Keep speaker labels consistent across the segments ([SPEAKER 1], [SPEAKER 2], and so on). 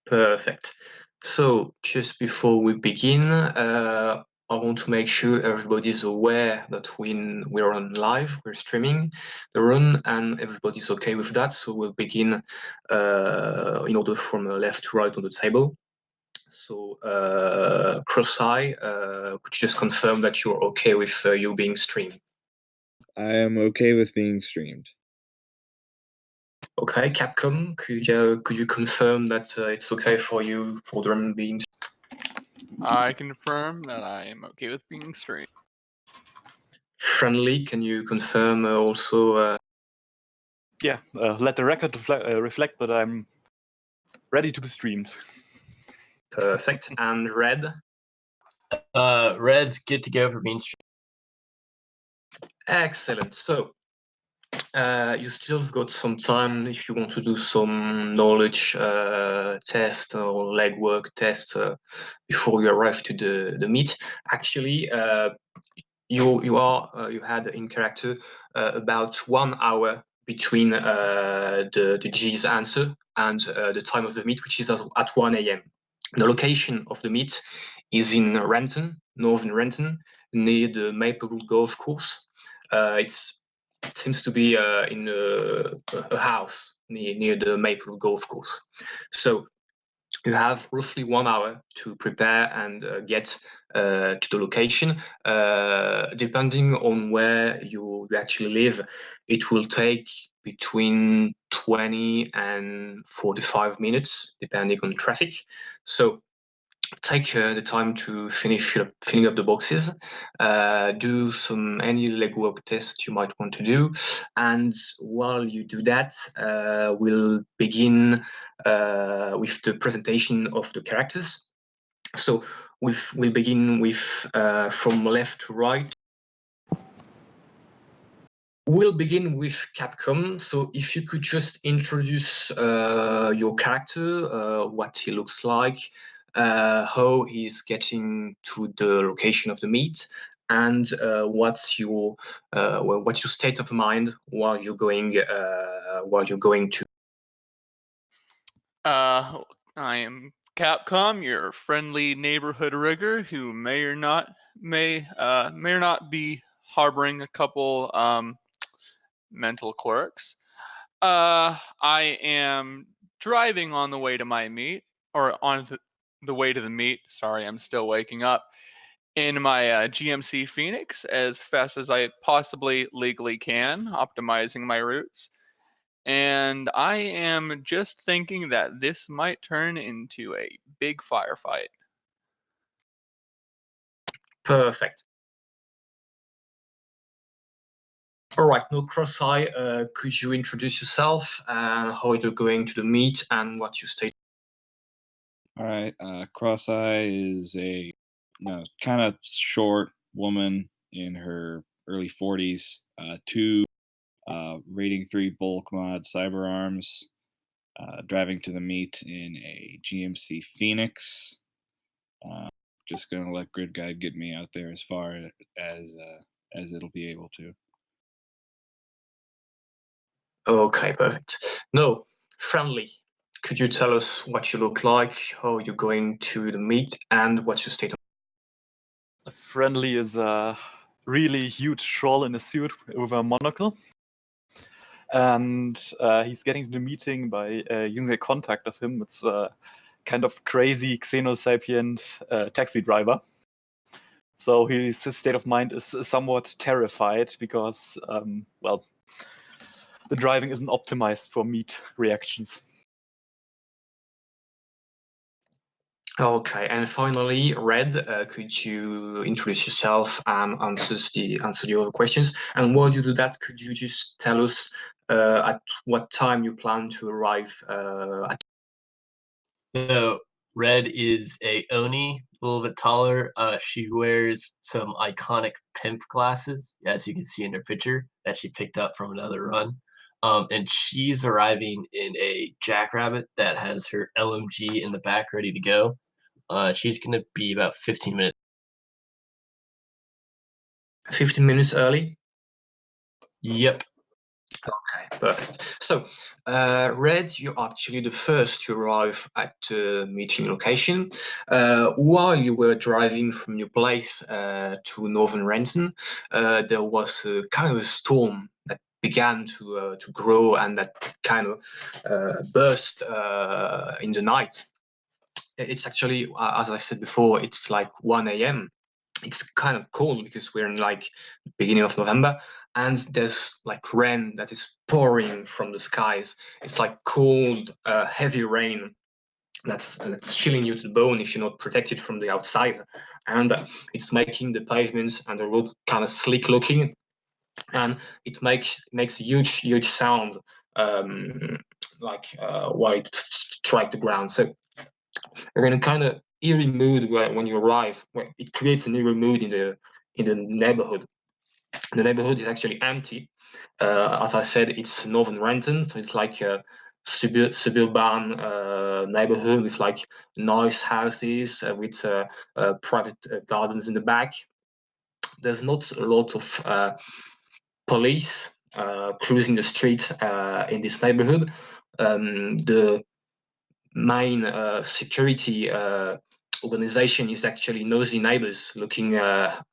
[SPEAKER 1] Perfect. So just before we begin, I want to make sure everybody's aware that we're on live, we're streaming the run, and everybody's okay with that. So we'll begin in order from left to right on the table. So Cross-Eye, could you just confirm that you're okay with you being streamed?
[SPEAKER 2] I am okay with being streamed.
[SPEAKER 1] Okay, Capcom, could you confirm that it's okay for you for the run being?
[SPEAKER 3] I confirm that I am okay with being streamed.
[SPEAKER 1] Friendly, can you confirm also?
[SPEAKER 4] Yeah, let the record reflect that I'm ready to be streamed.
[SPEAKER 1] Perfect. And Red?
[SPEAKER 5] Red's good to go for being streamed.
[SPEAKER 1] Excellent. So you still got some time if you want to do some knowledge test or legwork test before you arrive to the meet. Actually, you had in character about 1 hour between the G's answer and the time of the meet, which is at 1 a.m. The location of the meet is in Renton, northern Renton, near the Maplewood Golf Course. It seems to be in a house near the Maplewood Golf Course. So you have roughly 1 hour to prepare and get to the location. Depending on where you actually live, it will take between 20 and 45 minutes, depending on traffic. So take the time to filling up the boxes, do any legwork test you might want to do, and while you do that, we'll begin with the presentation of the characters. So we'll begin with from left to right. We'll begin with Capcom. So if you could just introduce your character, what he looks like, how he's getting to the location of the meet, and what's your state of mind while you're going to.
[SPEAKER 3] I am Capcom, your friendly neighborhood rigger who may or not be harboring a couple mental quirks. I am driving on the way to my meet, or on the way to the meet. Sorry, I'm still waking up. In my GMC Phoenix as fast as I possibly legally can, optimizing my routes. And I am just thinking that this might turn into a big firefight.
[SPEAKER 1] Perfect. All right, no Cross-Eye, could you introduce yourself and how you're going to the meet and what you state?
[SPEAKER 2] All right, Cross-Eye is a kind of short woman in her early 40s, two rating 3 bulk mod cyber arms, driving to the meet in a GMC Phoenix. Just gonna let Grid Guide get me out there as far as it'll be able to.
[SPEAKER 1] Okay, perfect. No, Friendly, could you tell us what you look like, how you're going to the meet, and what's your state of?
[SPEAKER 4] Friendly is a really huge troll in a suit with a monocle. And he's getting to the meeting by using a contact of him. It's a kind of crazy xenosapient taxi driver. So his state of mind is somewhat terrified because, the driving isn't optimized for meat reactions.
[SPEAKER 1] Okay, and finally, Red, could you introduce yourself and answer the other questions? And while you do that, could you just tell us at what time you plan to arrive at?
[SPEAKER 5] So Red is a Oni, a little bit taller. She wears some iconic pimp glasses, as you can see in her picture, that she picked up from another run. And she's arriving in a Jackrabbit that has her LMG in the back ready to go. She's going to be about 15 minutes.
[SPEAKER 1] 15 minutes early?
[SPEAKER 5] Yep.
[SPEAKER 1] Okay, perfect. So, Red, you're actually the first to arrive at the meeting location. While you were driving from your place to Northern Renton, there was a kind of a storm that began to grow and that kind of burst in the night. It's actually, as I said before, it's like 1 a.m. It's kind of cold because we're in like beginning of November, and there's like rain that is pouring from the skies. It's like cold, heavy rain that's chilling you to the bone if you're not protected from the outside, and it's making the pavements and the road kind of slick looking, and it makes a huge sound, while it strike the ground. So you're in a kind of eerie mood when you arrive. It creates an eerie mood in the neighborhood. The neighborhood is actually empty. As I said, it's Northern Renton, so it's like a suburban neighborhood with like nice houses with private gardens in the back. There's not a lot of police cruising the street in this neighborhood. The main security organization is actually nosy neighbors looking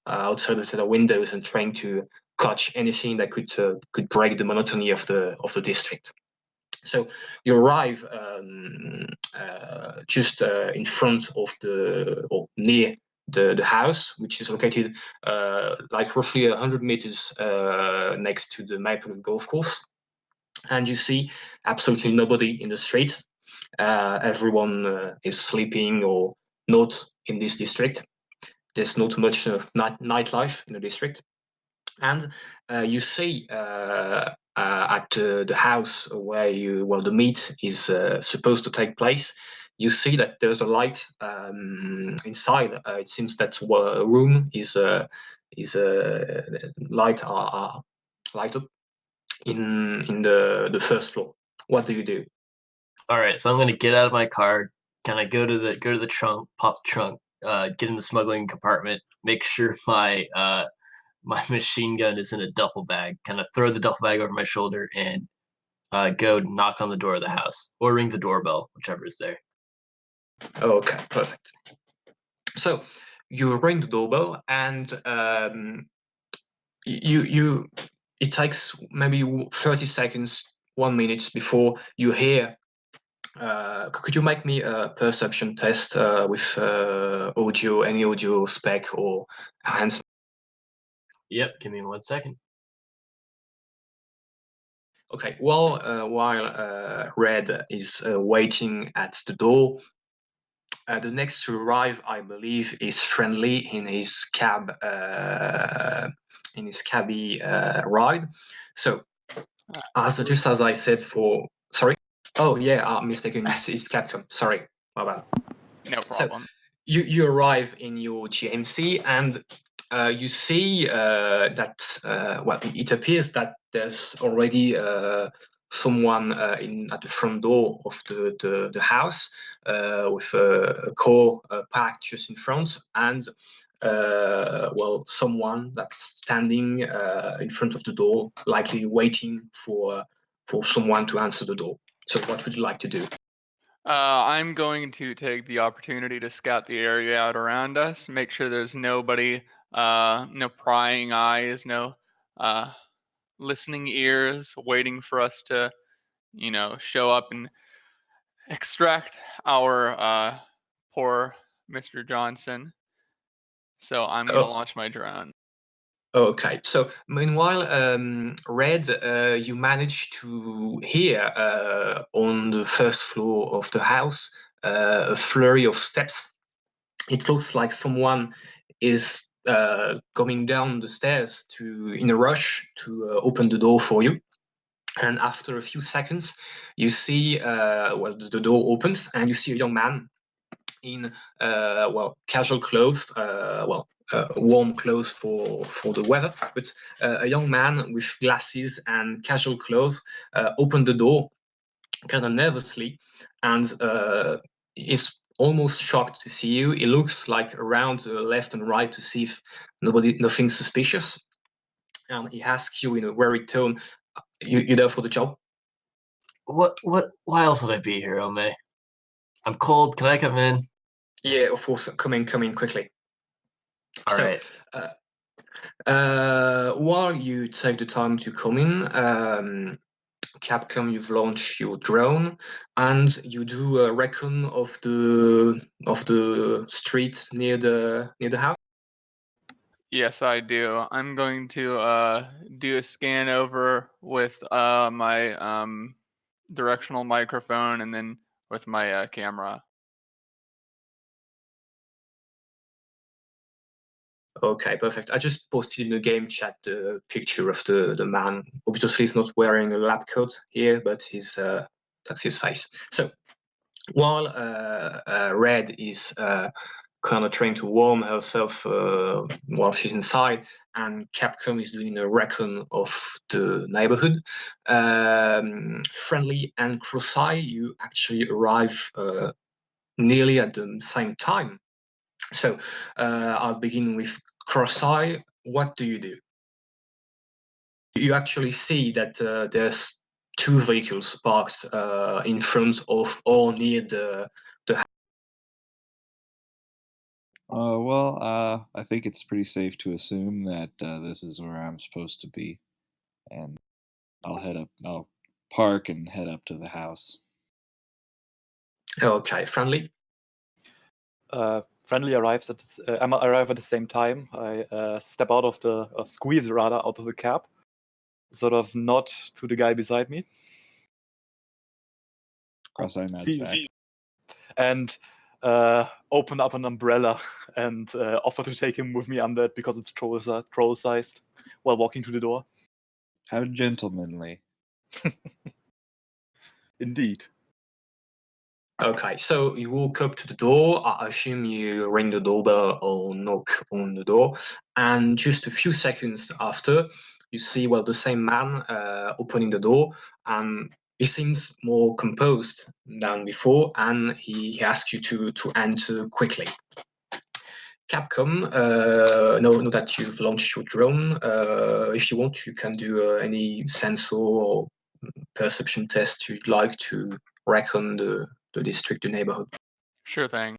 [SPEAKER 1] outside of the windows and trying to catch anything that could break the monotony of the district. So you arrive just in front of or near the house, which is located like roughly 100 meters next to the Maple Golf Course, and you see absolutely nobody in the street. Everyone is sleeping or not in this district. There's not much nightlife in the district. And you see at the house where the meet is supposed to take place, you see that there's a light inside. It seems that a room is light up in the first floor. What do you do?
[SPEAKER 5] All right, so I'm gonna get out of my car, kind of go to the trunk, pop the trunk, get in the smuggling compartment, make sure my my machine gun is in a duffel bag, kind of throw the duffel bag over my shoulder, and go knock on the door of the house or ring the doorbell, whichever is there.
[SPEAKER 1] Okay, perfect. So you ring the doorbell, and you it takes maybe 30 seconds, 1 minute before you hear. Could you make me a perception test with audio, any audio spec or hands?
[SPEAKER 5] Yep, give me 1 second.
[SPEAKER 1] Okay, while Red is waiting at the door, the next to arrive, I believe, is Friendly in his cabby ride. So, just as I said sorry. Oh yeah, I'm mistaken. It's Capcom. Sorry, my bad.
[SPEAKER 3] No problem.
[SPEAKER 1] So you arrive in your GMC, and you see that it appears that there's already someone at the front door of the house with a car parked just in front, and someone that's standing in front of the door, likely waiting for someone to answer the door. So what would you like to do?
[SPEAKER 3] I'm going to take the opportunity to scout the area out around us, make sure there's nobody, no prying eyes, no listening ears waiting for us to, show up and extract our poor Mr. Johnson. So I'm going to launch my drone.
[SPEAKER 1] Okay, so meanwhile, Red, you managed to hear on the first floor of the house a flurry of steps. It looks like someone is coming down the stairs in a rush to open the door for you. And after a few seconds, you see, the door opens and you see a young man in casual clothes, warm clothes for the weather, but a young man with glasses and casual clothes opened the door kind of nervously, and is almost shocked to see you. He looks like around left and right to see if nothing suspicious, and he asks you in a worried tone, You there for the job?
[SPEAKER 5] What? Why else would I be here, Ome? I'm cold. Can I come in?
[SPEAKER 1] Yeah, of course. Come in quickly.
[SPEAKER 5] All
[SPEAKER 1] So,
[SPEAKER 5] right.
[SPEAKER 1] while you take the time to come in, Capcom, you've launched your drone, and you do a recon of the street near the house.
[SPEAKER 3] Yes, I do. I'm going to do a scan over with my directional microphone and then with my camera.
[SPEAKER 1] Okay, perfect. I just posted in the game chat the picture of the man. Obviously, he's not wearing a lab coat here, but he's that's his face. So while Red is kind of trying to warm herself while she's inside, and Capcom is doing a recon of the neighborhood, Friendly and Cross-Eye, you actually arrive nearly at the same time. So I'll begin with Cross-Eye. What do? You actually see that there's two vehicles parked in front of or near the
[SPEAKER 2] Well, I think it's pretty safe to assume that this is where I'm supposed to be, and I'll park and head up to the house.
[SPEAKER 1] Okay, Friendly.
[SPEAKER 4] Friendly arrives at arrive at the same time. I step out of the squeeze rather out of the cab, sort of nod to the guy beside me,
[SPEAKER 2] Cross-eye nods back.
[SPEAKER 4] and open up an umbrella and offer to take him with me under it because it's troll sized while walking to the door.
[SPEAKER 2] How gentlemanly.
[SPEAKER 4] Indeed.
[SPEAKER 1] Okay, so you walk up to the door. I assume you ring the doorbell or knock on the door, and just a few seconds after, you see the same man opening the door, and he seems more composed than before, and he asks you to enter quickly. Capcom, know that you've launched your drone. If you want, you can do any sensor or perception test you'd like to reckon the district, the neighborhood.
[SPEAKER 3] Sure thing.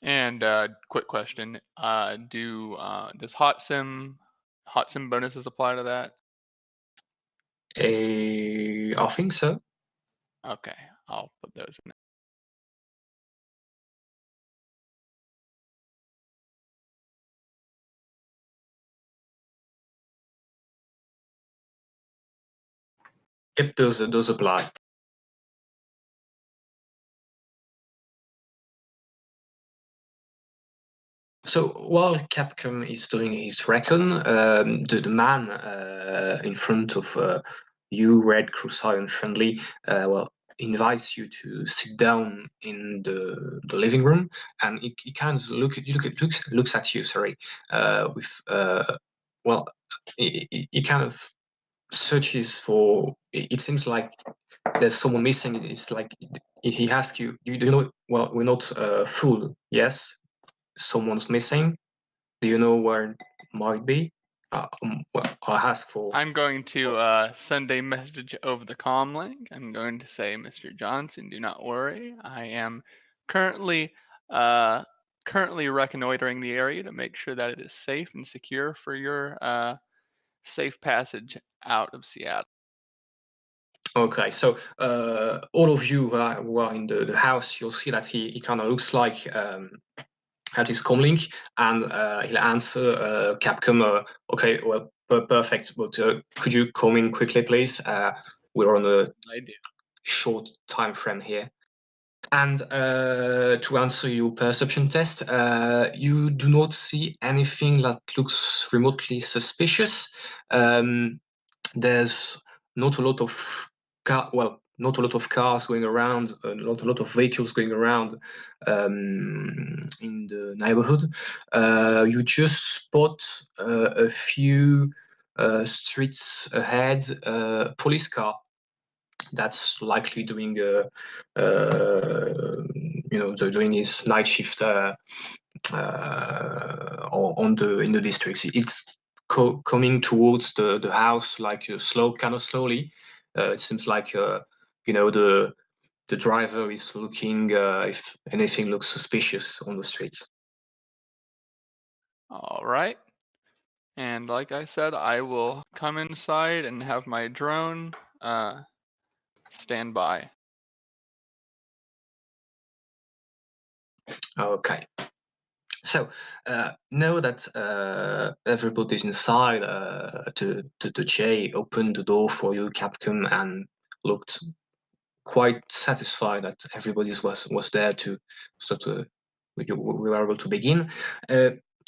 [SPEAKER 3] And quick question: does hot sim bonuses apply to that?
[SPEAKER 1] I think so.
[SPEAKER 3] Okay, I'll put those in.
[SPEAKER 1] Yep, those apply. So while Capcom is doing his recon, the man in front of you, Red, Crusade, and Friendly, invites you to sit down in the living room, and he kind of looks at you. Sorry, with he kind of searches for. It seems like there's someone missing. It's like he asks you. You know? Well, we're not full. Yes, someone's missing. Do you know where it might be? Well, I'll ask for.
[SPEAKER 3] I'm going to send a message over the comm link. I'm going to say, Mr. Johnson, do not worry. I am currently reconnoitering the area to make sure that it is safe and secure for your safe passage out of Seattle.
[SPEAKER 1] Okay, so all of you who are in the house, you'll see that he kind of looks like at his comlink, and he'll answer Capcom. Okay, well, perfect. But could you come in quickly, please? We're on a short time frame here. And to answer your perception test, you do not see anything that looks remotely suspicious. There's not a lot of not a lot of cars going around, not a lot of vehicles going around in the neighborhood. You just spot a few streets ahead, police car. that's likely doing doing his night shift in the districts. It's coming towards the house like kind of slowly. It seems like the driver is looking if anything looks suspicious on the streets.
[SPEAKER 3] All right. And like I said, I will come inside and have my drone stand by.
[SPEAKER 1] Okay. So now that everybody's inside, the J opened the door for you, Capcom, and looked quite satisfied that everybody was there to sort of we were able to begin.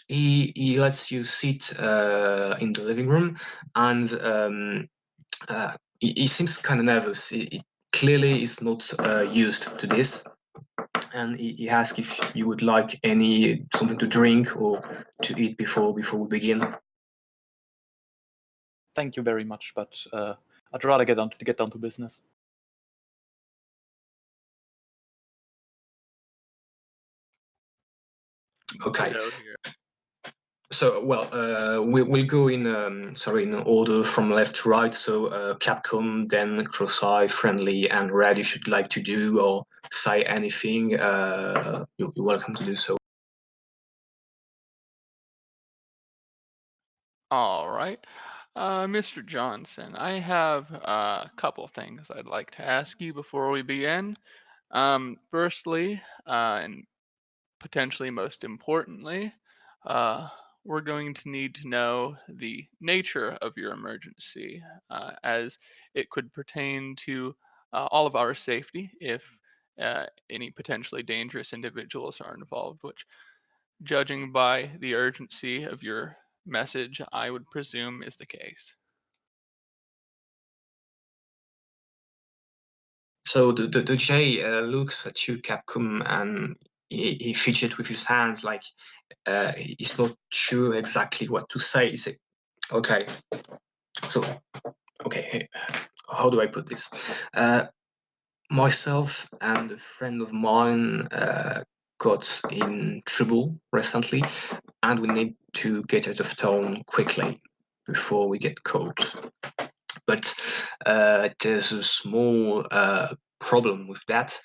[SPEAKER 1] He lets you sit in the living room, and he seems kind of nervous. He clearly is not used to this, and he asks if you would like something to drink or to eat before we begin.
[SPEAKER 4] Thank you very much, but I'd rather get down to business.
[SPEAKER 1] Okay.
[SPEAKER 3] Ditto here.
[SPEAKER 1] So, well, we'll go in order from left to right. So, Capcom, then Cross-Eye, Friendly, and Red. If you'd like to do or say anything, you're welcome to do so.
[SPEAKER 3] All right. Mr. Johnson, I have a couple things I'd like to ask you before we begin. Firstly, and potentially most importantly, we're going to need to know the nature of your emergency, as it could pertain to all of our safety if any potentially dangerous individuals are involved, which, judging by the urgency of your message, I would presume is the case.
[SPEAKER 1] So the J looks at you, Capcom, and he fidgets with his hands like he's not sure exactly what to say. He said, "Okay, so okay, how do I put this? Myself and a friend of mine got in trouble recently, and we need to get out of town quickly before we get caught. But there's a small problem with that.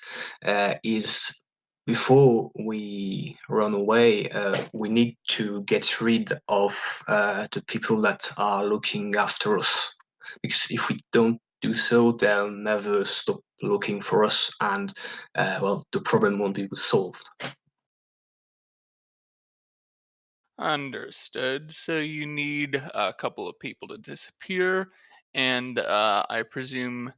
[SPEAKER 1] Is before we run away, we need to get rid of the people that are looking after us. Because if we don't do so, they'll never stop looking for us, and well, the problem won't be solved."
[SPEAKER 3] Understood. So you need a couple of people to disappear, and I presume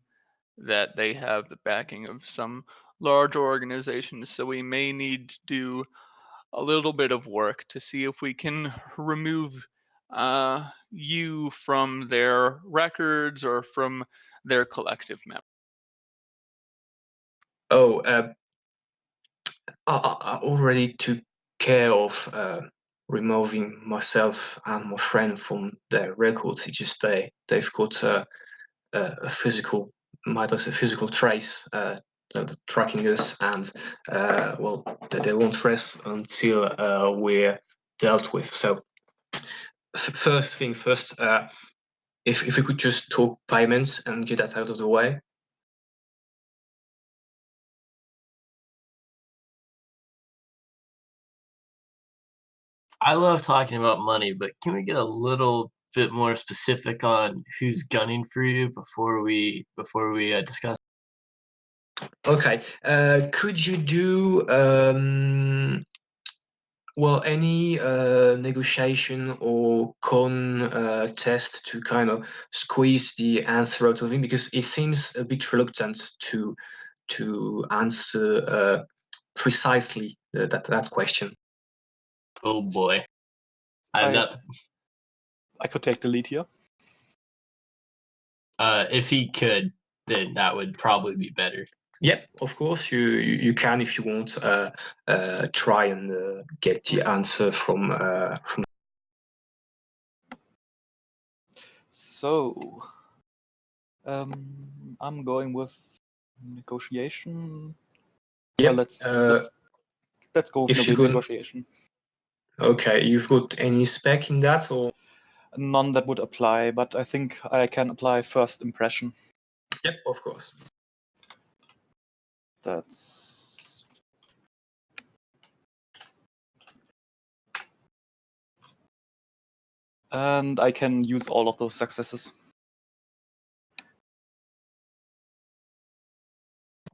[SPEAKER 3] that they have the backing of some large organizations. So we may need to do a little bit of work to see if we can remove you from their records or from their collective memory.
[SPEAKER 1] Oh, I already took care of removing myself and my friend from their records. It's just they've got a physical, might as a physical trace tracking us, and well, they won't rest until we're dealt with. So first thing first, if we could just talk payments and get that out of the way.
[SPEAKER 5] I love talking about money, but can we get a little bit more specific on who's gunning for you before we discuss?
[SPEAKER 1] Okay, could you do well, any negotiation or con test to kind of squeeze the answer out of him, because he seems a bit reluctant to answer precisely that question.
[SPEAKER 5] Oh boy, I'm not.
[SPEAKER 4] I could take the lead here.
[SPEAKER 5] If he could, then that would probably be better.
[SPEAKER 1] Yep, of course you can if you want try and get the answer from.
[SPEAKER 4] So, I'm going with negotiation.
[SPEAKER 1] Yep.
[SPEAKER 4] Well, let's go with
[SPEAKER 1] if you could-
[SPEAKER 4] negotiation.
[SPEAKER 1] Okay, you've got any spec in that, or?
[SPEAKER 4] None that would apply, but I think I can apply first impression.
[SPEAKER 1] Yep, of course.
[SPEAKER 4] That's and I can use all of those successes.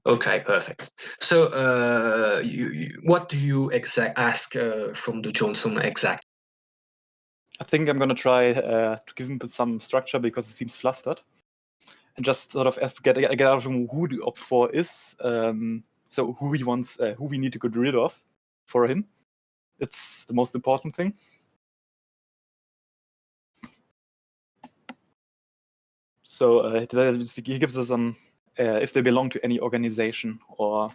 [SPEAKER 1] Okay, perfect. So, what do you ask from the Johnson exact?
[SPEAKER 4] I think I'm gonna try to give him some structure because he seems flustered, and just sort of get out of him who the op 4 is. So who he wants, who we need to get rid of for him. It's the most important thing. So he gives us some if they belong to any organization or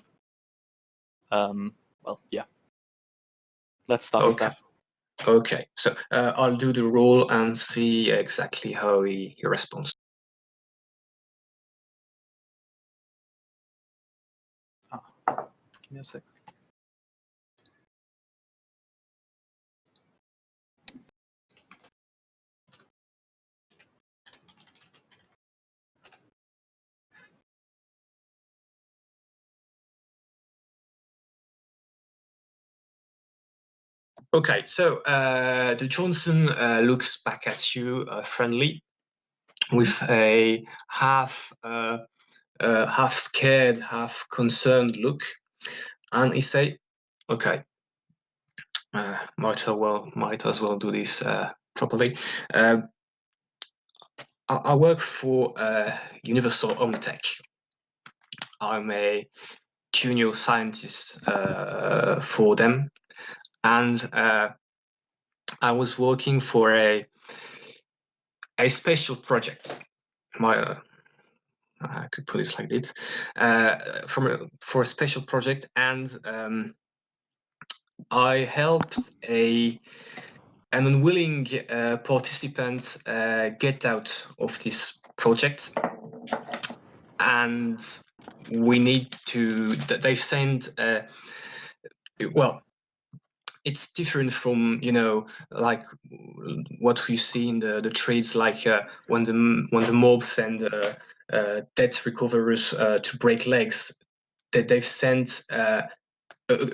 [SPEAKER 4] well, yeah. Let's start with that.
[SPEAKER 1] Okay, so I'll do the roll and see exactly how he responds.
[SPEAKER 4] Give me a sec.
[SPEAKER 1] Okay, so the Johnson looks back at you friendly, with a half scared, half concerned look, and he say, "Okay, might as well do this properly. I work for Universal Omnitech. I'm a junior scientist for them, and I was working for a special project. I could put it like this, for a special project, and I helped an unwilling participant get out of this project, and we need to. They send. Well, it's different from like what we see in the trades, like when the mobs send death recoverers to break legs, that they've sent a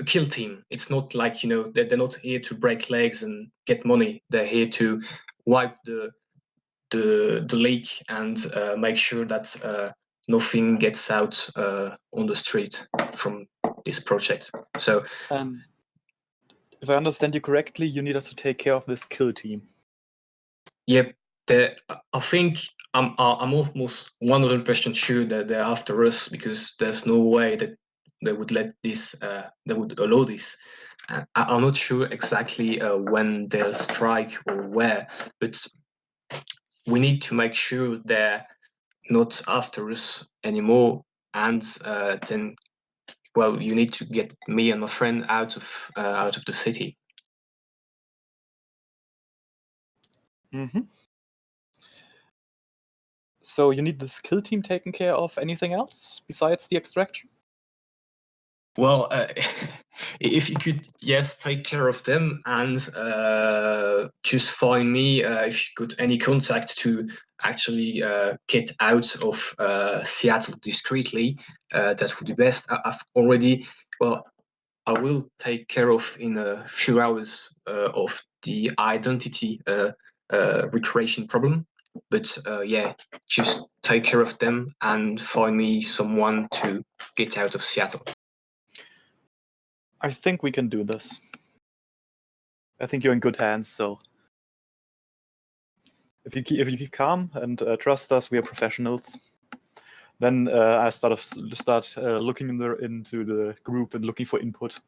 [SPEAKER 1] kill team. It's not like they're not here to break legs and get money. They're here to wipe the lake and make sure that nothing gets out on the street from this project. So
[SPEAKER 4] if I understand you correctly, you need us to take care of this kill team.
[SPEAKER 1] Yep, I think I'm almost 100% sure that they're after us, because there's no way that they would let this, they would allow this. I'm not sure exactly when they'll strike or where, but we need to make sure they're not after us anymore. And then, well, you need to get me and my friend out of the city.
[SPEAKER 4] Mm-hmm. So you need this kill team taken care of. Anything else besides the extraction?
[SPEAKER 1] Well, if you could, yes, take care of them, and just find me if you got any contact to actually get out of Seattle discreetly, that would be best. I've already, well, I will take care of in a few hours of the identity recreation problem. But yeah, just take care of them and find me someone to get out of Seattle.
[SPEAKER 4] I think we can do this. I think you're in good hands. So if you keep calm and trust us, we are professionals. Then I start looking into the group and looking for input.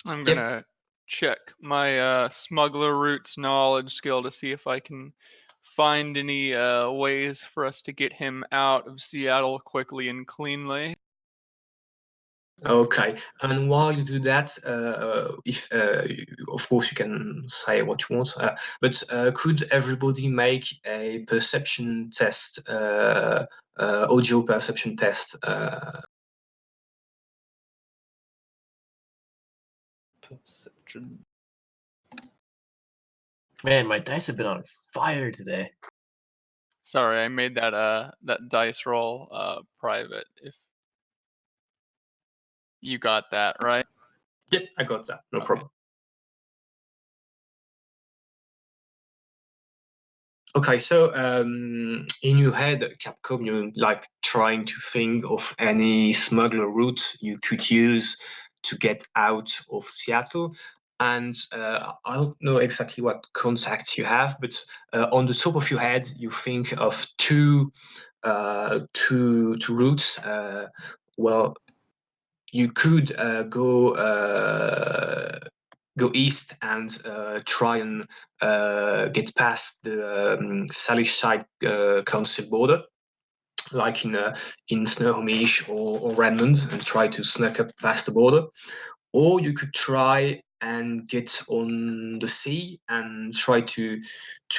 [SPEAKER 3] I'm gonna check my smuggler roots knowledge skill to see if I can find any ways for us to get him out of Seattle quickly and cleanly.
[SPEAKER 1] Okay, and while you do that, if of course you can say what you want, but could everybody make a perception test, audio perception test?
[SPEAKER 4] Perception.
[SPEAKER 5] Man, my dice have been on fire today.
[SPEAKER 3] Sorry, I made that that dice roll private. If you got that right.
[SPEAKER 1] Yep, I got that. No
[SPEAKER 3] Okay.
[SPEAKER 1] problem. Okay, so in your head, Capcom, you're like trying to think of any smuggler route you could use to get out of Seattle. And I don't know exactly what contacts you have, but on the top of your head, you think of two routes. Well, you could go east and try and get past the Salish side council border, like in Snohomish or Redmond, and try to sneak up past the border. Or you could try and get on the sea and try to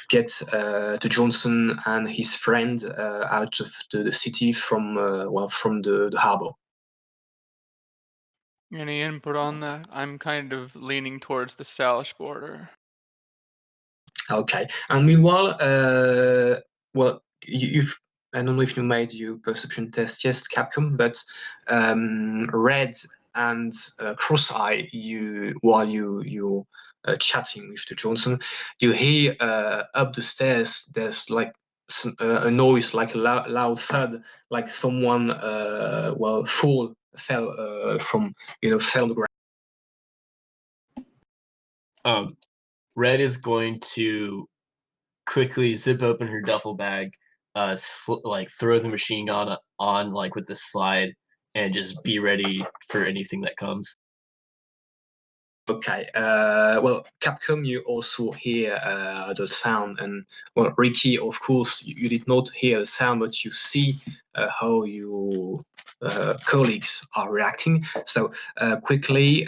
[SPEAKER 1] get to Johnson and his friend out of the city from from the harbor.
[SPEAKER 3] Any input on that? I'm kind of leaning towards the Salish border.
[SPEAKER 1] Okay. And meanwhile, well, you've I don't know if you made your perception test, yes, Capcom, but Red and Cross-Eye, while you're chatting with the Johnson, you hear up the stairs. There's like a noise, like a loud thud, like someone fell fell on the ground.
[SPEAKER 5] Red is going to quickly zip open her duffel bag, like throw the machine gun on like with the slide, and just be ready for anything that comes.
[SPEAKER 1] Okay. Well, Capcom, you also hear the sound, and well, Ricky, of course, you did not hear the sound, but you see how your colleagues are reacting. So quickly,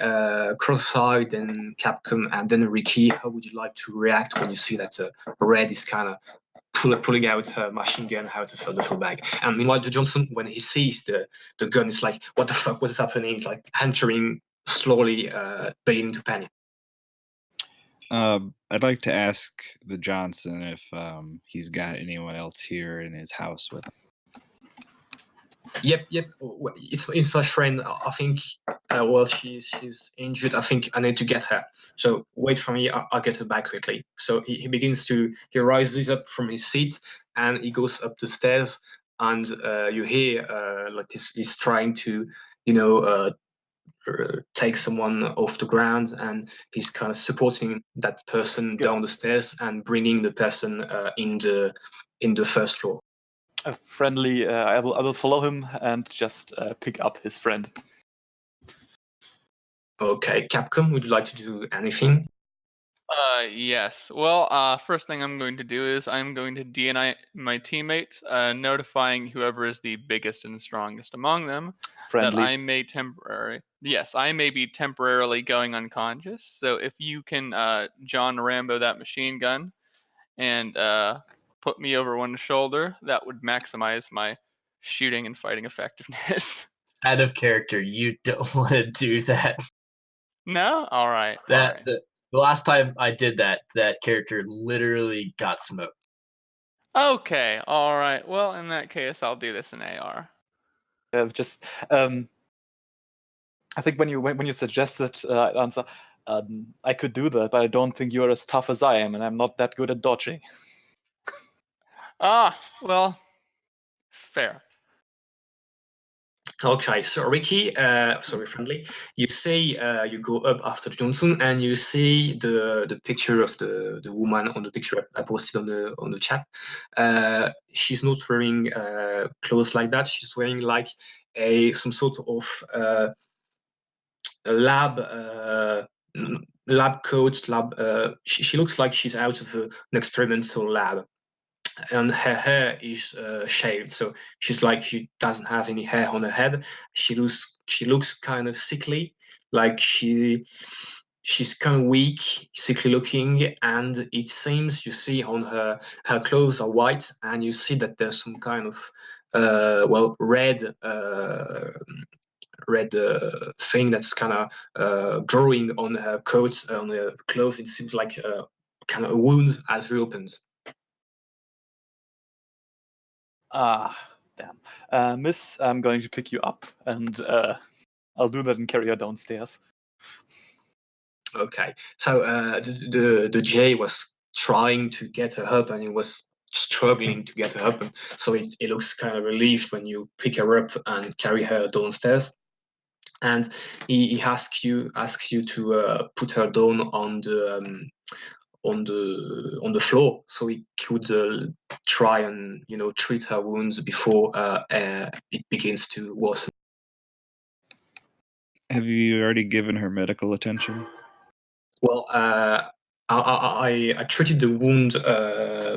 [SPEAKER 1] Cross-Eye, then Capcom, and then Ricky. How would you like to react when you see that Red is kind of pulling out her machine gun out of her duffel bag? And meanwhile, the Johnson, when he sees the gun, is like, "What the fuck? What is happening?" He's like entering slowly, beginning to panic.
[SPEAKER 2] I'd like to ask the Johnson if he's got anyone else here in his house with him.
[SPEAKER 1] Yep. It's my friend. I think. Well, she's injured. I think I need to get her. So wait for me. I'll get her back quickly. So he begins to rises up from his seat and he goes up the stairs. And you hear like he's trying to take someone off the ground, and he's kind of supporting that person down the stairs and bringing the person in the first floor.
[SPEAKER 4] A friendly. I will follow him and just pick up his friend.
[SPEAKER 1] Okay, Capcom, would you like to do anything?
[SPEAKER 3] Yes. Well, first thing I'm going to do is I'm going to DNI my teammates, notifying whoever is the biggest and strongest among them that
[SPEAKER 4] Friendly.
[SPEAKER 3] I may be temporarily going unconscious. So if you can John Rambo that machine gun and put me over one shoulder, that would maximize my shooting and fighting effectiveness.
[SPEAKER 5] Out of character, you don't want to do that.
[SPEAKER 3] No? All right.
[SPEAKER 5] The last time I did that, that character literally got smoked.
[SPEAKER 3] Okay. All right. Well, in that case, I'll do this in AR.
[SPEAKER 4] Just I think when you suggested answer, I could do that, but I don't think you're as tough as I am, and I'm not that good at dodging.
[SPEAKER 3] Well, fair.
[SPEAKER 1] Okay, so Ricky, sorry, friendly. You say you go up after Johnson, and you see the picture of the woman on the picture I posted on the chat. She's not wearing clothes like that. She's wearing like some sort of a lab coat. She looks like she's out of an experimental lab. and her hair is shaved, so she doesn't have any hair on her head. She looks kind of sickly, like she's kind of weak, sickly looking, and it seems you see on her clothes are white, and you see that there's some kind of red thing that's kind of drawing on her coat, on her clothes. It seems like kind of a wound has reopened.
[SPEAKER 4] Ah, damn. Miss, I'm going to pick you up, and I'll do that and carry her downstairs.
[SPEAKER 1] Okay, so the J was trying to get her up, and he was struggling to get her up, and so it looks kind of relieved when you pick her up and carry her downstairs. And he asks you to put her down on the floor, so he could try and treat her wounds before it begins to worsen.
[SPEAKER 2] Have you already given her medical attention?
[SPEAKER 1] Well, I treated the wound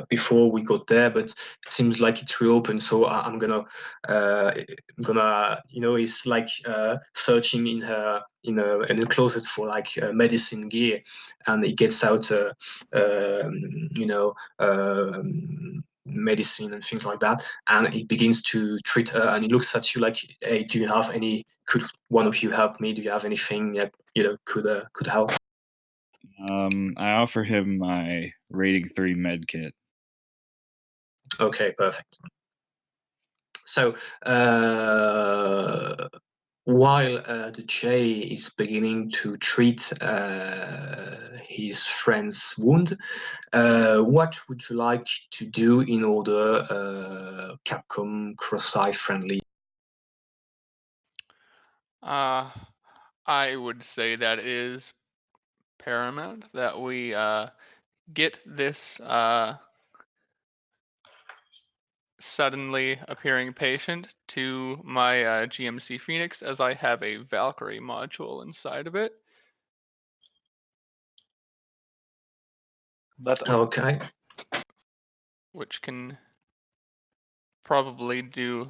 [SPEAKER 1] before we got there, but it seems like it's reopened. So I'm gonna it's like searching in a closet for like medicine gear, and he gets out medicine and things like that, and he begins to treat her, and he looks at you like, hey, do you have any? Could one of you help me? Do you have anything that could help?
[SPEAKER 2] I offer him my rating 3 med kit.
[SPEAKER 1] Okay, perfect. So while the J is beginning to treat his friend's wound, what would you like to do in order Capcom cross-eye friendly?
[SPEAKER 3] I would say that it is paramount that we get this suddenly appearing patient to my GMC Phoenix, as I have a Valkyrie module inside of it.
[SPEAKER 1] Okay.
[SPEAKER 3] Which can probably do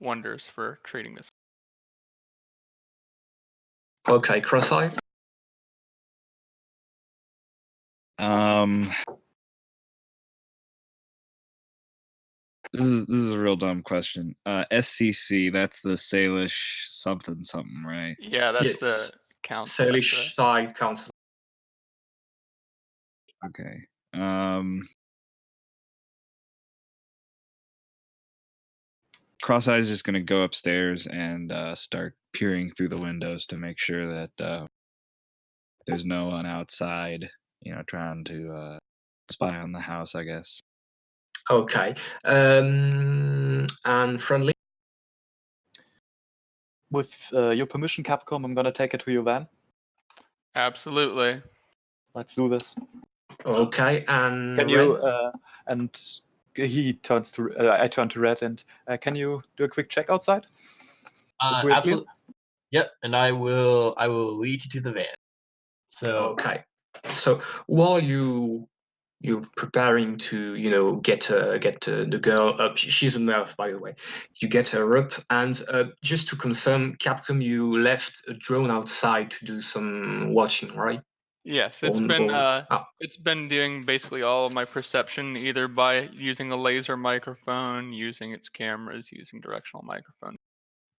[SPEAKER 3] wonders for treating this.
[SPEAKER 1] Okay, cross-eye.
[SPEAKER 2] This is a real dumb question. SCC, that's the Salish something, right?
[SPEAKER 3] Yeah, that's
[SPEAKER 1] Yes.
[SPEAKER 3] the council.
[SPEAKER 1] Salish side council.
[SPEAKER 2] Okay. Cross-eye is just going to go upstairs and start peering through the windows to make sure that there's no one outside, trying to spy on the house, I guess.
[SPEAKER 1] Okay. And friendly?
[SPEAKER 4] With your permission, Capcom, I'm gonna take it to your van.
[SPEAKER 3] Absolutely.
[SPEAKER 4] Let's do this.
[SPEAKER 1] Okay, and
[SPEAKER 4] Can
[SPEAKER 1] Red?
[SPEAKER 4] you and he turns to I turn to Red, and can you do a quick check outside?
[SPEAKER 5] Absolutely. Yep, and I will lead you to the van. So
[SPEAKER 1] Okay. So while you're preparing to get the girl up, she's a nerve, by the way. You get her up, and just to confirm, Capcom, you left a drone outside to do some watching, right?
[SPEAKER 3] Yes, it's been doing basically all of my perception, either by using a laser microphone, using its cameras, using directional microphone.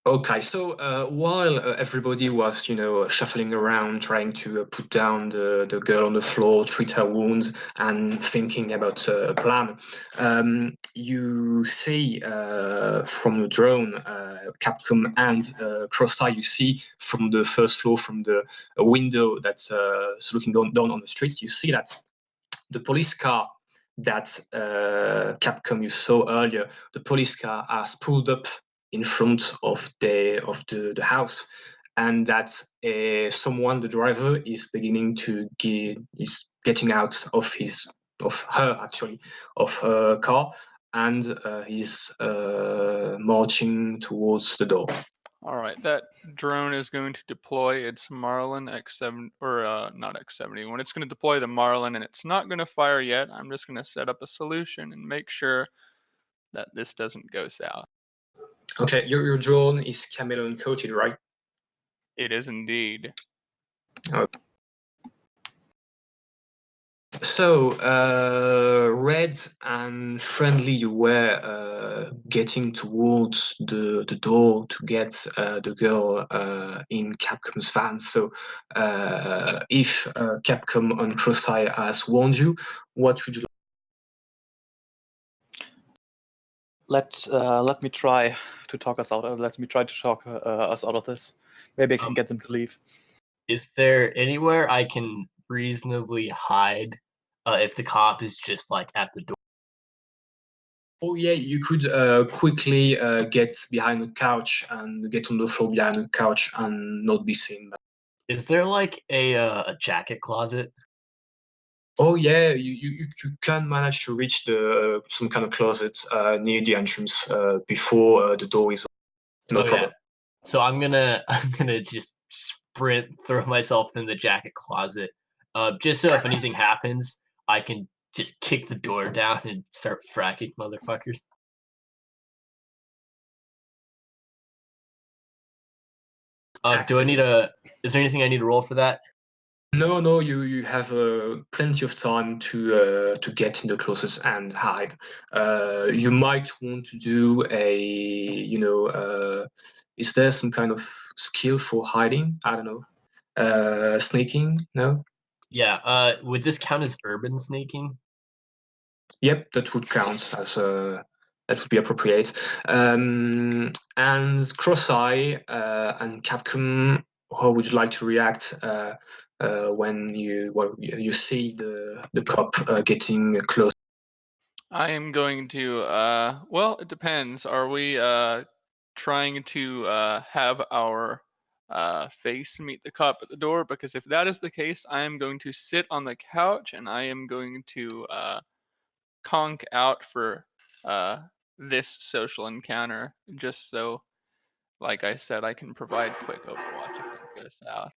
[SPEAKER 1] Okay, so while everybody was, shuffling around, trying to put down the girl on the floor, treat her wounds, and thinking about a plan, you see from the drone, Capcom and Cross-Eye, you see from the first floor, from the window that's looking down on the streets, you see that the police car that Capcom you saw earlier, the police car has pulled up in front of the house, and that someone, the driver, is beginning to is getting out of her car, and he's marching towards the door.
[SPEAKER 3] All right, that drone is going to deploy its Marlin X7, or not X70. When it's going to deploy the Marlin and it's not going to fire yet, I'm just going to set up a solution and make sure that this doesn't go south.
[SPEAKER 1] Okay, your drone is chameleon coated, right?
[SPEAKER 3] It is indeed.
[SPEAKER 1] So, Red and Friendly, you were getting towards the door to get the girl in Capcom's van. So, if Capcom on Crosseye has warned you, what would you
[SPEAKER 4] Let me try to talk us out. Let me try to talk us out of this. Maybe I can get them to leave.
[SPEAKER 5] Is there anywhere I can reasonably hide if the cop is just like at the door?
[SPEAKER 1] Oh yeah, you could quickly get behind a couch and get on the floor behind a couch and not be seen.
[SPEAKER 5] Is there like a jacket closet?
[SPEAKER 1] Oh yeah, you can manage to reach the some kind of closet near the entrance before the door is open. No problem.
[SPEAKER 5] Yeah. So I'm gonna just sprint, throw myself in the jacket closet, just so if anything happens, I can just kick the door down and start fracking motherfuckers. Do I need
[SPEAKER 1] Excellent.
[SPEAKER 5] Is there anything I need to roll for that?
[SPEAKER 1] No, you have plenty of time to get in the closet and hide. You might want to do is there some kind of skill for hiding? I don't know. Sneaking? No?
[SPEAKER 5] Yeah. Would this count as urban sneaking?
[SPEAKER 1] Yep, that would count as that would be appropriate. And Crosseye and Capcom, how would you like to react when you see the cop getting close?
[SPEAKER 3] I am going to, well, it depends. Are we trying to have our face meet the cop at the door? Because if that is the case, I am going to sit on the couch and I am going to conk out for this social encounter, just so, like I said, I can provide quick Overwatch if it goes south.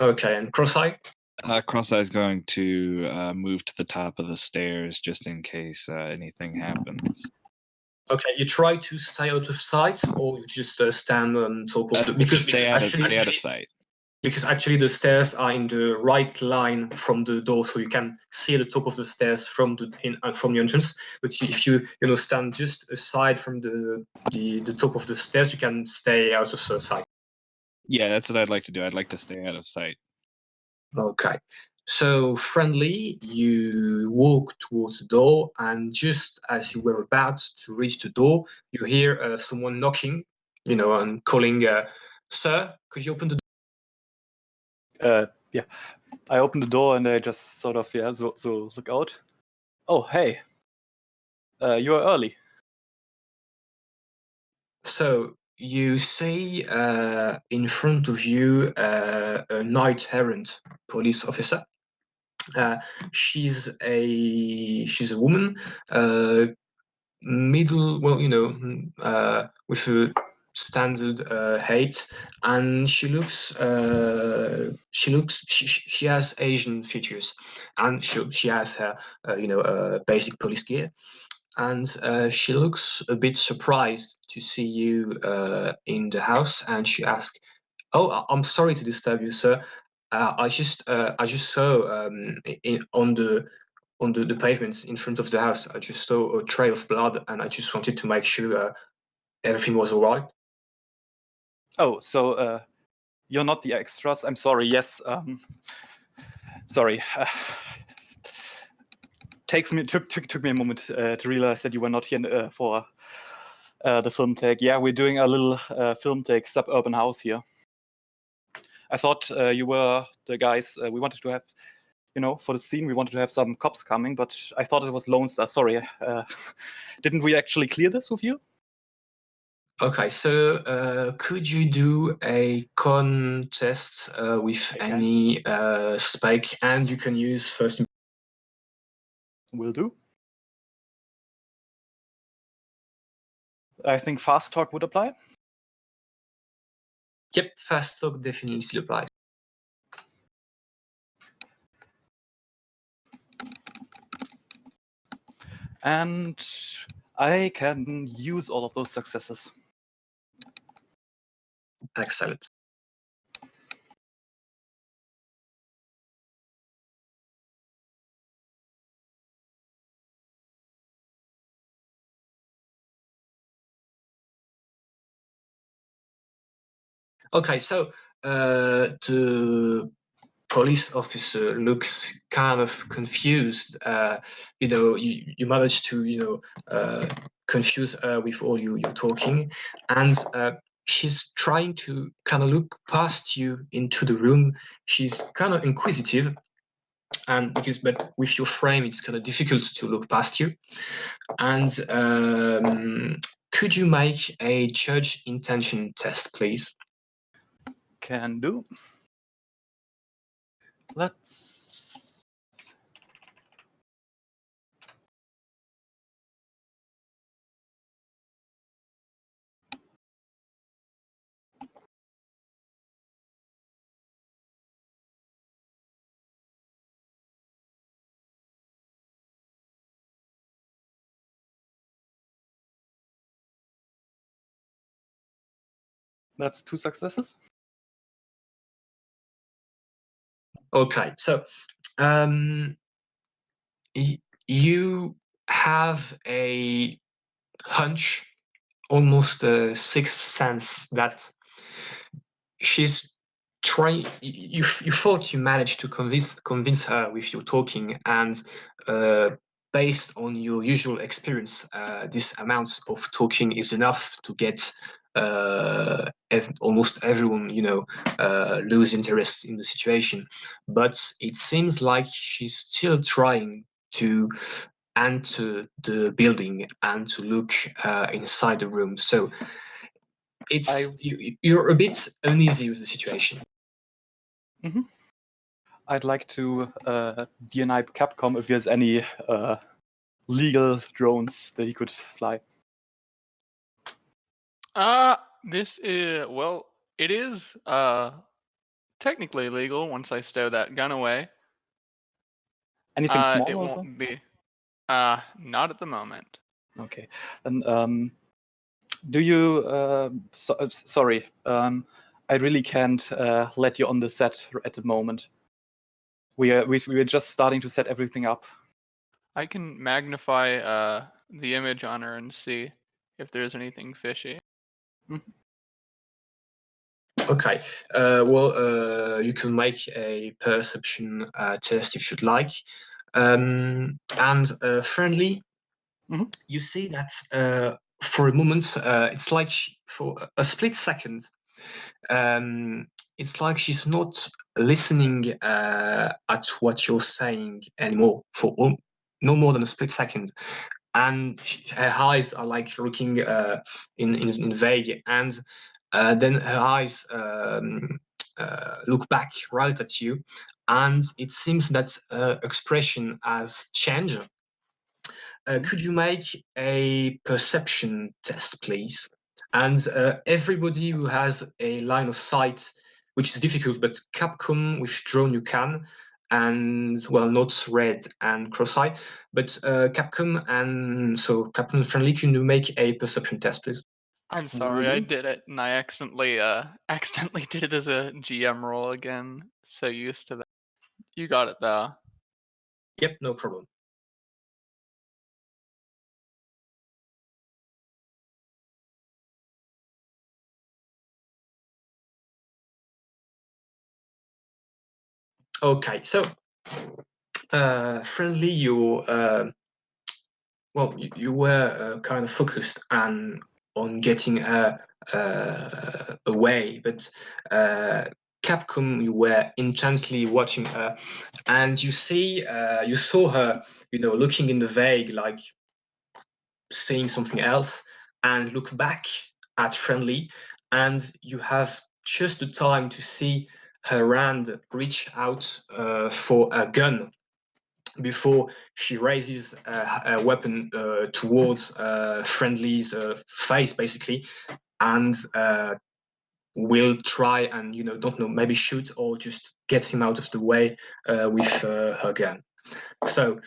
[SPEAKER 1] Okay, and Crosseye?
[SPEAKER 2] Crosseye's going to move to the top of the stairs just in case anything happens.
[SPEAKER 1] Okay, you try to stay out of sight, or you just stand on top of the
[SPEAKER 2] Just stay out of sight.
[SPEAKER 1] Because actually the stairs are in the right line from the door, so you can see the top of the stairs from the entrance. But if you stand just aside from the top of the stairs, you can stay out of sight.
[SPEAKER 2] Yeah, that's what I'd like to do. I'd like to stay out of sight.
[SPEAKER 1] Okay. So, Friendly, you walk towards the door, and just as you were about to reach the door, you hear someone knocking, and calling, "Sir, could you open the door?"
[SPEAKER 4] Yeah, I open the door and I just sort of so look out. Oh hey, you are early.
[SPEAKER 1] So you see in front of you a knight errant police officer. She's a woman, middle, with a standard height, and she has Asian features, and she has her basic police gear. And she looks a bit surprised to see you in the house, and she asks, "Oh, I'm sorry to disturb you, sir. I just saw on the pavements in front of the house. I just saw a trail of blood, and I just wanted to make sure everything was all right."
[SPEAKER 4] Oh, so you're not the extras. I'm sorry. Yes. Sorry. Took me a moment to realize that you were not here for the film take. Yeah, we're doing a little film take suburban house here. I thought you were the guys we wanted to have, for the scene. We wanted to have some cops coming, but I thought it was Lone Star. Sorry. Didn't we actually clear this with you?
[SPEAKER 1] Okay, so could you do a con test with any spike, and you can use first.
[SPEAKER 4] Will do. I think fast talk would apply.
[SPEAKER 1] Yep, fast talk definitely still applies.
[SPEAKER 4] And I can use all of those successes.
[SPEAKER 1] Excellent. Okay, so the police officer looks kind of confused. You managed to confuse her with all you're talking, and she's trying to kind of look past you into the room. She's kind of inquisitive, but with your frame, it's kind of difficult to look past you. And could you make a judge intention test, please?
[SPEAKER 4] Can do. Let's. That's 2 successes.
[SPEAKER 1] Okay, so you have a hunch, almost a sixth sense, that she's trying. You thought you managed to convince her with your talking, and based on your usual experience, this amount of talking is enough to get almost everyone, lose interest in the situation. But it seems like she's still trying to enter the building and to look inside the room. So you're a bit uneasy with the situation.
[SPEAKER 4] I'd like to DNI Capcom if there's any legal drones that he could fly.
[SPEAKER 3] This is, well, it is technically legal once I stow that gun away.
[SPEAKER 4] Anything small
[SPEAKER 3] It
[SPEAKER 4] also?
[SPEAKER 3] won't be. Not at the moment.
[SPEAKER 4] Okay. Then do you sorry, I really can't let you on the set at the moment. We were just starting to set everything up.
[SPEAKER 3] I can magnify the image on her and see if there's anything fishy.
[SPEAKER 1] Okay. You can make a perception test if you'd like. And Friendly, you see that for a moment, it's like for a split second, it's like she's not listening at what you're saying anymore for no more than a split second. And her eyes are like looking in vague, and then her eyes look back right at you, and it seems that expression has changed. Could you make a perception test, please? And everybody who has a line of sight, which is difficult, but Capcom with drone you can, and well, not Red and Cross-Eye, but Capcom and so Capcom Friendly, can you make a perception test, please?
[SPEAKER 3] I'm sorry, I did it, and I accidentally did it as a GM roll again. So used to that. You got it though.
[SPEAKER 1] Yep, no problem. Okay, so Friendly, you were kind of focused on getting her away, but Capcom, you were intensely watching her, and you saw her, looking in the vague, like seeing something else, and look back at Friendly, and you have just the time to see her hand reach out for a gun. before she raises a weapon towards Friendly's face, basically, and will try and don't know, maybe shoot or just get him out of the way with her gun. So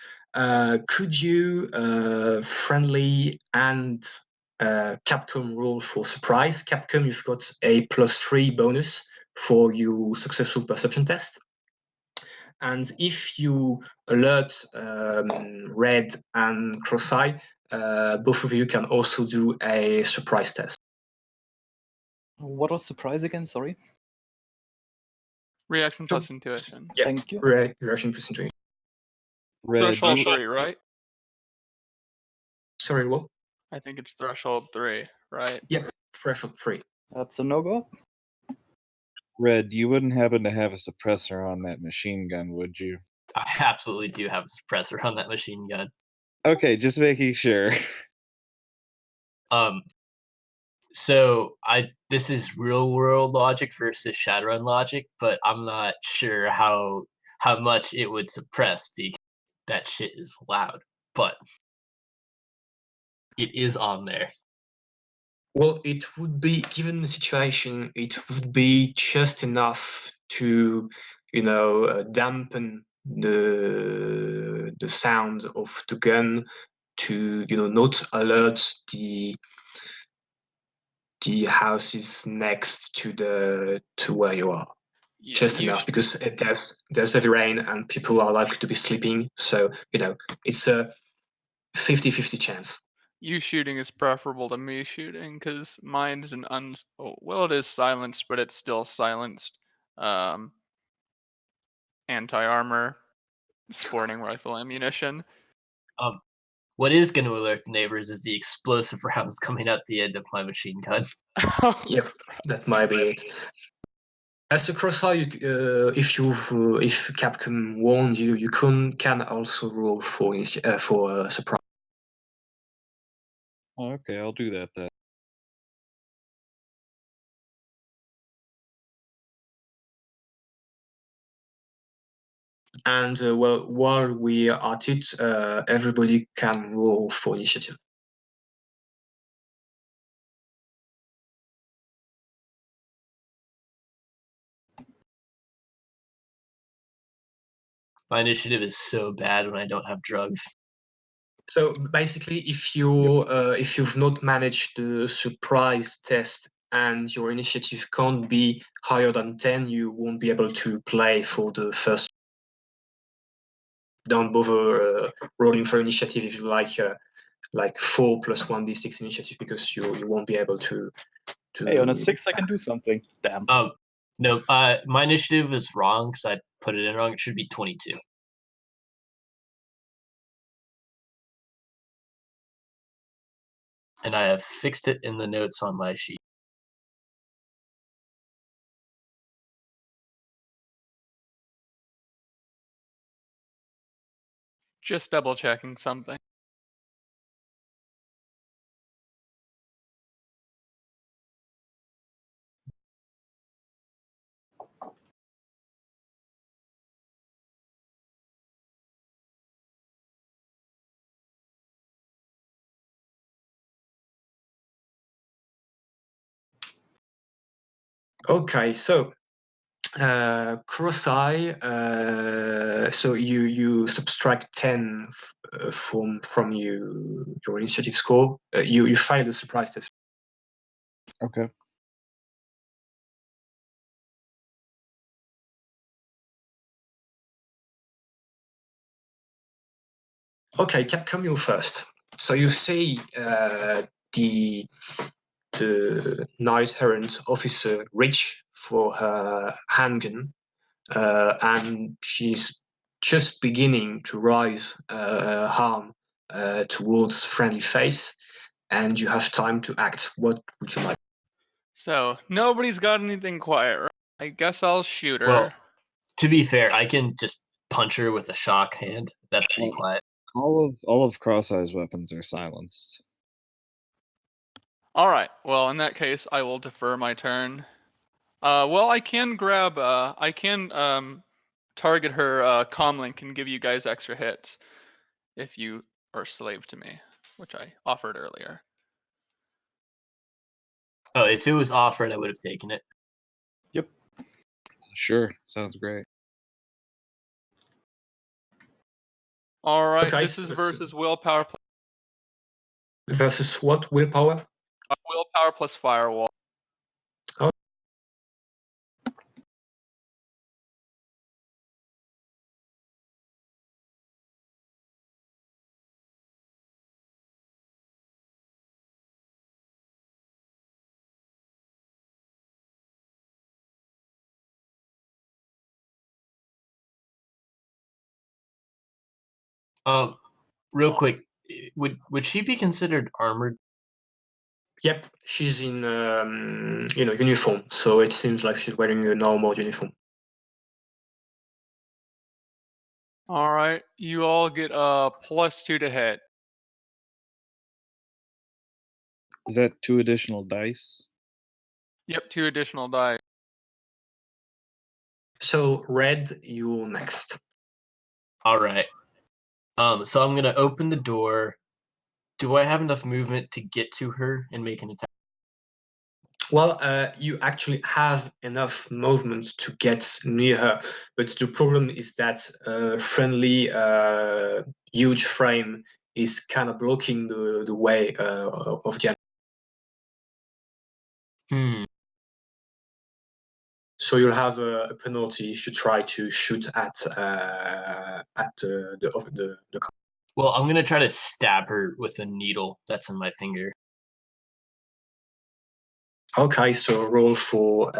[SPEAKER 1] could you Friendly and Capcom roll for surprise? Capcom, you've got a +3 bonus for your successful perception test. And if you alert Red and Cross-Eye, both of you can also do a surprise test.
[SPEAKER 4] What was surprise again? Sorry.
[SPEAKER 3] Reaction plus intuition.
[SPEAKER 1] Yeah,
[SPEAKER 4] Thank you.
[SPEAKER 1] reaction plus intuition.
[SPEAKER 2] Red,
[SPEAKER 3] Threshold
[SPEAKER 2] you,
[SPEAKER 3] 3, right?
[SPEAKER 1] Sorry, what?
[SPEAKER 3] I think it's threshold 3, right?
[SPEAKER 1] Yep, threshold 3.
[SPEAKER 4] That's a no-go.
[SPEAKER 2] Red, you wouldn't happen to have a suppressor on that machine gun, would you?
[SPEAKER 5] I absolutely do have a suppressor on that machine gun.
[SPEAKER 2] Okay, just making sure.
[SPEAKER 5] So this is real world logic versus Shadowrun logic, but I'm not sure how much it would suppress because that shit is loud. But it is on there.
[SPEAKER 1] Well, it would be, given the situation, it would be just enough to, dampen the sound of the gun to, not alert the houses next to where you are.
[SPEAKER 3] Yeah,
[SPEAKER 1] Just enough, because there's heavy rain and people are likely to be sleeping. So, it's a 50-50 chance.
[SPEAKER 3] You shooting is preferable to me shooting because mine is it is silenced, but it's still silenced. Anti-armor, sporting rifle ammunition.
[SPEAKER 5] What is going to alert the neighbors is the explosive rounds coming out the end of my machine gun.
[SPEAKER 1] Yep, that might be it. As a Cross-Eye, if Capcom warned you, you can also roll for surprise.
[SPEAKER 2] Okay, I'll do that then.
[SPEAKER 1] And while we are at it, everybody can roll for initiative.
[SPEAKER 5] My initiative is so bad when I don't have drugs.
[SPEAKER 1] So basically, if you've not managed the surprise test and your initiative can't be higher than 10, you won't be able to play for the first. Don't bother rolling for initiative if you like 4 + 1d6 initiative, because you won't be able to.
[SPEAKER 4] Hey, on a 6 I can do something. Damn.
[SPEAKER 5] No, my initiative is wrong because I put it in wrong. It should be 22. And I have fixed it in the notes on my sheet.
[SPEAKER 3] Just double checking something.
[SPEAKER 1] Okay, so Cross-Eye, so you subtract 10 from your initiative score. You fail the surprise test.
[SPEAKER 2] Okay.
[SPEAKER 1] Okay, Capcom, you first. So you see the knight errant officer reach for her handgun, and she's just beginning to raise her arm towards Friendly face, and you have time to act. What would you like?
[SPEAKER 3] So nobody's got anything quiet, right? I guess I'll shoot her.
[SPEAKER 5] Well, to be fair, I can just punch her with a shock hand. That's pretty
[SPEAKER 2] Well,
[SPEAKER 5] quiet.
[SPEAKER 2] all of Cross-Eye's weapons are silenced.
[SPEAKER 3] All right. Well, in that case, I will defer my turn. Well, I can grab. I can target her comlink and give you guys extra hits if you are slave to me, which I offered earlier.
[SPEAKER 5] Oh, if it was offered, I would have taken it.
[SPEAKER 4] Yep.
[SPEAKER 2] Sure, sounds great.
[SPEAKER 3] All right,
[SPEAKER 1] Okay,
[SPEAKER 3] this is
[SPEAKER 1] so-
[SPEAKER 3] versus willpower.
[SPEAKER 1] Versus what? Willpower?
[SPEAKER 3] Willpower plus firewall.
[SPEAKER 5] Real quick, would she be considered armored?
[SPEAKER 1] Yep, she's in uniform, so it seems like she's wearing a normal uniform.
[SPEAKER 3] All right, you all get a +2 to hit.
[SPEAKER 2] Is that 2 additional dice?
[SPEAKER 3] Yep, 2 additional die.
[SPEAKER 1] So Red, you next.
[SPEAKER 5] All right. So I'm gonna open the door. Do I have enough movement to get to her and make an attack?
[SPEAKER 1] Well, you actually have enough movement to get near her, but the problem is that friendly huge frame is kind of blocking the way of Jen. So you'll have a penalty if you try to shoot at the.
[SPEAKER 5] Well, I'm gonna try to stab her with a needle that's in my finger.
[SPEAKER 1] Okay, so roll for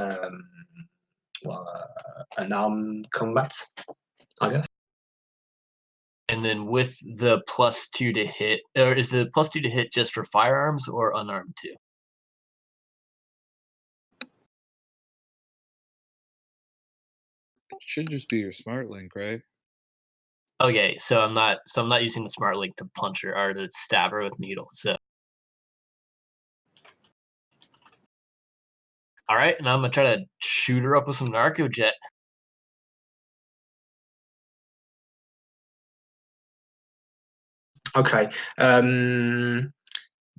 [SPEAKER 1] an armed combat, I guess.
[SPEAKER 5] And then with the +2 to hit, or is the +2 to hit just for firearms or unarmed too?
[SPEAKER 2] It should just be your smart link, right?
[SPEAKER 5] Okay, so I'm not using the smart link to punch her or to stab her with needle. So, all right, and I'm gonna try to shoot her up with some narco jet.
[SPEAKER 1] Okay. The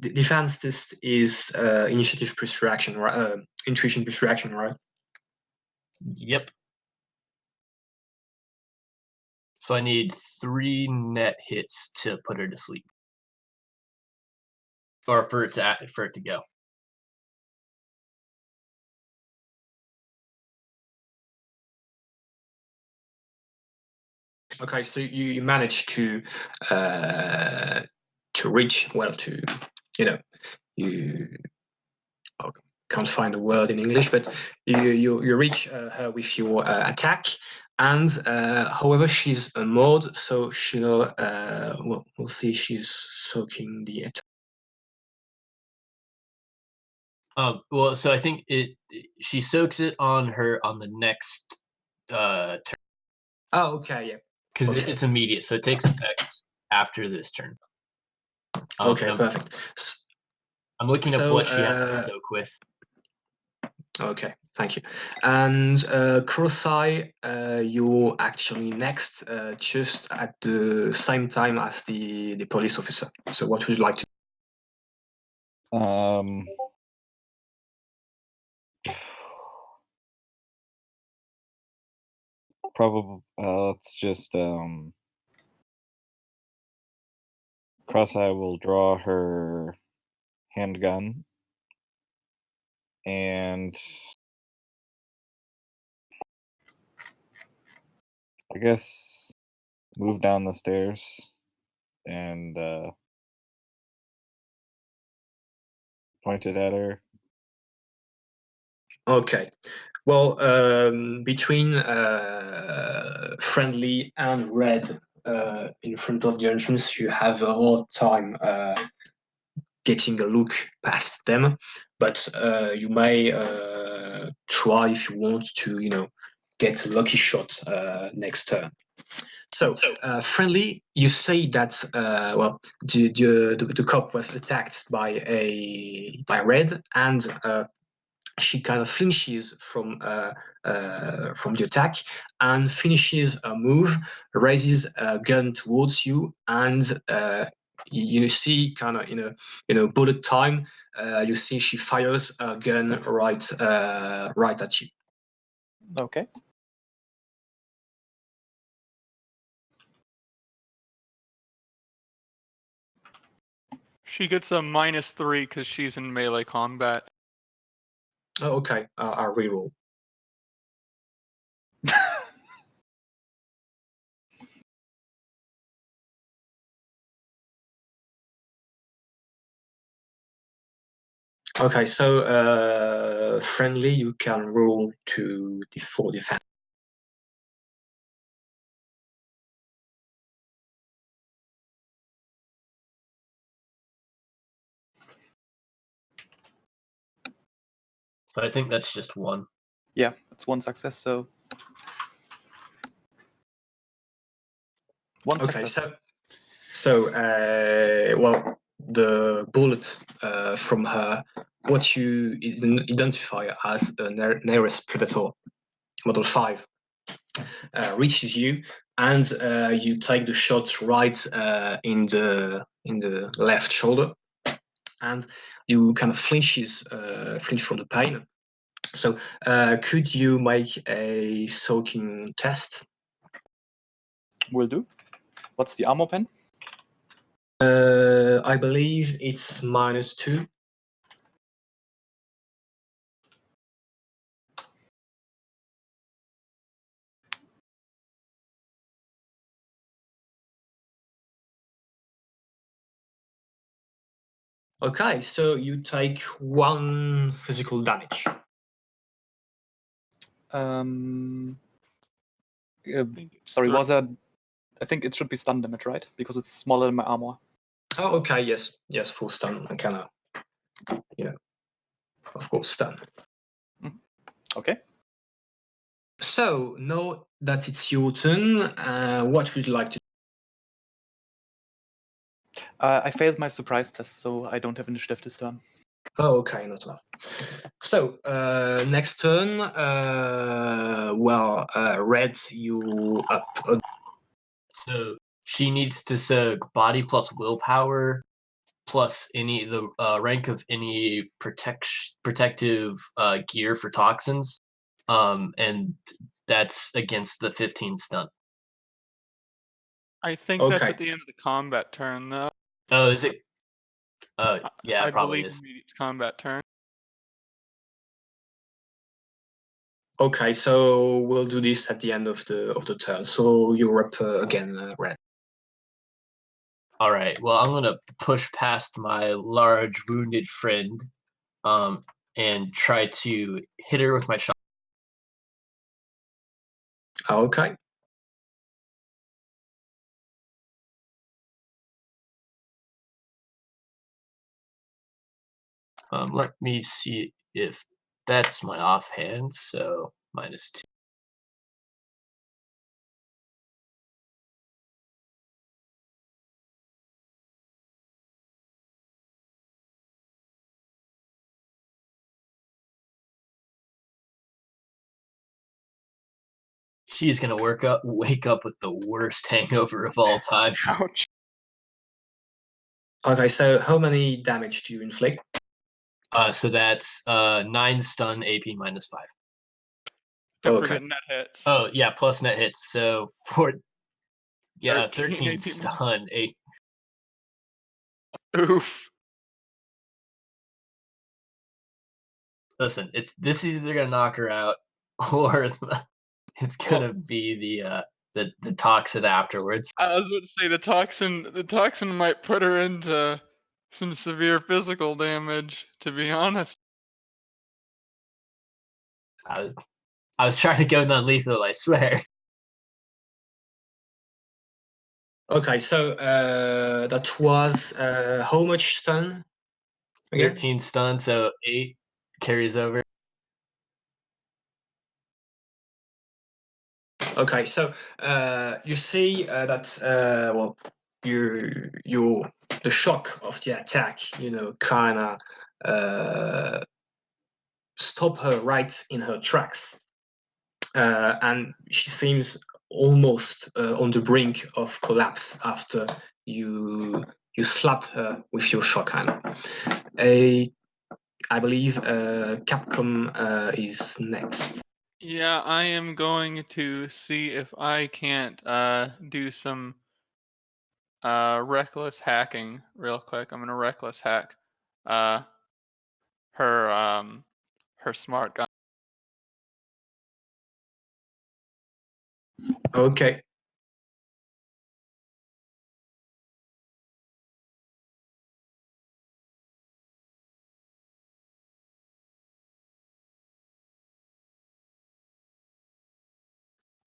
[SPEAKER 1] defense test is initiative plus reaction, right? Intuition plus reaction, right?
[SPEAKER 5] Yep. So I need 3 net hits to put her to sleep, or for it to go.
[SPEAKER 1] Okay, so you manage to reach, well, to you can't find the word in English, but you reach her with your attack, and however she's unmoored, so she'll we'll see she's soaking the attack.
[SPEAKER 5] Well, so I think she soaks it on the next turn.
[SPEAKER 1] Oh, okay, yeah.
[SPEAKER 5] Because
[SPEAKER 1] Okay.
[SPEAKER 5] it's immediate, so it takes effect after this turn.
[SPEAKER 1] Okay, perfect.
[SPEAKER 5] I'm looking up
[SPEAKER 1] So,
[SPEAKER 5] what she has to soak with.
[SPEAKER 1] Okay, thank you. And Cross-Eye, you're actually next, just at the same time as the police officer. So what would you like to
[SPEAKER 2] Probably, let's just, Cross-Eye will draw her handgun and I guess move down the stairs and point it at her.
[SPEAKER 1] Okay. Well, between Friendly and Red in front of the entrance, you have a hard time getting a look past them, but you may try if you want to, get a lucky shot next turn. So, Friendly, you say that the cop was attacked by Red, and she kind of flinches from the attack and finishes a move, raises a gun towards you, and you see kind of in a bullet time, you see she fires a gun right at you.
[SPEAKER 4] Okay.
[SPEAKER 3] She gets a -3 because she's in melee combat.
[SPEAKER 1] Oh, okay, I'll reroll. Okay, so friendly, you can roll for defense.
[SPEAKER 5] So I think that's just one.
[SPEAKER 4] Yeah, it's one success. So one
[SPEAKER 1] Okay,
[SPEAKER 4] success.
[SPEAKER 1] so well, the bullet from her, what you identify as a nearest predator, model 5, reaches you, and you take the shot right in the left shoulder, and you kind of flinch from the pain. So could you make a soaking test?
[SPEAKER 4] Will do. What's the armor pen?
[SPEAKER 1] I believe it's -2. Okay, so you take 1 physical damage.
[SPEAKER 4] Um,
[SPEAKER 3] I think it's
[SPEAKER 4] sorry,
[SPEAKER 3] three.
[SPEAKER 4] was that? I think it should be stun damage, right? Because it's smaller than my armor.
[SPEAKER 1] Oh, okay, yes, full stun. I kind of, of course, stun.
[SPEAKER 4] Okay.
[SPEAKER 1] So now that it's your turn, what would you like to do?
[SPEAKER 4] I failed my surprise test, so I don't have initiative this turn.
[SPEAKER 1] Oh, okay, not enough. So next turn, Red, you up.
[SPEAKER 5] So she needs to body plus willpower plus the rank of any protective gear for toxins, and that's against the 15 stun.
[SPEAKER 3] I think that's
[SPEAKER 1] Okay.
[SPEAKER 3] at the end of the combat turn, though.
[SPEAKER 5] Oh, is it? Yeah,
[SPEAKER 3] I
[SPEAKER 5] it probably
[SPEAKER 3] believe
[SPEAKER 5] is.
[SPEAKER 3] it's combat turn.
[SPEAKER 1] Okay, so we'll do this at the end of the turn. So you're up again, Red.
[SPEAKER 5] All right. Well, I'm gonna push past my large wounded friend, and try to hit her with my shot.
[SPEAKER 1] Okay.
[SPEAKER 5] Let me see if that's my offhand. So -2. She's gonna wake up with the worst hangover of all time.
[SPEAKER 3] Ouch.
[SPEAKER 1] Okay, so how many damage do you inflict?
[SPEAKER 5] So that's 9 stun, AP -5.
[SPEAKER 3] Don't
[SPEAKER 1] Okay.
[SPEAKER 3] forget net hits.
[SPEAKER 5] Oh yeah, plus net hits. So 13
[SPEAKER 3] 18.
[SPEAKER 5] stun.
[SPEAKER 3] Oof.
[SPEAKER 5] Listen, this is either gonna knock her out, or it's gonna be the toxin afterwards.
[SPEAKER 3] I was about to say the toxin might put her into some severe physical damage, to be honest.
[SPEAKER 5] I was trying to go non-lethal, I swear.
[SPEAKER 1] Okay, so that was how much stun? Again?
[SPEAKER 5] 13 stun, so 8 carries over.
[SPEAKER 1] Okay, so you see that the shock of the attack, kind of stop her right in her tracks, and she seems almost on the brink of collapse after you slapped her with your shotgun. I believe Capcom is next.
[SPEAKER 3] Yeah, I am going to see if I can't do some reckless hacking real quick. I'm gonna reckless hack uh, her smart gun.
[SPEAKER 1] Okay.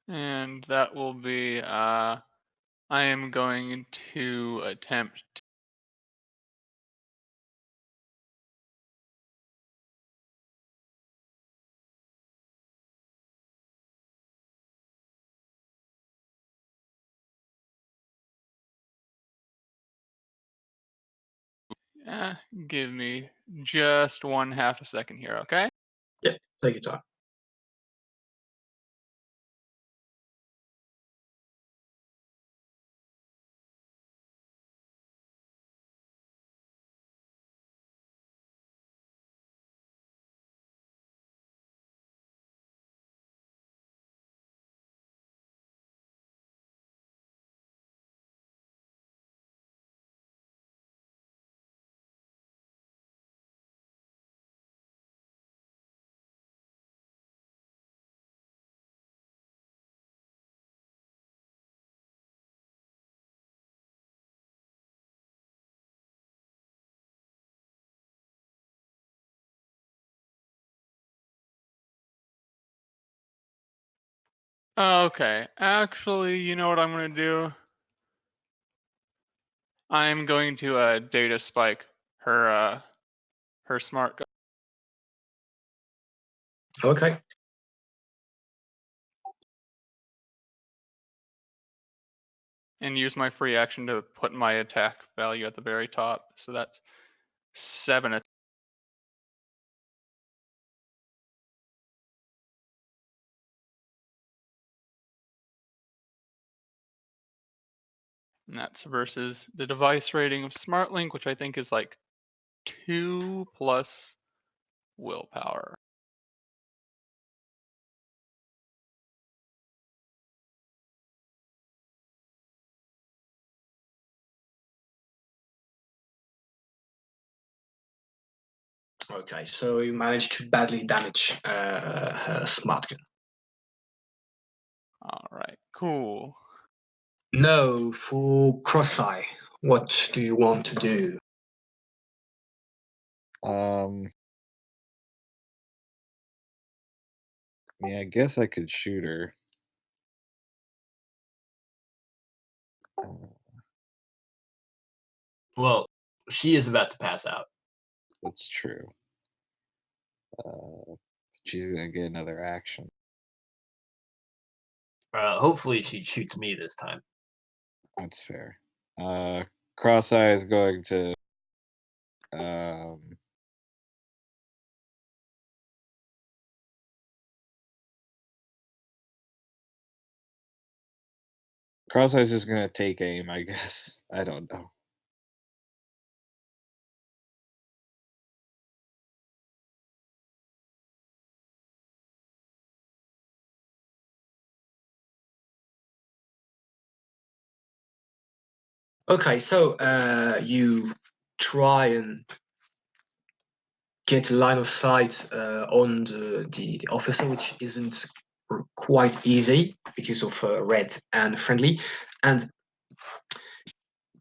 [SPEAKER 3] And that will be I am going to attempt give me just 1/2 a second here, okay?
[SPEAKER 1] Yeah, take your time.
[SPEAKER 3] Okay, actually, you know what I'm gonna do? I'm going to data spike her smart gun
[SPEAKER 1] Okay.
[SPEAKER 3] and use my free action to put my attack value at the very top. So that's 7 and that's versus the device rating of SmartLink, which I think is like 2 plus willpower.
[SPEAKER 1] Okay, so you managed to badly damage her smart gun.
[SPEAKER 3] All right, cool.
[SPEAKER 1] No, for Cross-Eye, what do you want to do?
[SPEAKER 2] Yeah, I guess I could shoot her.
[SPEAKER 5] Well, she is about to pass out.
[SPEAKER 2] That's true. She's gonna get another action.
[SPEAKER 5] Hopefully, she shoots me this time.
[SPEAKER 2] That's fair. Cross-Eye is going to Cross-Eye's just gonna take aim, I guess. I don't know.
[SPEAKER 1] Okay, so you try and get a line of sight on the officer, which isn't quite easy because of red and friendly. And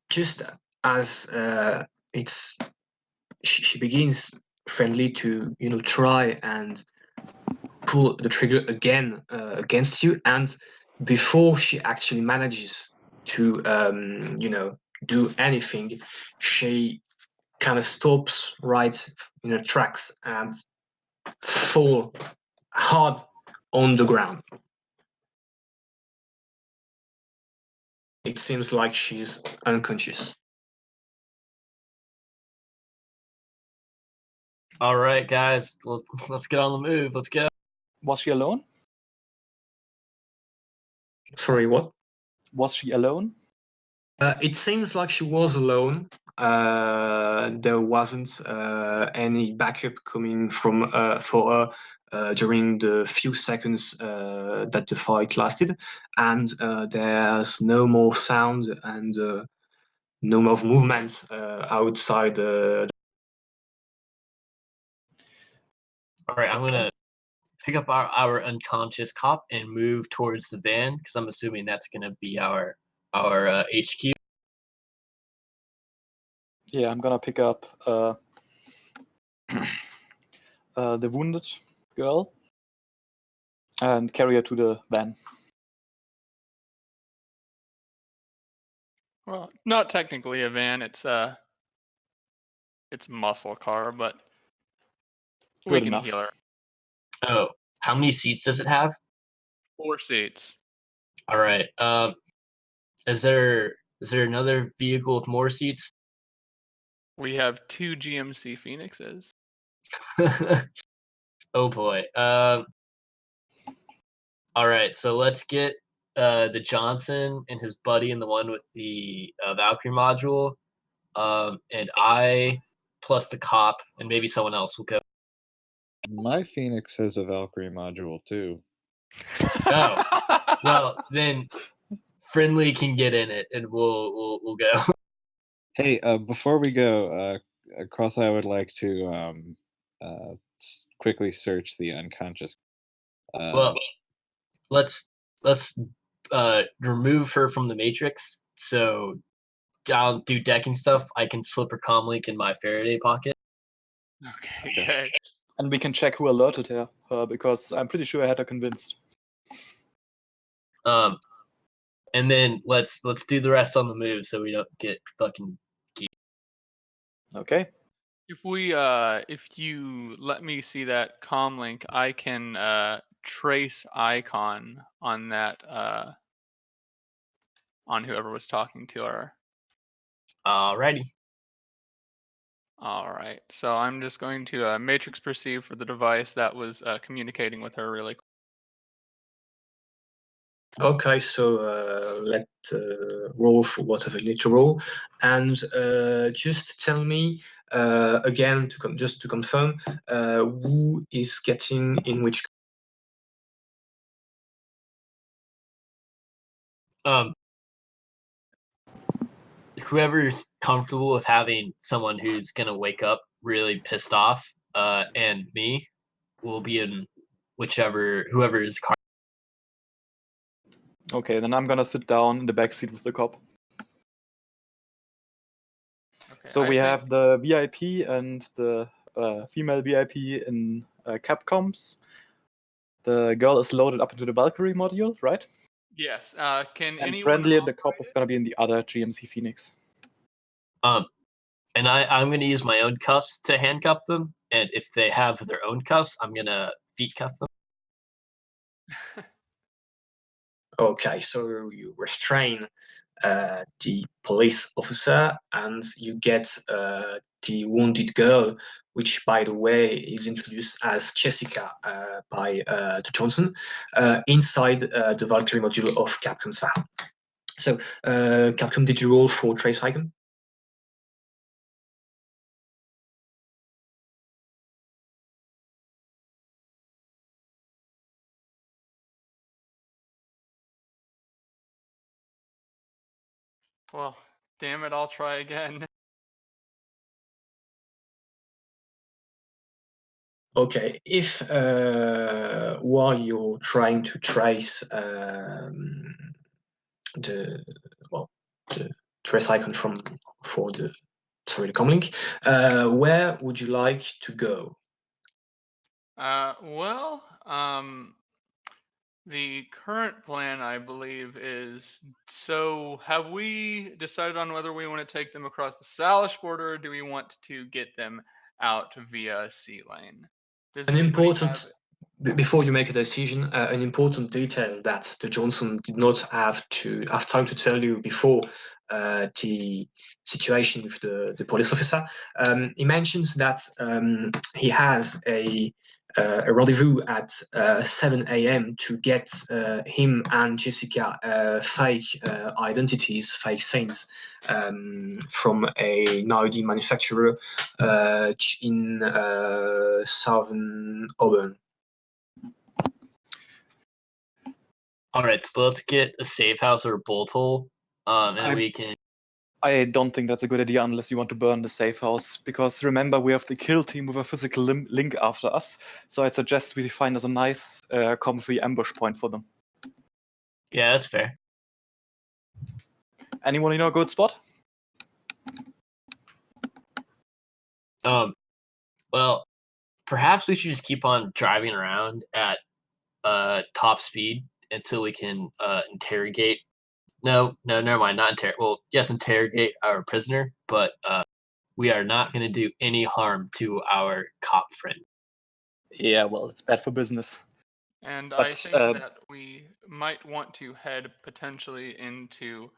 [SPEAKER 1] just as it's she begins friendly to try and pull the trigger again against you, and before she actually manages to do anything, she kind of stops right in her tracks and fall hard on the ground. It seems like she's unconscious.
[SPEAKER 5] All right, guys, let's get on the move. Let's go.
[SPEAKER 4] Was she alone?
[SPEAKER 1] Sorry, what?
[SPEAKER 4] Was she alone?
[SPEAKER 1] It seems like she was alone. There wasn't any backup coming from for her during the few seconds that the fight lasted, and there's no more sound and no more movement outside.
[SPEAKER 5] All right, I'm gonna pick up our unconscious cop and move towards the van because I'm assuming that's gonna be our HQ.
[SPEAKER 4] Yeah, I'm gonna pick up the wounded girl and carry her to the van.
[SPEAKER 3] Well, not technically a van. It's muscle car, but we
[SPEAKER 4] Good
[SPEAKER 3] can
[SPEAKER 4] enough.
[SPEAKER 3] heal her.
[SPEAKER 5] Oh, how many seats does it have?
[SPEAKER 3] 4 seats.
[SPEAKER 5] All right. Is there another vehicle with more seats?
[SPEAKER 3] We have 2 GMC Phoenixes.
[SPEAKER 5] Oh boy. All right. So let's get the Johnson and his buddy and the one with the Valkyrie module. And I plus the cop and maybe someone else will go.
[SPEAKER 2] My Phoenix has a Valkyrie module too.
[SPEAKER 5] Oh, well then, Friendly can get in it, and we'll go.
[SPEAKER 2] Hey, before we go, Cross-Eye would like to quickly search the unconscious.
[SPEAKER 5] Well, let's remove her from the matrix. So I'll do decking stuff. I can slip her comlink in my Faraday pocket.
[SPEAKER 3] Okay.
[SPEAKER 4] And we can check who alerted her because I'm pretty sure I had her convinced.
[SPEAKER 5] And then let's do the rest on the move so we don't get fucking geeked.
[SPEAKER 4] Okay.
[SPEAKER 3] If you let me see that comm link, I can trace icon on that on whoever was talking to her.
[SPEAKER 5] Alrighty.
[SPEAKER 3] All right. So I'm just going to matrix perceive for the device that was communicating with her really quick.
[SPEAKER 1] Okay, so let's roll for whatever you need to roll, and just tell me again just to confirm who is getting in which.
[SPEAKER 5] Whoever's comfortable with having someone who's gonna wake up really pissed off, and me will be in whoever is car.
[SPEAKER 4] Okay, then I'm gonna sit down in the back seat with the cop.
[SPEAKER 3] Okay,
[SPEAKER 4] So we have the VIP and the female VIP in Capcoms. The girl is loaded up into the Valkyrie module, right?
[SPEAKER 3] Yes. Can
[SPEAKER 4] And
[SPEAKER 3] anyone
[SPEAKER 4] Friendly and the cop
[SPEAKER 3] operate
[SPEAKER 4] is gonna be in the other GMC Phoenix.
[SPEAKER 5] And I'm gonna use my own cuffs to handcuff them, and if they have their own cuffs, I'm gonna feet cuff them.
[SPEAKER 1] Okay, so you restrain the police officer, and you get the wounded girl, which, by the way, is introduced as Jessica by the Johnson, inside the Valkyrie module of Capcom's van. So, Capcom, did you roll for trace icon?
[SPEAKER 3] Well, damn it, I'll try again.
[SPEAKER 1] Okay, if while you're trying to trace the trace icon for the comlink, where would you like to go?
[SPEAKER 3] Well, the current plan, I believe, is so have we decided on whether we want to take them across the Salish border, or do we want to get them out via sea lane? Does
[SPEAKER 1] An
[SPEAKER 3] anybody
[SPEAKER 1] important
[SPEAKER 3] have
[SPEAKER 1] before you make a decision, an important detail that the Johnson did not have time to tell you before the situation with the police officer. He mentions that he has a rendezvous at 7 a.m. to get him and Jessica fake identities, fake signs from an ID manufacturer in southern Auburn.
[SPEAKER 5] All right, so let's get a safe house or a bolt hole, and we can.
[SPEAKER 4] I don't think that's a good idea unless you want to burn the safe house, because remember, we have the kill team with a physical link after us, so I'd suggest we find us a nice, comfy ambush point for them.
[SPEAKER 5] Yeah, that's fair.
[SPEAKER 4] Anyone in a good spot?
[SPEAKER 5] Well, perhaps we should just keep on driving around at top speed until we can interrogate. No, never mind. Not interrogate. Well, yes, interrogate our prisoner, but we are not going to do any harm to our cop friend.
[SPEAKER 4] Yeah, well, it's bad for business.
[SPEAKER 3] And
[SPEAKER 4] But,
[SPEAKER 3] I think that we might want to head potentially into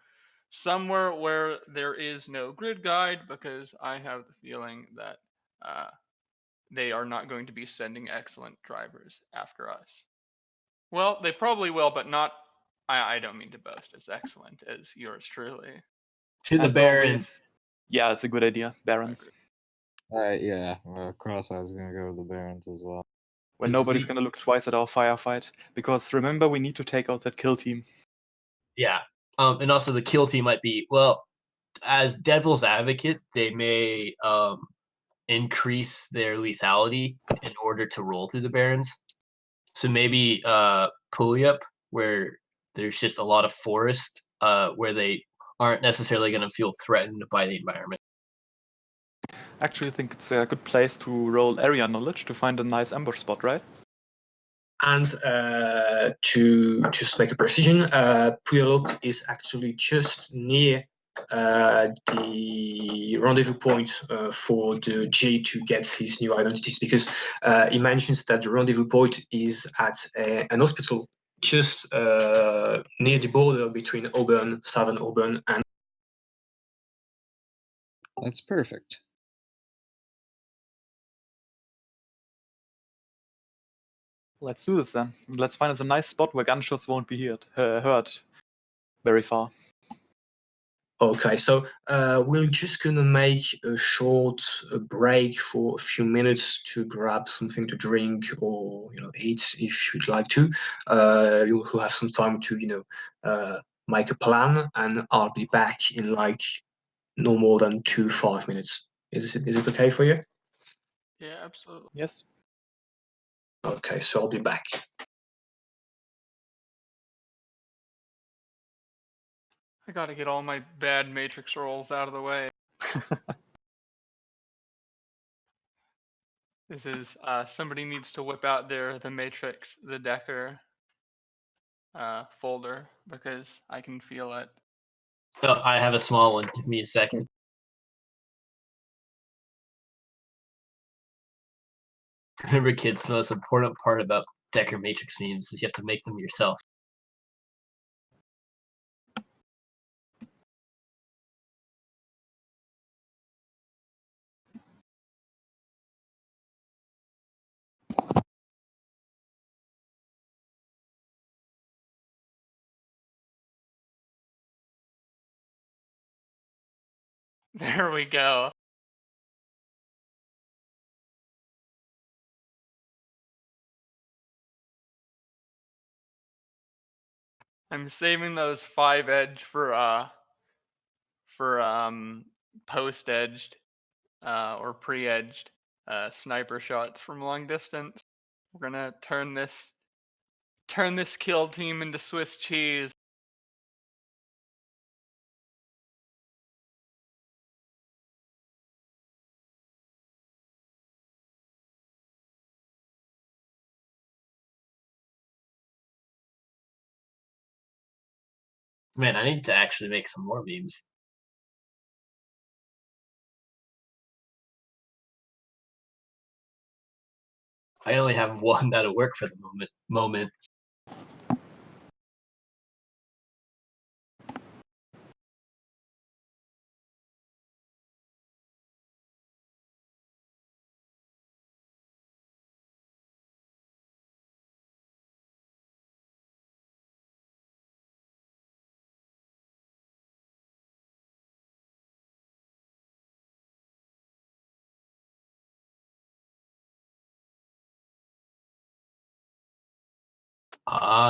[SPEAKER 3] somewhere where there is no grid guide, because I have the feeling that they are not going to be sending excellent drivers after us. Well, they probably will, but not. I don't mean to boast as excellent as yours truly.
[SPEAKER 5] To the
[SPEAKER 4] as
[SPEAKER 5] Barons.
[SPEAKER 4] always, yeah, it's a good idea, Barons.
[SPEAKER 2] Yeah, Cross-Eye's gonna go to the Barons as well.
[SPEAKER 4] When
[SPEAKER 5] Yes,
[SPEAKER 4] nobody's
[SPEAKER 5] we-
[SPEAKER 4] gonna look twice at our firefight, because remember, we need to take out that kill team.
[SPEAKER 5] Yeah. And also the kill team might be, well, as devil's advocate, they may increase their lethality in order to roll through the Barrens. So maybe Pulliup, where there's just a lot of forest, where they aren't necessarily going to feel threatened by the environment.
[SPEAKER 4] Actually, I think it's a good place to roll area knowledge to find a nice ambush spot, right?
[SPEAKER 1] And to just make a precision, Puyallup is actually just near the rendezvous point for the J to get his new identities, because he mentions that the rendezvous point is at an hospital just near the border between Auburn, Southern Auburn, and.
[SPEAKER 2] That's perfect.
[SPEAKER 4] Let's do this then. Let's find us a nice spot where gunshots won't be heard very far.
[SPEAKER 1] Okay, so we're just gonna make a short break for a few minutes to grab something to drink or eat if you'd like to. You will have some time to make a plan, and I'll be back in like no more than 5 minutes. Is it okay for you?
[SPEAKER 3] Yeah, absolutely.
[SPEAKER 4] Yes.
[SPEAKER 1] Okay, so I'll be back.
[SPEAKER 3] I gotta get all my bad matrix rolls out of the way. This is somebody needs to whip out the matrix, the Decker folder, because I can feel it.
[SPEAKER 5] Oh, I have a small one. Give me a second. Remember, kids, the most important part about Decker Matrix memes is you have to make them yourself.
[SPEAKER 3] There we go. I'm saving those 5 edge for post edged or pre edged sniper shots from long distance. We're gonna turn this kill team into Swiss cheese.
[SPEAKER 5] Man, I need to actually make some more memes. I only have one that'll work for the moment.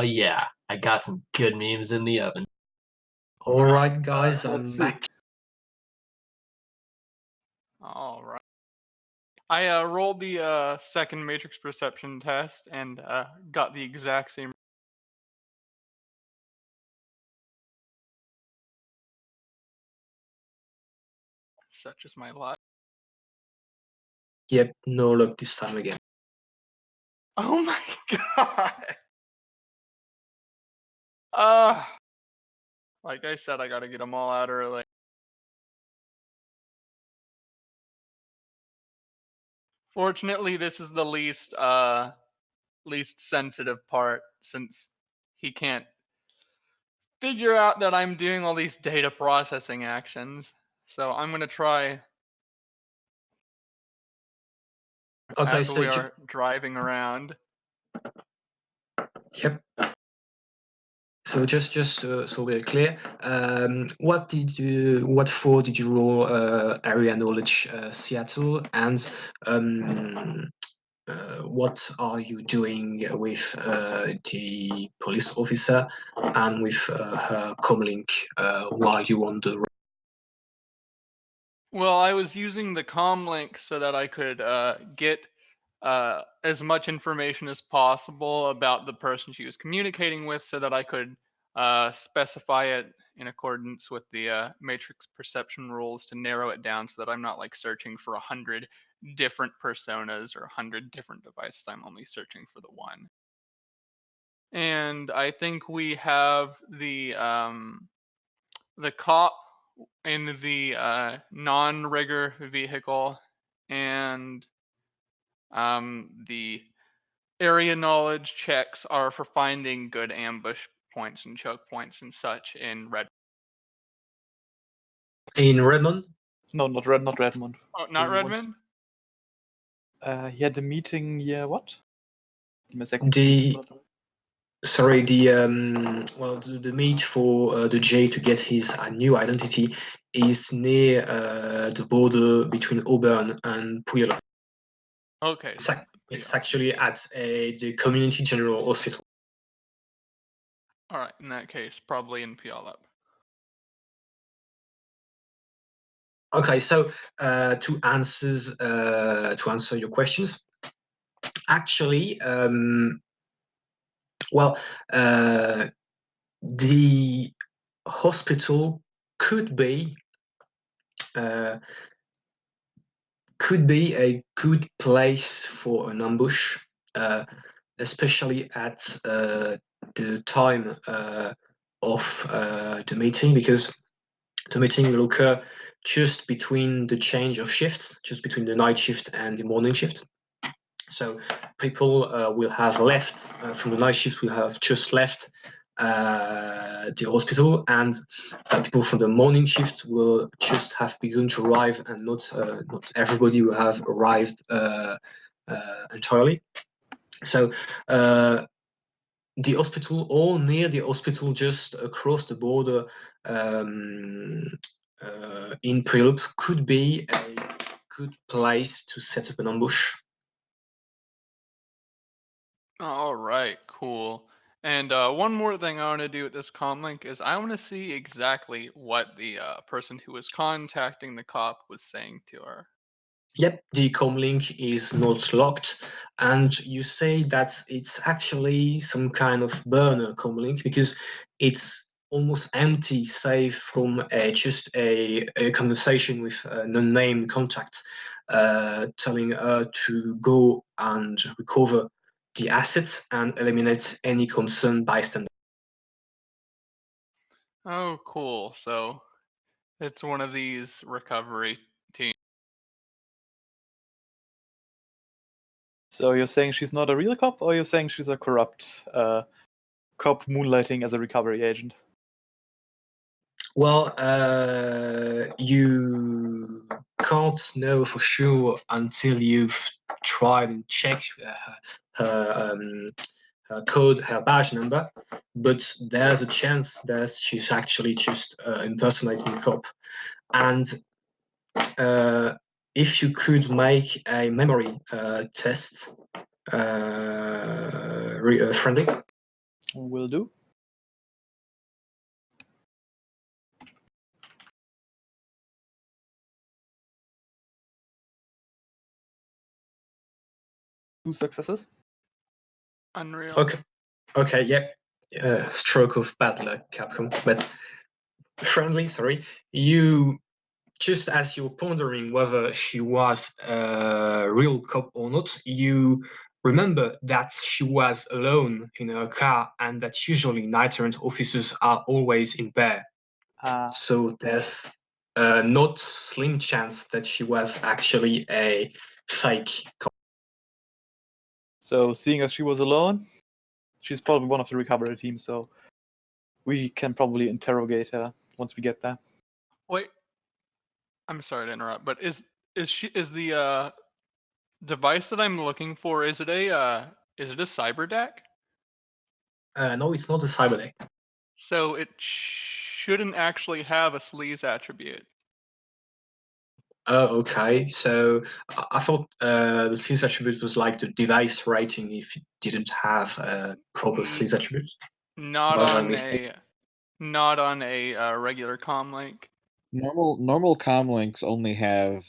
[SPEAKER 5] Yeah, I got some good memes in the oven.
[SPEAKER 1] All right, guys,
[SPEAKER 4] let's
[SPEAKER 1] I'm
[SPEAKER 4] see.
[SPEAKER 1] back.
[SPEAKER 3] All right. I rolled the second matrix perception test and got the exact same. Such is my luck.
[SPEAKER 1] Yep, no luck this time again.
[SPEAKER 3] Oh my god. Like I said, I gotta get them all out early. Fortunately, this is the least sensitive part, since he can't figure out that I'm doing all these data processing actions. So I'm gonna try
[SPEAKER 1] Okay,
[SPEAKER 3] as
[SPEAKER 1] so
[SPEAKER 3] we are driving around.
[SPEAKER 1] yep. So just so we're clear, what for did you roll area knowledge Seattle, and what are you doing with the police officer and with her comlink while you on the road?
[SPEAKER 3] Well, I was using the comm link so that I could get as much information as possible about the person she was communicating with, so that I could specify it in accordance with the matrix perception rules to narrow it down, so that I'm not like searching for 100 different personas or 100 different devices. I'm only searching for the one. And I think we have the cop in the non-rigger vehicle, and the area knowledge checks are for finding good ambush points and choke points and such in Red.
[SPEAKER 1] In Redmond?
[SPEAKER 4] No, not Redmond.
[SPEAKER 3] Oh, not
[SPEAKER 4] What?
[SPEAKER 3] Redmond?
[SPEAKER 4] He had a meeting here. What? Give me a second.
[SPEAKER 1] Sorry, the meet for the J to get his new identity is near the border between Auburn and Puyallup.
[SPEAKER 3] Okay.
[SPEAKER 1] It's actually at the Community General Hospital.
[SPEAKER 3] All right. In that case, probably in Puyallup.
[SPEAKER 1] Okay, so to answer your questions, actually, the hospital could be a good place for an ambush, especially at the time of the meeting, because the meeting will occur just between the change of shifts, just between the night shift and the morning shift. So people will have left from the night shift, will have just left the hospital, and people from the morning shift will just have begun to arrive, and not everybody will have arrived entirely. So the hospital, or near the hospital, just across the border in Puyallup, could be a good place to set up an ambush.
[SPEAKER 3] All right. Cool. And one more thing I want to do with this comlink is I want to see exactly what the person who was contacting the cop was saying to her.
[SPEAKER 1] Yep, the comlink is not locked, and you say that it's actually some kind of burner comlink, because it's almost empty, save from just a conversation with an unnamed contact telling her to go and recover the assets and eliminate any concerned bystander.
[SPEAKER 3] Oh, cool. So it's one of these recovery teams.
[SPEAKER 4] So you're saying she's not a real cop, or you're saying she's a corrupt cop moonlighting as a recovery agent?
[SPEAKER 1] Well, you can't know for sure until you've tried and checked her code, her badge number, but there's a chance that she's actually just impersonating a cop. And if you could make a memory test friendly.
[SPEAKER 4] Will do. Two successes.
[SPEAKER 3] Unreal.
[SPEAKER 1] Okay, yeah. Stroke of bad luck, Capcom. But friendly, sorry. You, just as you're pondering whether she was a real cop or not, you remember that she was alone in her car and that usually night errant officers are always in pair. So there's a not slim chance that she was actually a fake cop.
[SPEAKER 4] So seeing as she was alone, she's probably one of the recovery team, so we can probably interrogate her once we get there.
[SPEAKER 3] Wait, I'm sorry to interrupt, but is the device that I'm looking for, is it a cyber deck?
[SPEAKER 1] No, it's not a cyberdeck.
[SPEAKER 3] So it shouldn't actually have a sleaze attribute.
[SPEAKER 1] Oh, okay. So I thought the sleaze attribute was like the device rating if it didn't have a proper sleaze attribute.
[SPEAKER 3] Not
[SPEAKER 1] Was I
[SPEAKER 3] on
[SPEAKER 1] mistaken?
[SPEAKER 3] a regular comlink.
[SPEAKER 2] Normal comlinks only have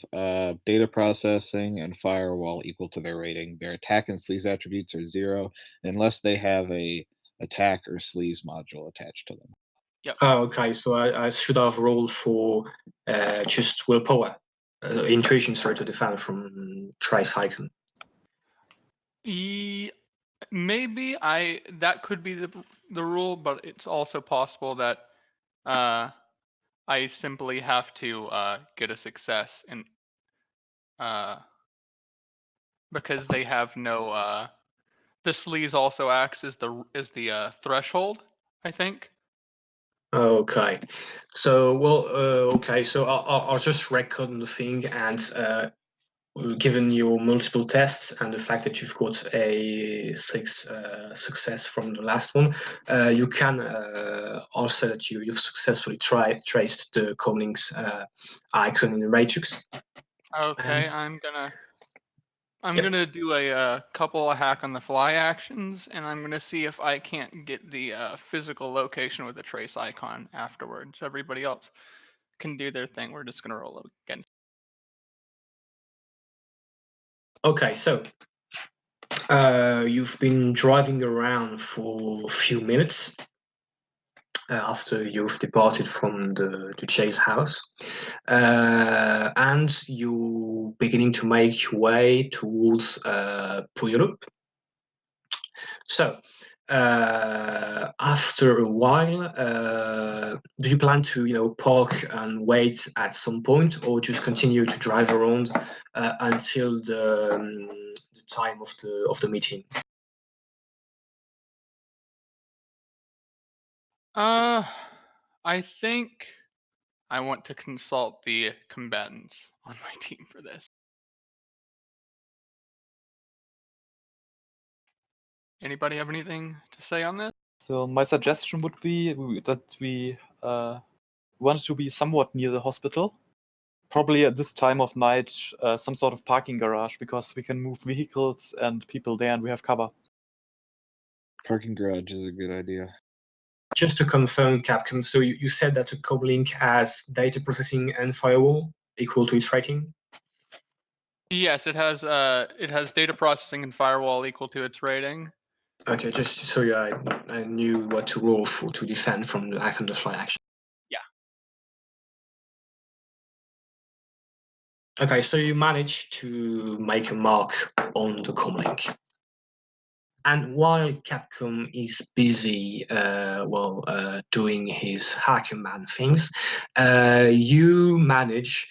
[SPEAKER 2] data processing and firewall equal to their rating. Their attack and sleaze attributes are 0 unless they have a attack or sleaze module attached to them.
[SPEAKER 3] Yep.
[SPEAKER 1] Oh, okay. So I should have rolled for just willpower, intuition, sorry, to defend from Trice Icon.
[SPEAKER 3] Maybe that could be the rule, but it's also possible that I simply have to get a success and because they have no the sleaze also acts as the threshold, I think.
[SPEAKER 1] Okay. So well, okay. So I'll just record the thing, and given your multiple tests and the fact that you've got a 6 success from the last one, you can also that you've successfully traced the comlink's icon in the matrix.
[SPEAKER 3] Okay,
[SPEAKER 1] And
[SPEAKER 3] I'm
[SPEAKER 1] Yep.
[SPEAKER 3] gonna do a couple of hack on the fly actions, and I'm gonna see if I can't get the physical location with the trace icon afterwards. Everybody else can do their thing. We're just gonna roll it again.
[SPEAKER 1] Okay, so you've been driving around for a few minutes after you've departed from the Chase house, and you're beginning to make your way towards Puyallup. So, after a while, do you plan to, park and wait at some point, or just continue to drive around until the time of the meeting?
[SPEAKER 3] I think I want to consult the combatants on my team for this. Anybody have anything to say on this?
[SPEAKER 4] So my suggestion would be that we wanted to be somewhat near the hospital. Probably at this time of night, some sort of parking garage, because we can move vehicles and people there and we have cover.
[SPEAKER 2] Parking garage is a good idea.
[SPEAKER 1] Just to confirm, Capcom, so you said that a comlink has data processing and firewall equal to its rating?
[SPEAKER 3] Yes, it has data processing and firewall equal to its rating.
[SPEAKER 1] Okay, just so I knew what to roll for to defend from the hack on the fly action.
[SPEAKER 3] Yeah.
[SPEAKER 1] Okay, so you managed to make a mark on the comlink. And while Capcom is busy, doing his hacker man things, you manage,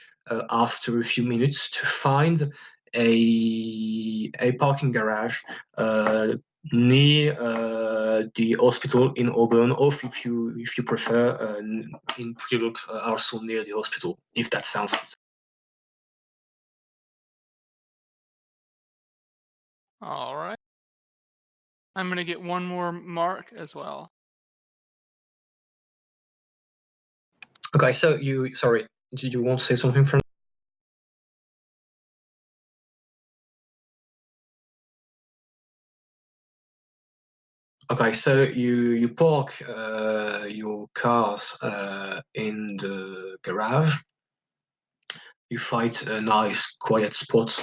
[SPEAKER 1] after a few minutes, to find a parking garage near the hospital in Auburn, or if you prefer, in Prelup, also near the hospital, if that sounds good.
[SPEAKER 3] All right. I'm gonna get one more mark as well.
[SPEAKER 1] Okay, so sorry, did you want to say something from? Okay, so you park your cars in the garage. You find a nice quiet spot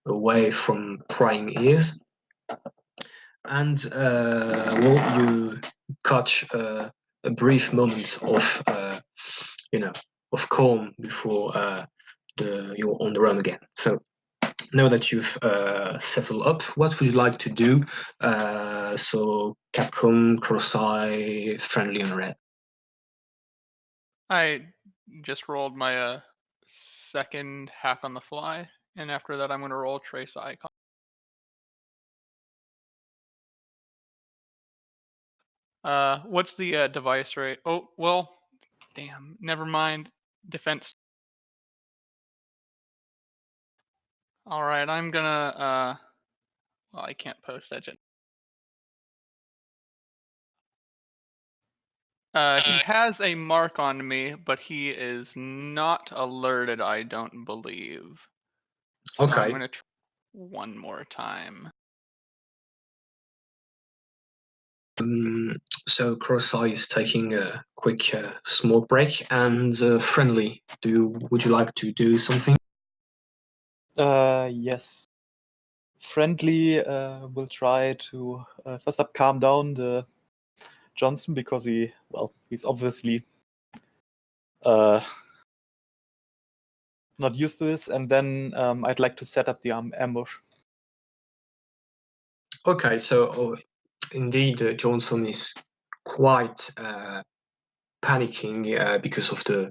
[SPEAKER 1] away from prying ears, and well, you catch a brief moment of of calm before you're on the run again. So now that you've settled up, what would you like to do? So Capcom, Cross-Eye, Friendly, and Red.
[SPEAKER 3] I just rolled my second hack on the fly, and after that, I'm gonna roll trace icon. What's the device rate? Oh, well, damn. Never mind. Defense. All right, I'm gonna. Well, I can't post edge it. He has a mark on me, but he is not alerted, I don't believe. So I'm
[SPEAKER 1] Okay.
[SPEAKER 3] gonna try one more time.
[SPEAKER 1] So Cross-Eye is taking a quick smoke break, and Friendly, would you like to do something?
[SPEAKER 4] Yes. Friendly will try to first up calm down the Johnson, because he's obviously not used to this, and then I'd like to set up the ambush.
[SPEAKER 1] Okay, so indeed, Johnson is quite panicking because of the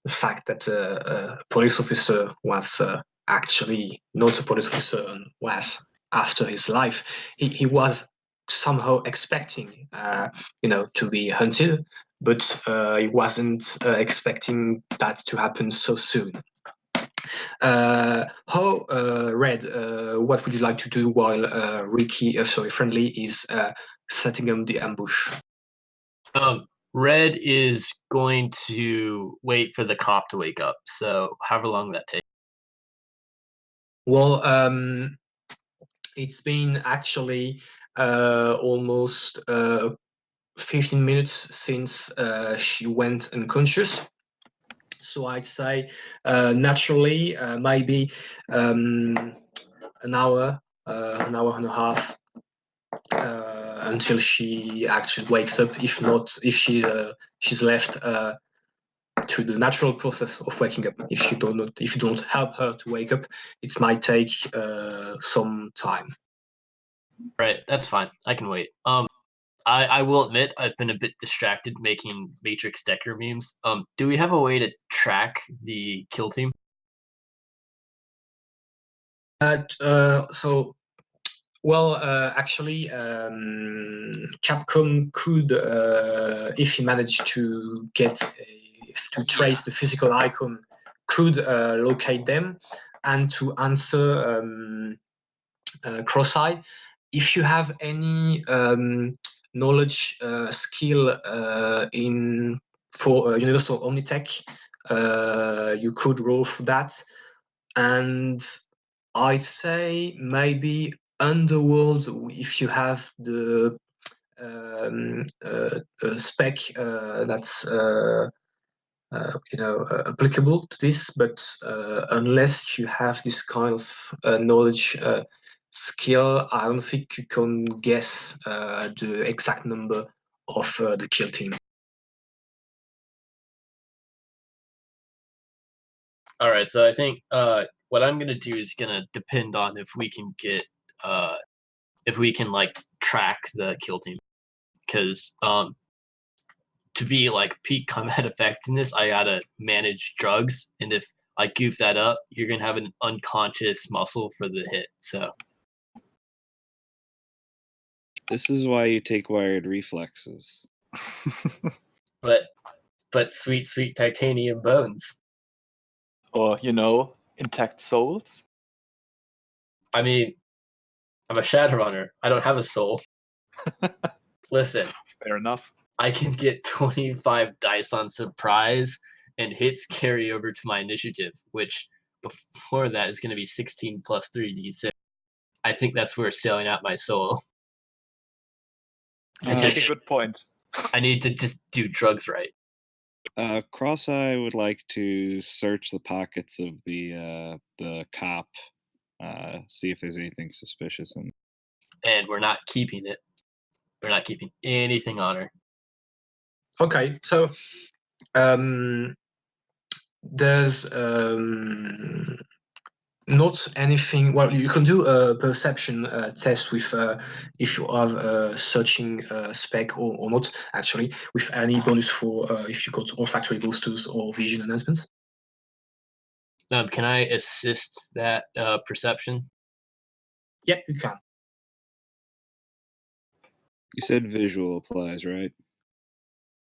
[SPEAKER 1] fact that a police officer was actually not a police officer and was after his life. He was somehow expecting to be hunted, but he wasn't expecting that to happen so soon. Red, what would you like to do while Friendly is setting up the ambush?
[SPEAKER 5] Red is going to wait for the cop to wake up. So however long that takes.
[SPEAKER 1] Well, it's been actually almost 15 minutes since she went unconscious. So I'd say naturally maybe an hour and a half until she actually wakes up. If not, if she's left to the natural process of waking up. If you don't help her to wake up, it might take some time.
[SPEAKER 5] Right, that's fine. I can wait. I will admit I've been a bit distracted making Matrix Decker memes. Do we have a way to track the kill team?
[SPEAKER 1] Actually, Capcom could, if he managed to trace the physical icon, could locate them, and to answer Cross-Eye, if you have any knowledge skill for Universal Omnitech, you could roll for that, and I'd say maybe Underworld, if you have the spec that's applicable to this, but unless you have this kind of knowledge skill, I don't think you can guess the exact number of the kill team.
[SPEAKER 5] All right, so I think what I'm gonna do is gonna depend on if we can get if we can like track the kill team, because to be like peak combat effectiveness, I gotta manage drugs, and if I goof that up, you're gonna have an unconscious muscle for the hit. So
[SPEAKER 2] This is why you take wired reflexes.
[SPEAKER 5] but sweet titanium bones.
[SPEAKER 4] Or, intact souls.
[SPEAKER 5] I mean, I'm a Shadowrunner. I don't have a soul. Listen,
[SPEAKER 4] Fair enough.
[SPEAKER 5] I can get 25 dice on surprise, and hits carry over to my initiative, which before that is going to be 16 plus 3d6. I think that's where sailing out my soul.
[SPEAKER 4] You make a good point.
[SPEAKER 5] I need to just do drugs right.
[SPEAKER 2] Cross-Eye would like to search the pockets of the cop, see if there's anything suspicious in.
[SPEAKER 5] And we're not keeping it. We're not keeping anything on her.
[SPEAKER 1] Okay, so there's not anything. Well, you can do a perception test with if you have a searching spec or not, actually, with any bonus for if you got olfactory boosters or vision enhancements.
[SPEAKER 5] Can I assist that perception?
[SPEAKER 1] Yep, you can.
[SPEAKER 2] You said visual applies, right?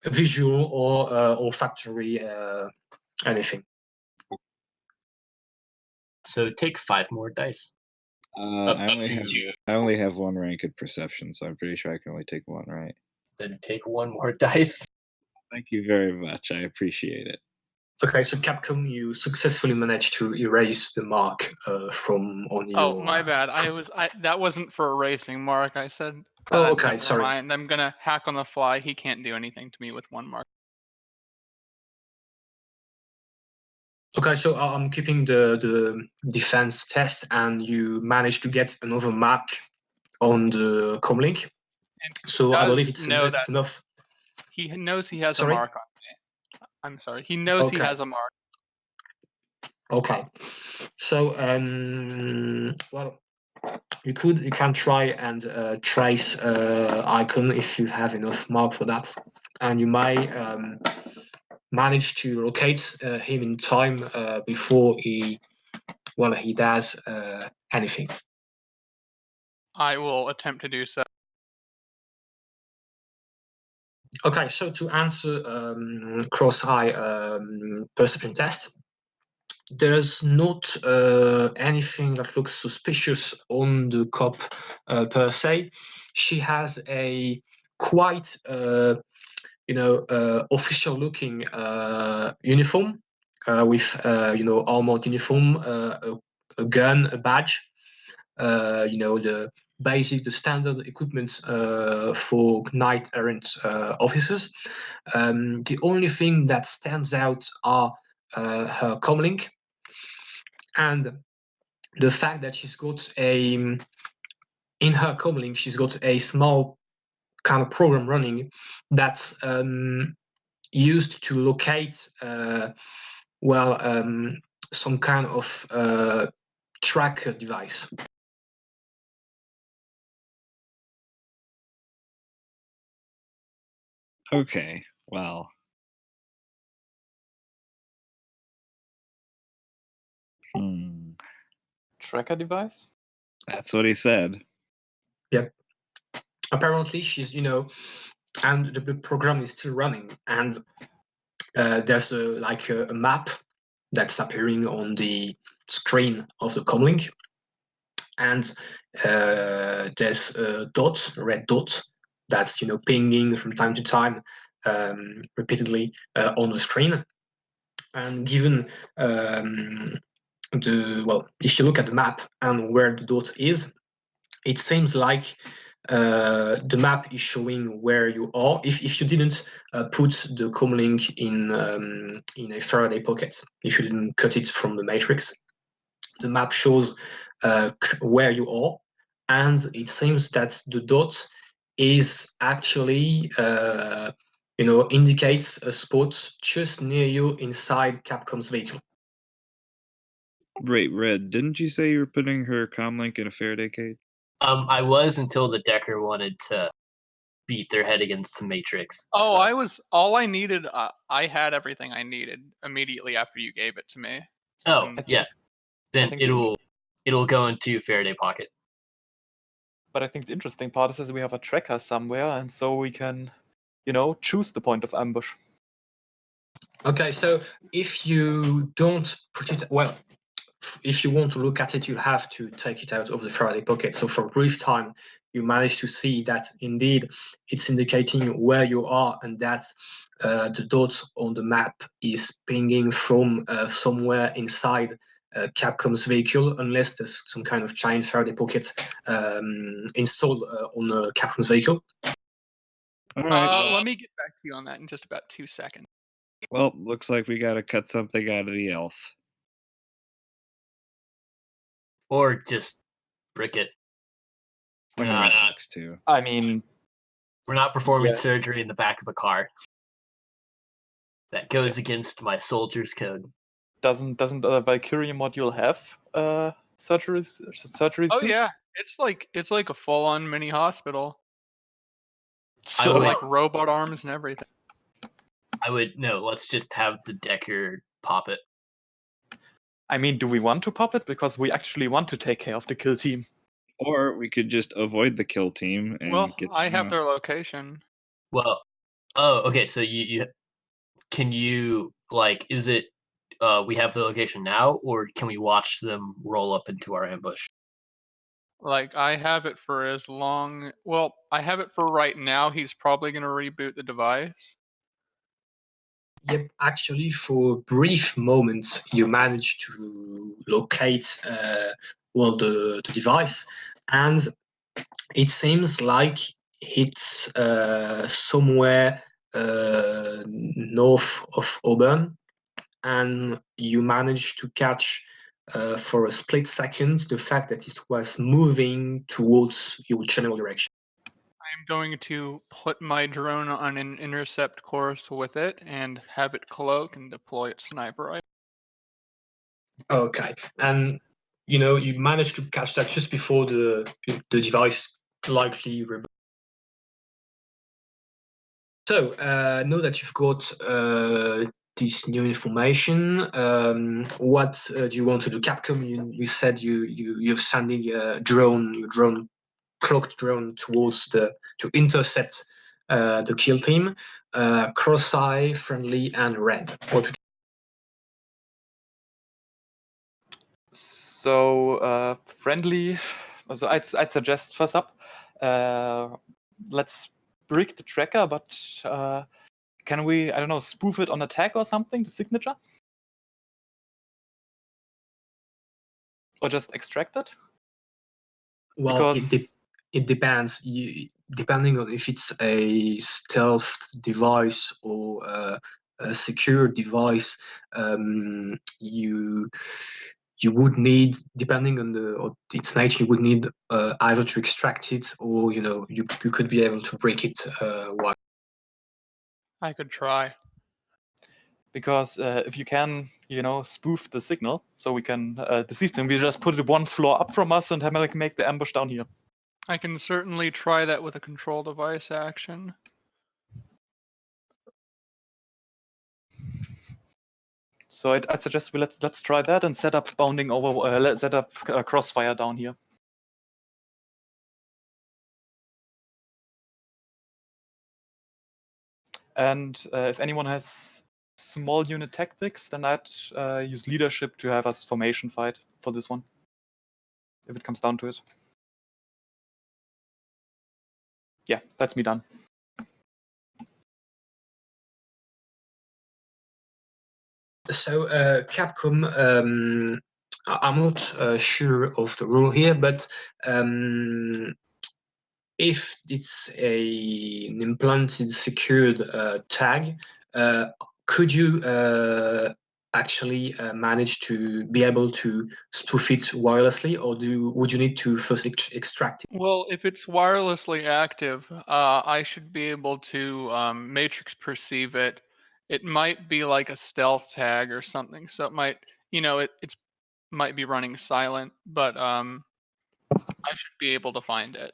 [SPEAKER 1] Visual or olfactory, anything.
[SPEAKER 5] So take 5 more dice.
[SPEAKER 2] I only have 1 rank at perception, so I'm pretty sure I can only take 1, right?
[SPEAKER 5] Then take 1 more dice.
[SPEAKER 2] Thank you very much. I appreciate it.
[SPEAKER 1] Okay, so Capcom, you successfully managed to erase the mark from on your.
[SPEAKER 3] Oh, my bad. That wasn't for erasing, Mark. I said.
[SPEAKER 1] Oh, okay,
[SPEAKER 3] never
[SPEAKER 1] sorry.
[SPEAKER 3] mind. I'm gonna hack on the fly. He can't do anything to me with 1 mark.
[SPEAKER 1] Okay, so I'm keeping the defense test, and you managed to get another mark on the comlink. So I believe it's enough.
[SPEAKER 3] He knows he has
[SPEAKER 1] Sorry?
[SPEAKER 3] a mark on me. I'm sorry. He knows he
[SPEAKER 1] Okay.
[SPEAKER 3] has a mark.
[SPEAKER 1] Okay, so well, you can try and trace icon if you have enough mark for that, and you might manage to locate him in time before he does anything.
[SPEAKER 3] I will attempt to do so.
[SPEAKER 1] Okay, so to answer Cross-Eye perception test, there's not anything that looks suspicious on the cop per se. She has a quite official-looking uniform with armored uniform, a gun, a badge. The standard equipment for knight errant officers. The only thing that stands out are her comlink and the fact that she's got in her comlink she's got a small kind of program running that's used to locate some kind of tracker device.
[SPEAKER 2] Okay, well.
[SPEAKER 4] Tracker device?
[SPEAKER 2] That's what he said.
[SPEAKER 1] Yep. Apparently she's, and the program is still running, and there's a map that's appearing on the screen of the comlink, and there's a red dot, that's pinging from time to time repeatedly on the screen. And given if you look at the map and where the dot is, it seems like the map is showing where you are. If you didn't put the comlink in a Faraday pocket, if you didn't cut it from the matrix, the map shows where you are, and it seems that the dot is actually indicates a spot just near you inside Capcom's vehicle.
[SPEAKER 2] Wait, Red, didn't you say you were putting her comlink in a Faraday cage?
[SPEAKER 5] I was until the Decker wanted to beat their head against the Matrix.
[SPEAKER 3] Oh,
[SPEAKER 5] so.
[SPEAKER 3] I was all I needed. I had everything I needed immediately after you gave it to me.
[SPEAKER 5] Oh,
[SPEAKER 3] And-
[SPEAKER 5] yeah. Then
[SPEAKER 4] think
[SPEAKER 5] it'll go into Faraday pocket.
[SPEAKER 4] But I think the interesting part is that we have a tracker somewhere, and so we can, choose the point of ambush.
[SPEAKER 1] Okay, so if you don't put it well, if you want to look at it, you have to take it out of the Faraday pocket. So for a brief time, you manage to see that indeed it's indicating where you are, and that the dot on the map is pinging from somewhere inside Capcom's vehicle, unless there's some kind of giant Faraday pocket installed on Capcom's vehicle.
[SPEAKER 2] All right.
[SPEAKER 3] let me get back to you on that in just about 2 seconds.
[SPEAKER 2] Well, looks like we got to cut something out of the elf.
[SPEAKER 5] Or just brick it.
[SPEAKER 2] I mean, that works too.
[SPEAKER 4] I mean,
[SPEAKER 5] We're not performing
[SPEAKER 4] Yeah.
[SPEAKER 5] surgery in the back of a car. That goes against my soldier's code.
[SPEAKER 4] doesn't the Valkyrie module have surgery
[SPEAKER 3] Oh
[SPEAKER 4] suit?
[SPEAKER 3] yeah, it's like a full-on mini hospital.
[SPEAKER 4] So
[SPEAKER 5] would-
[SPEAKER 3] Like robot arms and everything.
[SPEAKER 5] Let's just have the Decker pop it.
[SPEAKER 4] I mean, do we want to pop it? Because we actually want to take care of the kill team.
[SPEAKER 2] Or we could just avoid the kill team and
[SPEAKER 3] Well,
[SPEAKER 2] get.
[SPEAKER 3] I have their location.
[SPEAKER 5] Well, okay. So you can you is it we have the location now, or can we watch them roll up into our ambush?
[SPEAKER 3] Like I have it for as long. Well, I have it for right now. He's probably going to reboot the device.
[SPEAKER 1] Yep, actually, for brief moments, you manage to locate the device, and it seems like it's somewhere north of Auburn, and you manage to catch for a split second the fact that it was moving towards your general direction.
[SPEAKER 3] I'm going to put my drone on an intercept course with it and have it cloak and deploy its sniper rifle.
[SPEAKER 1] Okay, and you managed to catch that just before the device likely reboots. So now that you've got this new information, what do you want to do? Capcom, you said you're sending your drone, cloaked drone towards to intercept the kill team. Cross-eye, Friendly, and Red. What?
[SPEAKER 4] So Friendly. So I'd suggest first up, let's brick the tracker, but can we, I don't know, spoof it on a tag or something, the signature? Or just extract it?
[SPEAKER 1] Well,
[SPEAKER 4] Because
[SPEAKER 1] it depends. Depending on if it's a stealth device or a secure device, you would need, depending on its nature, you would need either to extract it or you could be able to break it.
[SPEAKER 3] I could try.
[SPEAKER 4] because if you can, spoof the signal, so we can deceive them, we just put it one floor up from us and have make the ambush down here.
[SPEAKER 3] I can certainly try that with a control device action.
[SPEAKER 4] So I'd suggest let's try that and set up bounding over. Let's set up crossfire down here. And if anyone has small unit tactics, then I'd use leadership to have us formation fight for this one, if it comes down to it. Yeah, that's me done.
[SPEAKER 1] So Capcom, I'm not sure of the rule here, but if it's an implanted secured tag, could you actually manage to be able to spoof it wirelessly, or would you need to first extract it?
[SPEAKER 3] Well, if it's wirelessly active, I should be able to matrix perceive it. It might be like a stealth tag or something, so it might, it's might be running silent, but I should be able to find it.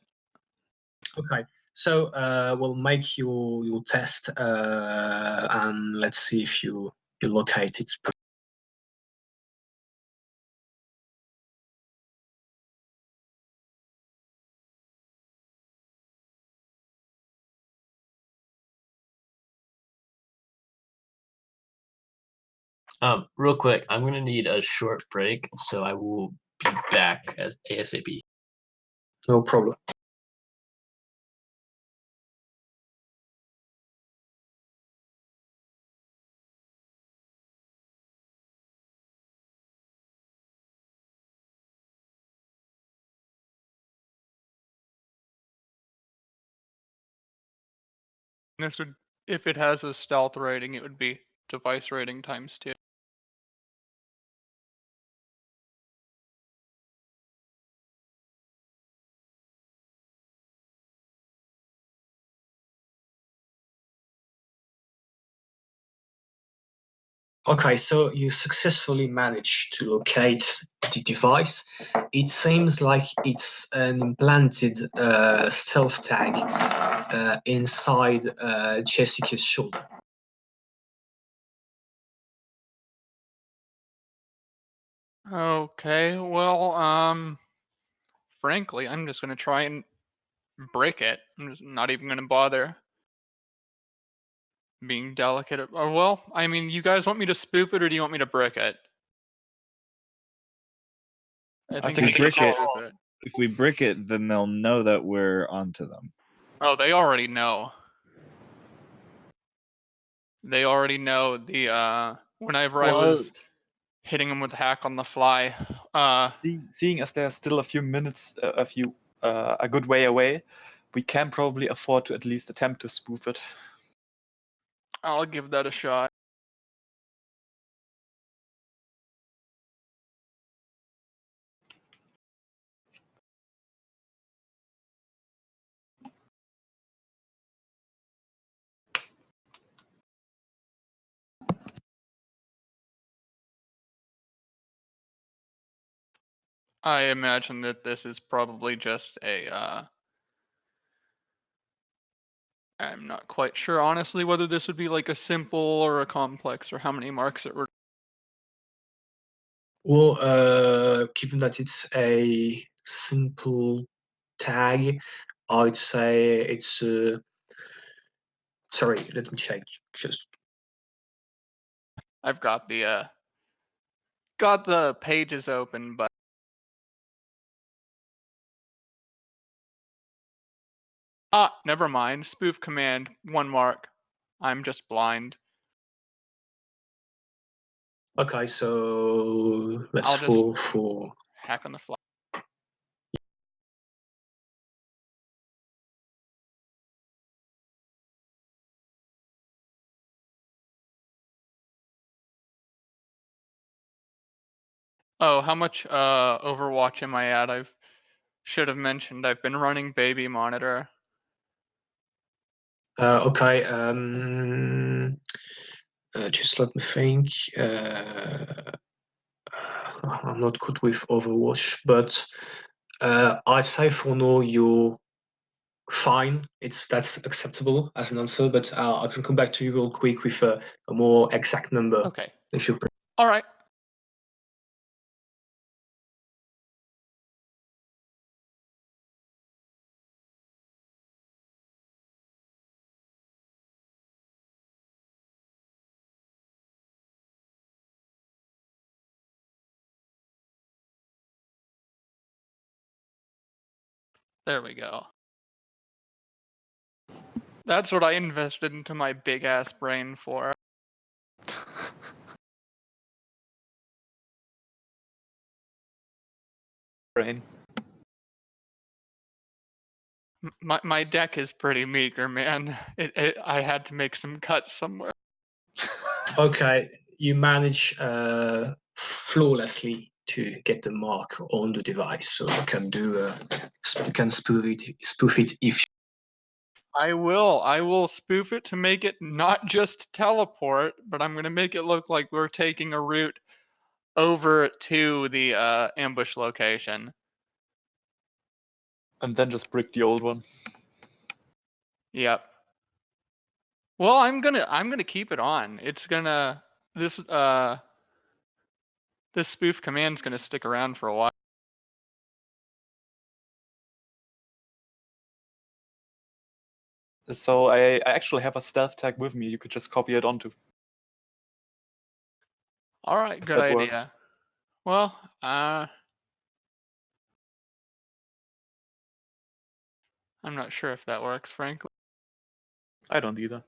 [SPEAKER 1] Okay, so we'll make your test, and let's see if you locate it.
[SPEAKER 5] Real quick, I'm gonna need a short break, so I will be back as ASAP.
[SPEAKER 1] No problem.
[SPEAKER 3] This would, if it has a stealth rating, it would be device rating times 2.
[SPEAKER 1] Okay, so you successfully managed to locate the device. It seems like it's an implanted stealth tag inside Jessica's shoulder.
[SPEAKER 3] Okay, well, frankly, I'm just gonna try and break it. I'm just not even gonna bother being delicate. Or well, I mean, you guys want me to spoof it or do you want me to break it? I think
[SPEAKER 4] think
[SPEAKER 3] I should
[SPEAKER 2] brick it.
[SPEAKER 3] spoof it.
[SPEAKER 2] If we brick it, then they'll know that we're onto them.
[SPEAKER 3] Oh, they already know. They already know the whenever I
[SPEAKER 4] Well,
[SPEAKER 3] was hitting them with hack on the fly.
[SPEAKER 4] seeing as there's still a few minutes, a good way away, we can probably afford to at least attempt to spoof it.
[SPEAKER 3] I'll give that a shot. I imagine that this is probably just a I'm not quite sure honestly whether this would be like a simple or a complex or how many marks it were.
[SPEAKER 1] Well, given that it's a simple tag, I'd say it's sorry, let me check. Just
[SPEAKER 3] I've got the pages open, but never mind. Spoof command, 1 mark. I'm just blind.
[SPEAKER 1] okay, so let's
[SPEAKER 3] I'll just
[SPEAKER 1] fall for
[SPEAKER 3] hack on the fly. Oh, how much Overwatch am I at? I should have mentioned I've been running baby monitor.
[SPEAKER 1] okay. Just let me think. I'm not good with Overwatch, but I say for now you're fine. That's acceptable as an answer, but I can come back to you real quick with a more exact number
[SPEAKER 3] Okay.
[SPEAKER 1] if you.
[SPEAKER 3] All right. There we go. That's what I invested into my big ass brain for.
[SPEAKER 4] Brain.
[SPEAKER 3] My deck is pretty meager, man. I had to make some cuts somewhere.
[SPEAKER 1] Okay, you manage flawlessly to get the mark on the device, so you can you can spoof it if.
[SPEAKER 3] I will spoof it to make it not just teleport, but I'm gonna make it look like we're taking a route over to the ambush location.
[SPEAKER 4] And then just brick the old one.
[SPEAKER 3] Yep. Well, I'm gonna keep it on. It's gonna this spoof command's gonna stick around for a while.
[SPEAKER 4] So I actually have a stealth tag with me. You could just copy it onto.
[SPEAKER 3] All right, good
[SPEAKER 4] That
[SPEAKER 3] idea.
[SPEAKER 4] works.
[SPEAKER 3] Well, I'm not sure if that works, frankly.
[SPEAKER 4] I don't either.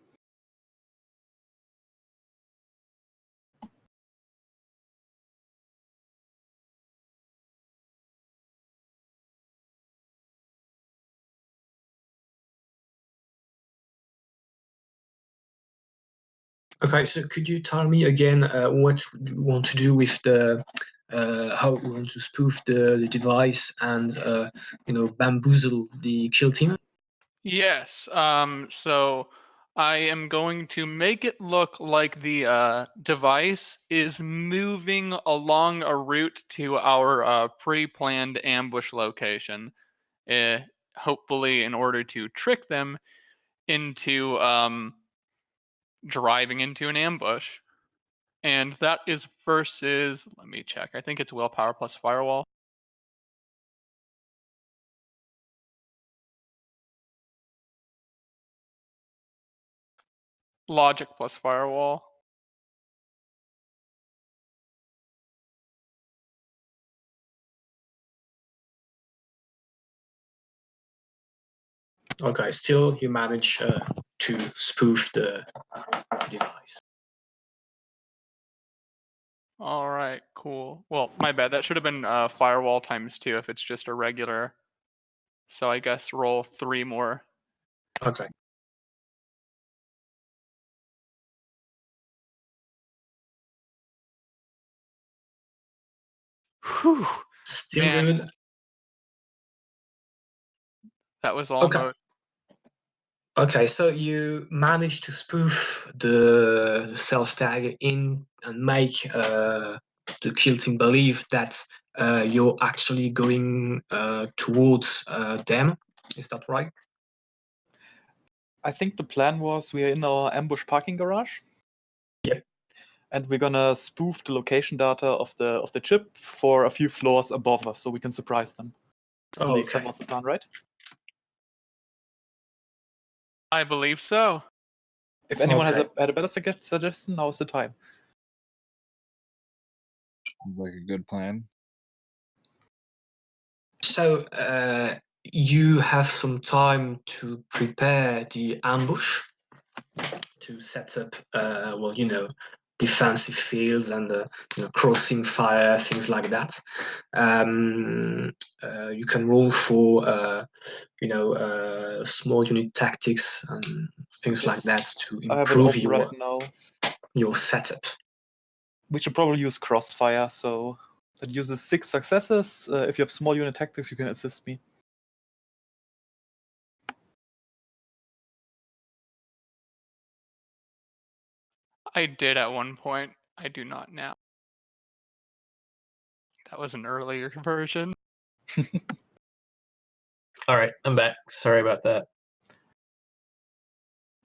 [SPEAKER 1] Okay, so could you tell me again what you want to do with the how you want to spoof the device and bamboozle the kill team?
[SPEAKER 3] Yes. So I am going to make it look like the device is moving along a route to our pre-planned ambush location. Hopefully, in order to trick them into driving into an ambush. And that is versus, let me check. I think it's willpower plus firewall. Logic plus firewall.
[SPEAKER 1] Okay, still you manage to spoof the device.
[SPEAKER 3] All right, cool. Well, my bad. That should have been firewall times 2 if it's just a regular. So I guess roll 3 more.
[SPEAKER 1] Okay.
[SPEAKER 3] Whew.
[SPEAKER 1] Still
[SPEAKER 3] Man.
[SPEAKER 1] good.
[SPEAKER 3] That was almost.
[SPEAKER 1] Okay, so you managed to spoof the self tag in and make the kill team believe that you're actually going towards them. Is that right?
[SPEAKER 4] I think the plan was we are in our ambush parking garage.
[SPEAKER 1] Yep.
[SPEAKER 4] And we're gonna spoof the location data of the chip for a few floors above us, so we can surprise them. I believe that
[SPEAKER 1] Okay.
[SPEAKER 4] was the plan, right?
[SPEAKER 3] I believe so.
[SPEAKER 4] If anyone
[SPEAKER 1] Okay.
[SPEAKER 4] had a better suggestion, now is the time.
[SPEAKER 2] Sounds like a good plan.
[SPEAKER 1] So you have some time to prepare the ambush, to set up, defensive fields and crossing fire, things like that. You can roll for small unit tactics and things like that to
[SPEAKER 4] I have it
[SPEAKER 1] improve
[SPEAKER 4] open right now.
[SPEAKER 1] your setup.
[SPEAKER 4] We should probably use crossfire, so it uses 6 successes. If you have small unit tactics, you can assist me.
[SPEAKER 3] I did at one point. I do not now. That was an earlier version.
[SPEAKER 5] All right, I'm back. Sorry about that.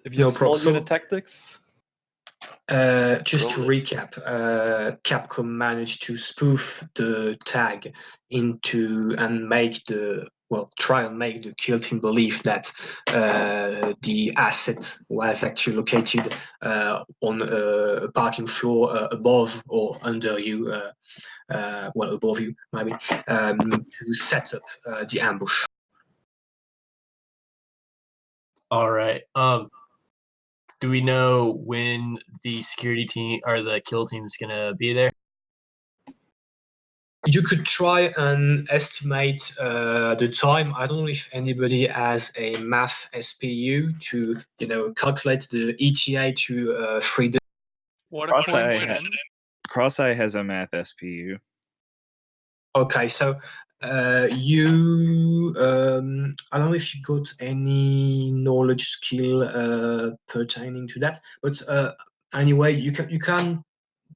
[SPEAKER 4] If you
[SPEAKER 1] No
[SPEAKER 4] have small
[SPEAKER 1] problem.
[SPEAKER 4] unit tactics,
[SPEAKER 1] Just to
[SPEAKER 4] roll it.
[SPEAKER 1] recap, Capcom managed to spoof the tag into and try and make the kill team believe that the asset was actually located on a parking floor above or under you, above you, maybe, to set up the ambush.
[SPEAKER 5] All right. Do we know when the security team or the kill team is gonna be there?
[SPEAKER 1] You could try and estimate the time. I don't know if anybody has a math SPU to, calculate the ETA to 3 days.
[SPEAKER 3] What a
[SPEAKER 2] Cross-eye
[SPEAKER 3] coincidence.
[SPEAKER 2] Cross-eye has a math SPU.
[SPEAKER 1] Okay, so you, I don't know if you got any knowledge skill pertaining to that, but anyway, you can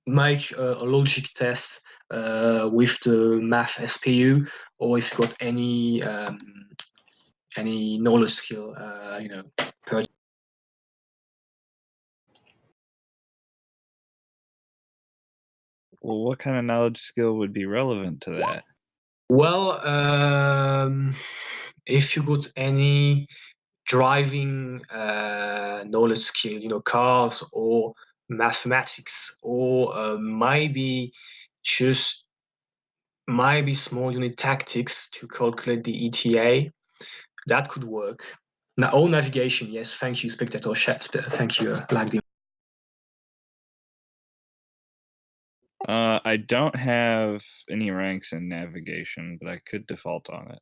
[SPEAKER 1] make a logic test with the math SPU, or if you got any knowledge skill,
[SPEAKER 2] Well, what kind of knowledge skill would be relevant to that?
[SPEAKER 1] Well, if you got any driving knowledge skill, cars or mathematics, or maybe just maybe small unit tactics to calculate the ETA. That could work. Now, all navigation, yes. Thank you, spectator chat. Thank you, Lagdim.
[SPEAKER 2] I don't have any ranks in navigation, but I could default on it.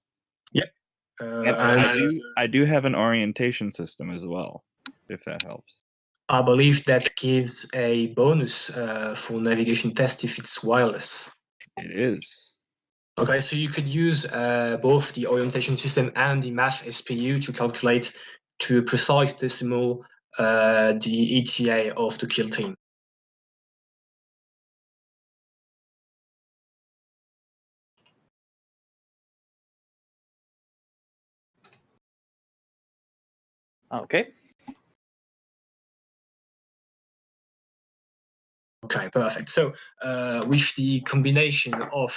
[SPEAKER 1] Yep.
[SPEAKER 2] And I do have an orientation system as well, if that helps.
[SPEAKER 1] I believe that gives a bonus for navigation test if it's wireless.
[SPEAKER 2] It is.
[SPEAKER 1] Okay, so you could use both the orientation system and the math SPU to calculate to a precise decimal the ETA of the kill team.
[SPEAKER 4] Okay.
[SPEAKER 1] Okay, perfect. So with the combination of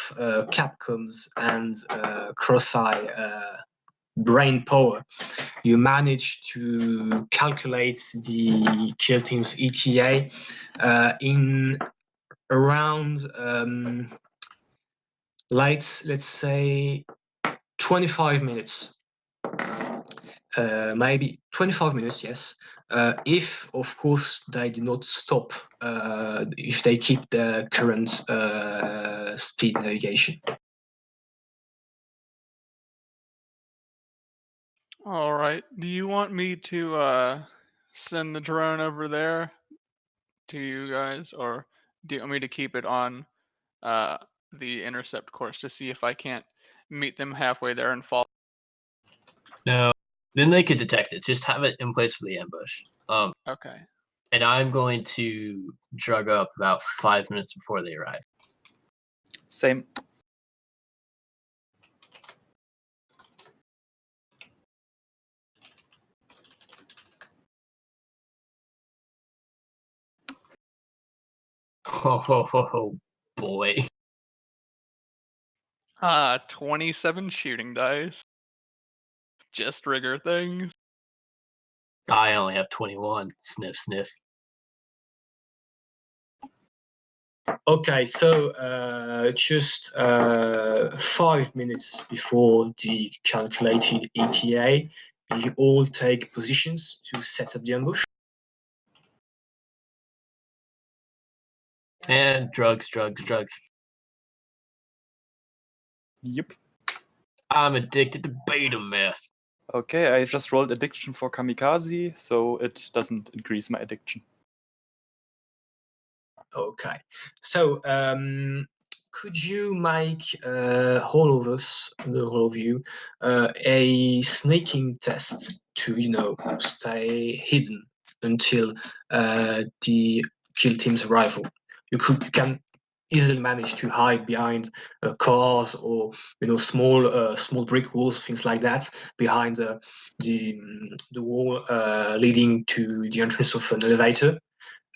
[SPEAKER 1] Capcom's and Crosseye brain power, you manage to calculate the kill team's ETA in around let's say 25 minutes. Maybe 25 minutes, yes. If, of course, they do not stop, if they keep the current speed navigation.
[SPEAKER 3] All right. Do you want me to send the drone over there to you guys, or do you want me to keep it on the intercept course to see if I can't meet them halfway there and fall?
[SPEAKER 5] No, then they could detect it. Just have it in place for the ambush.
[SPEAKER 3] Okay.
[SPEAKER 5] And I'm going to drug up about 5 minutes before they arrive.
[SPEAKER 4] Same.
[SPEAKER 5] Oh boy.
[SPEAKER 3] 27 shooting dice. Just rigger things.
[SPEAKER 5] I only have 21. Sniff, sniff.
[SPEAKER 1] Okay, so just 5 minutes before the calculated ETA, you all take positions to set up the ambush.
[SPEAKER 5] And drugs, drugs, drugs.
[SPEAKER 4] Yep.
[SPEAKER 5] I'm addicted to beta meth.
[SPEAKER 4] Okay, I just rolled addiction for kamikaze, so it doesn't increase my addiction.
[SPEAKER 1] Okay, so could you make all of us, all of you, a sneaking test to, stay hidden until the kill team's arrival? You can easily manage to hide behind cars or small brick walls, things like that, behind the wall leading to the entrance of an elevator.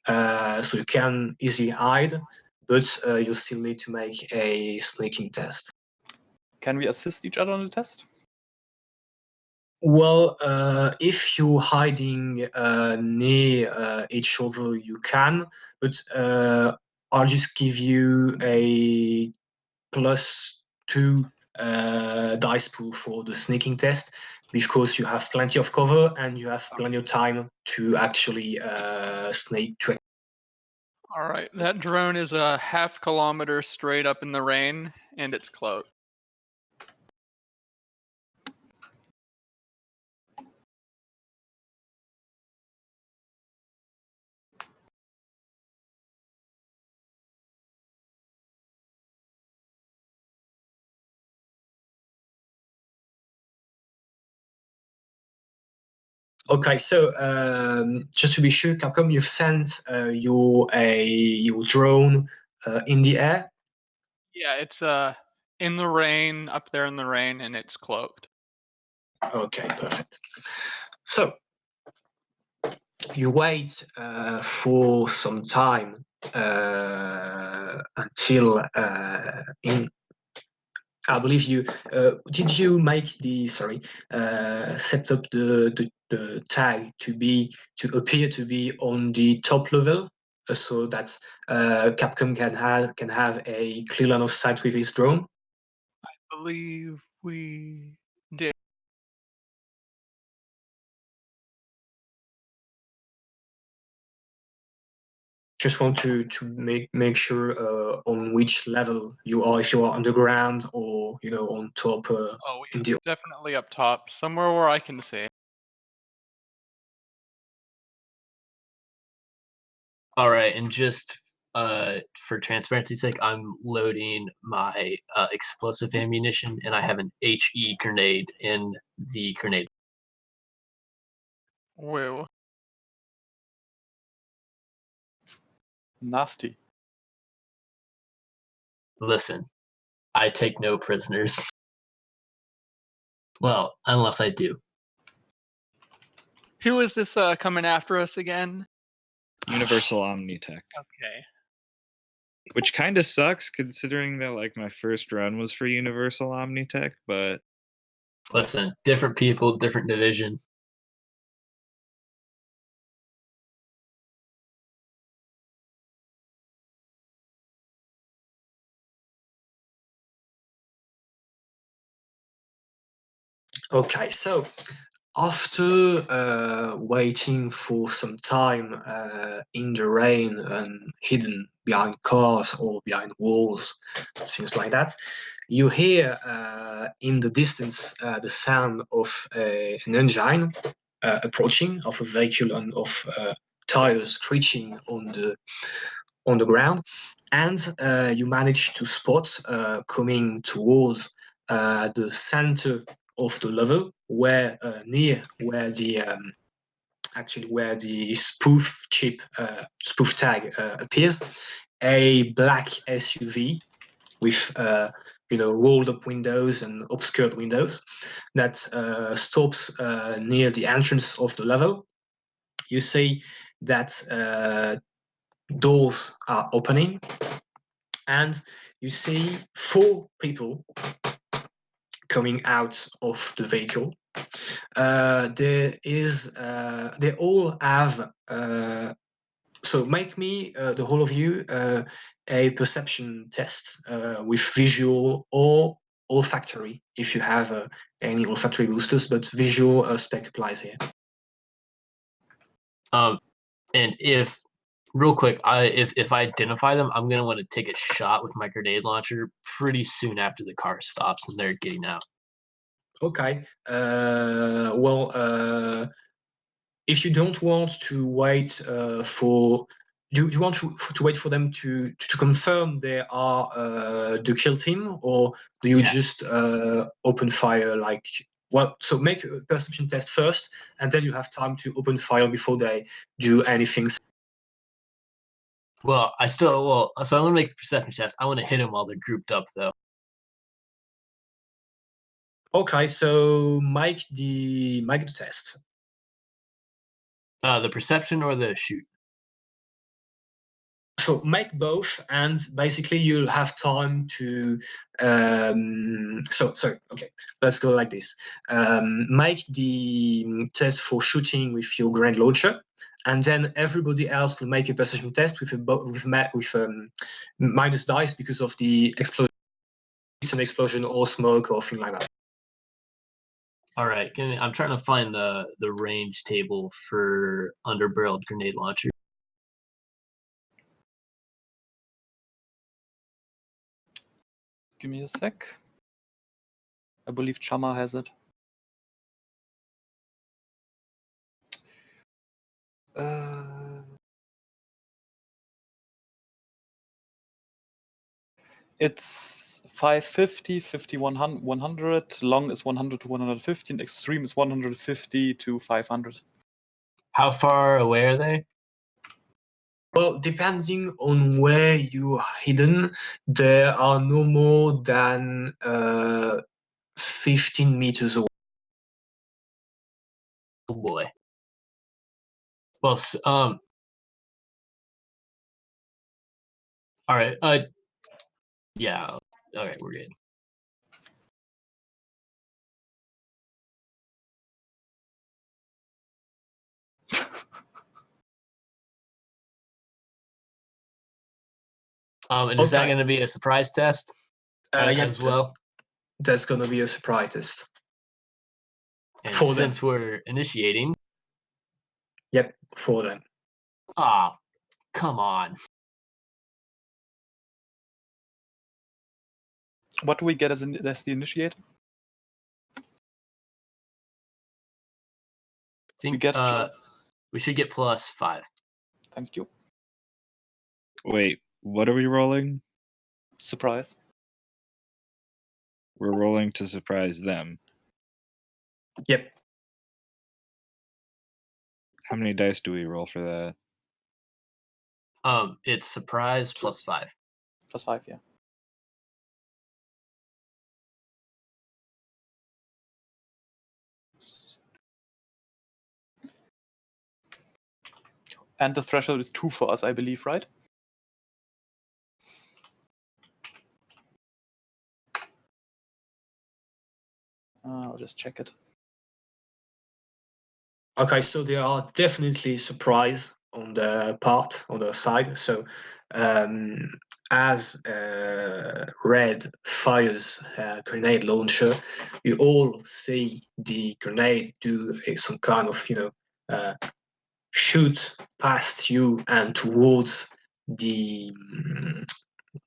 [SPEAKER 1] So you can easily hide, but you still need to make a sneaking test.
[SPEAKER 4] Can we assist each other on the test?
[SPEAKER 1] Well, if you're hiding near each other, you can, but I'll just give you a +2 dice pool for the sneaking test, because you have plenty of cover and you have plenty of time to actually sneak to.
[SPEAKER 3] All right. That drone is a half kilometer straight up in the rain, and it's cloaked.
[SPEAKER 1] Okay, so just to be sure, Capcom, you've sent your drone in the air.
[SPEAKER 3] Yeah, it's in the rain, up there in the rain, and it's cloaked.
[SPEAKER 1] Okay, perfect. So you wait for some time until I believe you did you make the set up the tag to appear to be on the top level so that Capcom can have a clear line of sight with his drone?
[SPEAKER 3] I believe we did.
[SPEAKER 1] Just want to make sure on which level you are, if you are underground or on top.
[SPEAKER 3] Oh,
[SPEAKER 1] in the
[SPEAKER 3] definitely up top, somewhere where I can see.
[SPEAKER 5] All right, and just for transparency's sake, I'm loading my explosive ammunition, and I have an HE grenade in the grenade.
[SPEAKER 3] Woo.
[SPEAKER 4] Nasty.
[SPEAKER 5] Listen, I take no prisoners. Well, unless I do.
[SPEAKER 3] Who is this coming after us again?
[SPEAKER 2] Universal Omnitech,
[SPEAKER 3] Okay.
[SPEAKER 2] which kind of sucks considering that like my first run was for Universal Omnitech, but
[SPEAKER 5] Listen, different people, different division.
[SPEAKER 1] Okay, so after waiting for some time in the rain and hidden behind cars or behind walls, things like that, you hear in the distance the sound of an engine approaching, of a vehicle and of tires screeching on the ground, and you manage to spot coming towards the center of the level, where near where the actually where the spoof tag appears, a black SUV with rolled up windows and obscured windows that stops near the entrance of the level. You see that doors are opening, and you see 4 people coming out of the vehicle. They all have. So make me, the whole of you, a perception test with visual or olfactory, if you have any olfactory boosters, but visual spec applies here.
[SPEAKER 5] And if real quick, if I identify them, I'm gonna want to take a shot with my grenade launcher pretty soon after the car stops and they're getting out.
[SPEAKER 1] Okay. If you don't want to wait for, do you want to wait for them to confirm they are the kill team, or do you just open fire like? Well, so make a perception test first, and then you have time to open fire before they do anything.
[SPEAKER 5] So I'm gonna make the perception test. I want to hit them while they're grouped up, though.
[SPEAKER 1] Okay, so make the test.
[SPEAKER 5] The perception or the shoot?
[SPEAKER 1] So make both, and basically you'll have time to. Okay, let's go like this. Make the test for shooting with your grenade launcher, and then everybody else will make a perception test with minus dice because of the explosion. It's an explosion or smoke or thing like that.
[SPEAKER 5] All right, I'm trying to find the range table for underbarreled grenade launcher.
[SPEAKER 4] Give me a sec. I believe Chama has it. It's 550, 50, 100. Long is 100 to 150, and extreme is 150 to 500.
[SPEAKER 5] How far away are they?
[SPEAKER 1] Well, depending on where you are hidden, there are no more than 15 meters away.
[SPEAKER 5] Oh boy. Well, all right. Yeah. All right, we're good. And is that
[SPEAKER 1] Okay.
[SPEAKER 5] going to be a surprise test
[SPEAKER 1] Yep,
[SPEAKER 5] as well?
[SPEAKER 1] There's going to be a surprise test.
[SPEAKER 5] And
[SPEAKER 1] For them.
[SPEAKER 5] since we're initiating,
[SPEAKER 1] Yep, for them.
[SPEAKER 5] Come on.
[SPEAKER 4] What do we get as the initiate?
[SPEAKER 5] I think
[SPEAKER 4] We get plus.
[SPEAKER 5] we should get +5.
[SPEAKER 4] Thank you.
[SPEAKER 2] Wait, what are we rolling?
[SPEAKER 4] Surprise.
[SPEAKER 2] We're rolling to surprise them.
[SPEAKER 1] Yep.
[SPEAKER 2] How many dice do we roll for that?
[SPEAKER 5] It's surprise +5.
[SPEAKER 4] +5, yeah. And the threshold is 2 for us, I believe, right? I'll just check it.
[SPEAKER 1] Okay, so there are definitely surprise on the side. So as Red fires a grenade launcher, you all see the grenade do some kind of shoot past you and towards the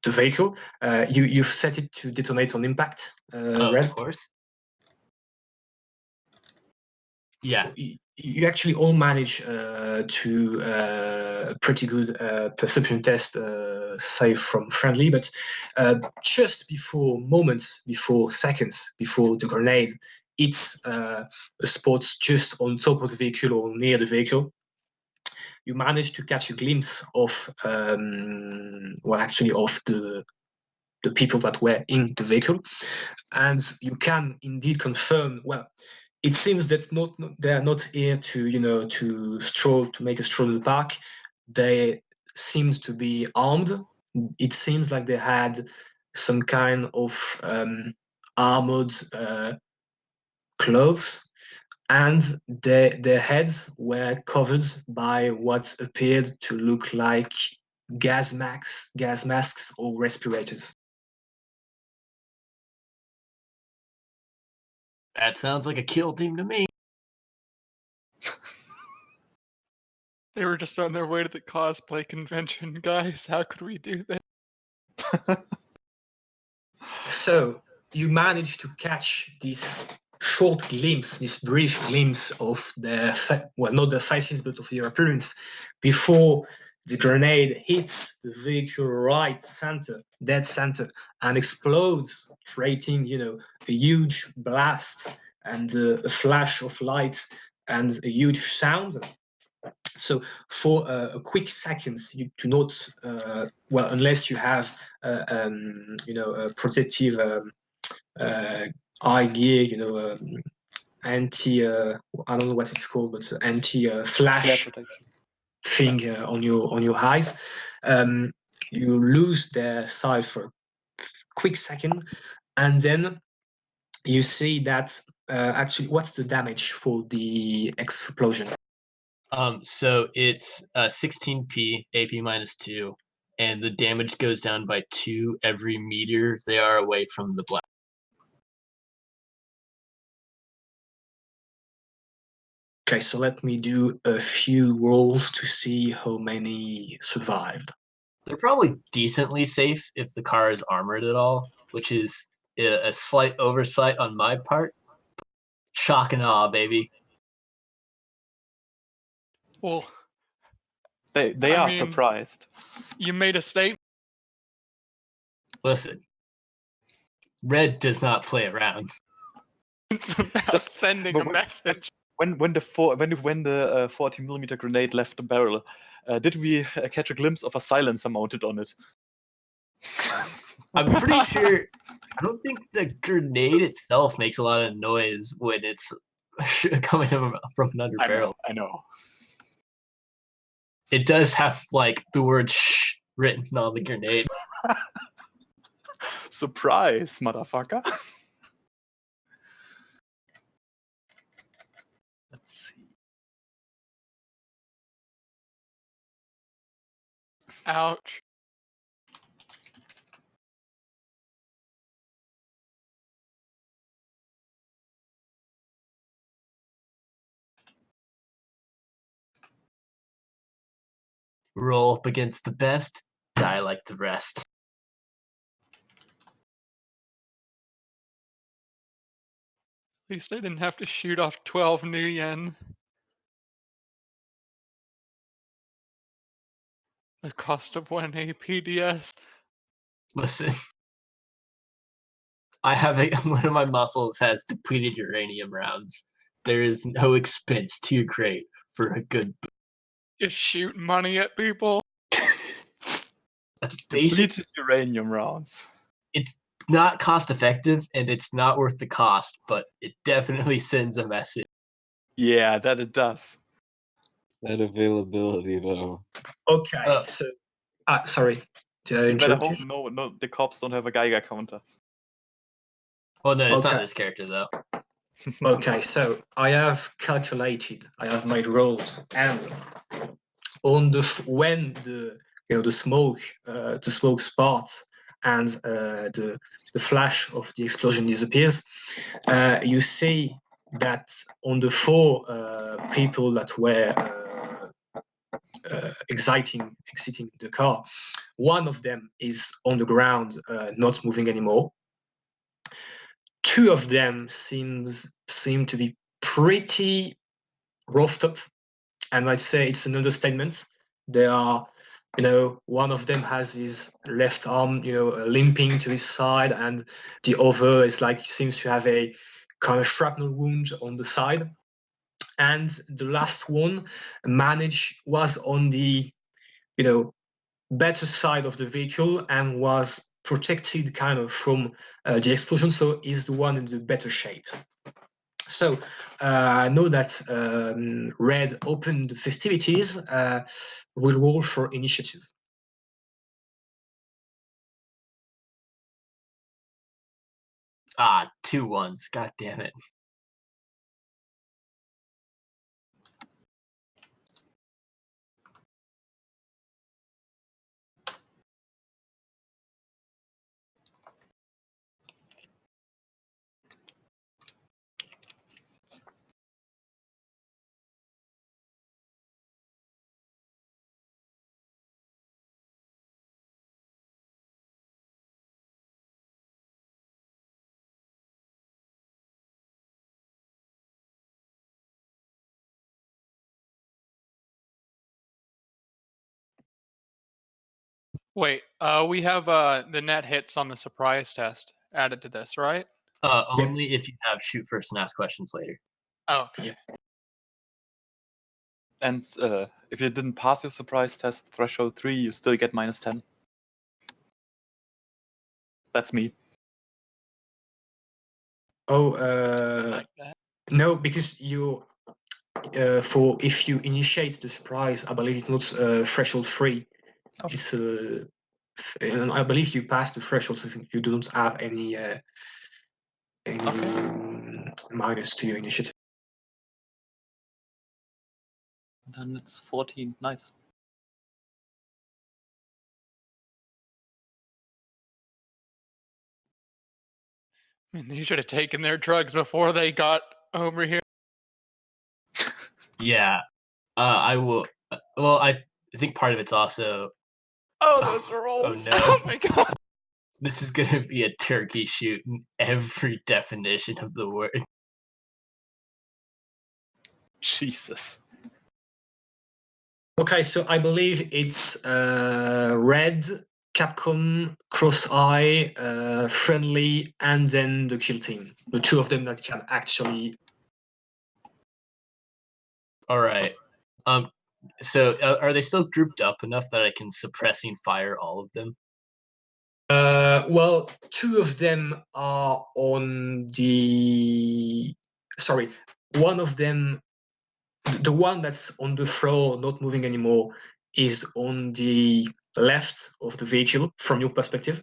[SPEAKER 1] vehicle. You've set it to detonate on impact, Red.
[SPEAKER 5] Of course. Yeah.
[SPEAKER 1] You actually all manage to a pretty good perception test, save from friendly, but just seconds before the grenade hits a spot just on top of the vehicle or near the vehicle, you manage to catch a glimpse of, of the people that were in the vehicle, and you can indeed confirm. Well, it seems that they are not here to to make a stroll in the park. They seemed to be armed. It seems like they had some kind of armored clothes, and their heads were covered by what appeared to look like gas masks or respirators.
[SPEAKER 5] That sounds like a kill team to me.
[SPEAKER 3] They were just on their way to the cosplay convention, guys. How could we do that?
[SPEAKER 1] So you managed to catch this short glimpse, this brief glimpse of not their faces, but of their appearance, before the grenade hits the vehicle dead center, and explodes, creating, a huge blast and a flash of light and a huge sound. So for a quick second, you do not, unless you have, a protective eye gear, anti, I don't know what it's called, but anti
[SPEAKER 4] Flare
[SPEAKER 1] flash
[SPEAKER 4] protection.
[SPEAKER 1] thing on your eyes. You lose their sight for a quick second, and then you see that actually, what's the damage for the explosion?
[SPEAKER 5] So it's 16p, AP -2, and the damage goes down by 2 every meter they are away from the blast.
[SPEAKER 1] Okay, so let me do a few rolls to see how many survived.
[SPEAKER 5] They're probably decently safe if the car is armored at all, which is a slight oversight on my part. Shock and awe, baby.
[SPEAKER 3] Well,
[SPEAKER 4] They
[SPEAKER 3] I
[SPEAKER 4] are
[SPEAKER 3] mean-
[SPEAKER 4] surprised.
[SPEAKER 3] you made a statement.
[SPEAKER 5] Listen, Red does not play around.
[SPEAKER 3] It's about
[SPEAKER 4] Just-
[SPEAKER 3] sending
[SPEAKER 4] but
[SPEAKER 3] a message.
[SPEAKER 4] When the 40mm grenade left the barrel, did we catch a glimpse of a silencer mounted on it?
[SPEAKER 5] I'm pretty sure. I don't think the grenade itself makes a lot of noise when it's coming from an under barrel.
[SPEAKER 4] I know.
[SPEAKER 5] It does have like the word "shh" written on the grenade.
[SPEAKER 4] Surprise, motherfucker. Let's see.
[SPEAKER 3] Ouch.
[SPEAKER 5] Roll up against the best, die like the rest.
[SPEAKER 3] At least I didn't have to shoot off 12 new yen. The cost of one APDS.
[SPEAKER 5] Listen, I have one of my muscles has depleted uranium rounds. There is no expense too great for a good.
[SPEAKER 3] Just shoot money at people.
[SPEAKER 5] That's basic.
[SPEAKER 4] Depleted uranium rounds.
[SPEAKER 5] It's not cost effective and it's not worth the cost, but it definitely sends a message.
[SPEAKER 4] Yeah, that it does.
[SPEAKER 2] That availability, though.
[SPEAKER 1] Okay, so sorry, did I
[SPEAKER 4] You better
[SPEAKER 1] interrupt you?
[SPEAKER 4] hope no, the cops don't have a Geiger counter.
[SPEAKER 5] Well, no, it's not
[SPEAKER 1] Okay.
[SPEAKER 5] this character though.
[SPEAKER 1] Okay, so I have calculated, I have made rolls, and on when the smoke sparks and the flash of the explosion disappears, you see that on the four people that were exiting the car, one of them is on the ground, not moving anymore. Two of them seem to be pretty roughed up, and I'd say it's an understatement. They are, one of them has his left arm, limping to his side, and the other is seems to have a kind of shrapnel wound on the side. And the last one was on the, better side of the vehicle and was protected kind of from the explosion, so is the one in the better shape. So I know that Red opened the festivities. We'll roll for initiative.
[SPEAKER 5] 2 1s. God damn it.
[SPEAKER 3] Wait, we have the net hits on the surprise test added to this, right?
[SPEAKER 5] Only if you have shoot first and ask questions later.
[SPEAKER 3] Oh, okay.
[SPEAKER 1] Yeah.
[SPEAKER 4] And if you didn't pass your surprise test threshold 3, you still get -10. That's me.
[SPEAKER 1] Oh,
[SPEAKER 3] Like that.
[SPEAKER 1] no, because you, for if you initiate the surprise, I believe it's not threshold 3.
[SPEAKER 4] Oh.
[SPEAKER 1] It's I believe you passed the threshold, so you do not have any minus to your initiative.
[SPEAKER 4] Then it's 14. Nice.
[SPEAKER 3] Man, they should have taken their drugs before they got over here.
[SPEAKER 5] Yeah. I will. Well, I think part of it's also.
[SPEAKER 3] Oh, those are rolls.
[SPEAKER 5] no.
[SPEAKER 3] Oh my god.
[SPEAKER 5] This is going to be a turkey shoot in every definition of the word.
[SPEAKER 4] Jesus.
[SPEAKER 1] Okay, so I believe it's Red, Capcom, Cross-Eye, Friendly, and then the kill team. The two of them that can actually.
[SPEAKER 5] All right. So are they still grouped up enough that I can suppressing fire all of them?
[SPEAKER 1] Well, two of them are on the. Sorry, one of them. The one that's on the floor, not moving anymore, is on the left of the vehicle from your perspective.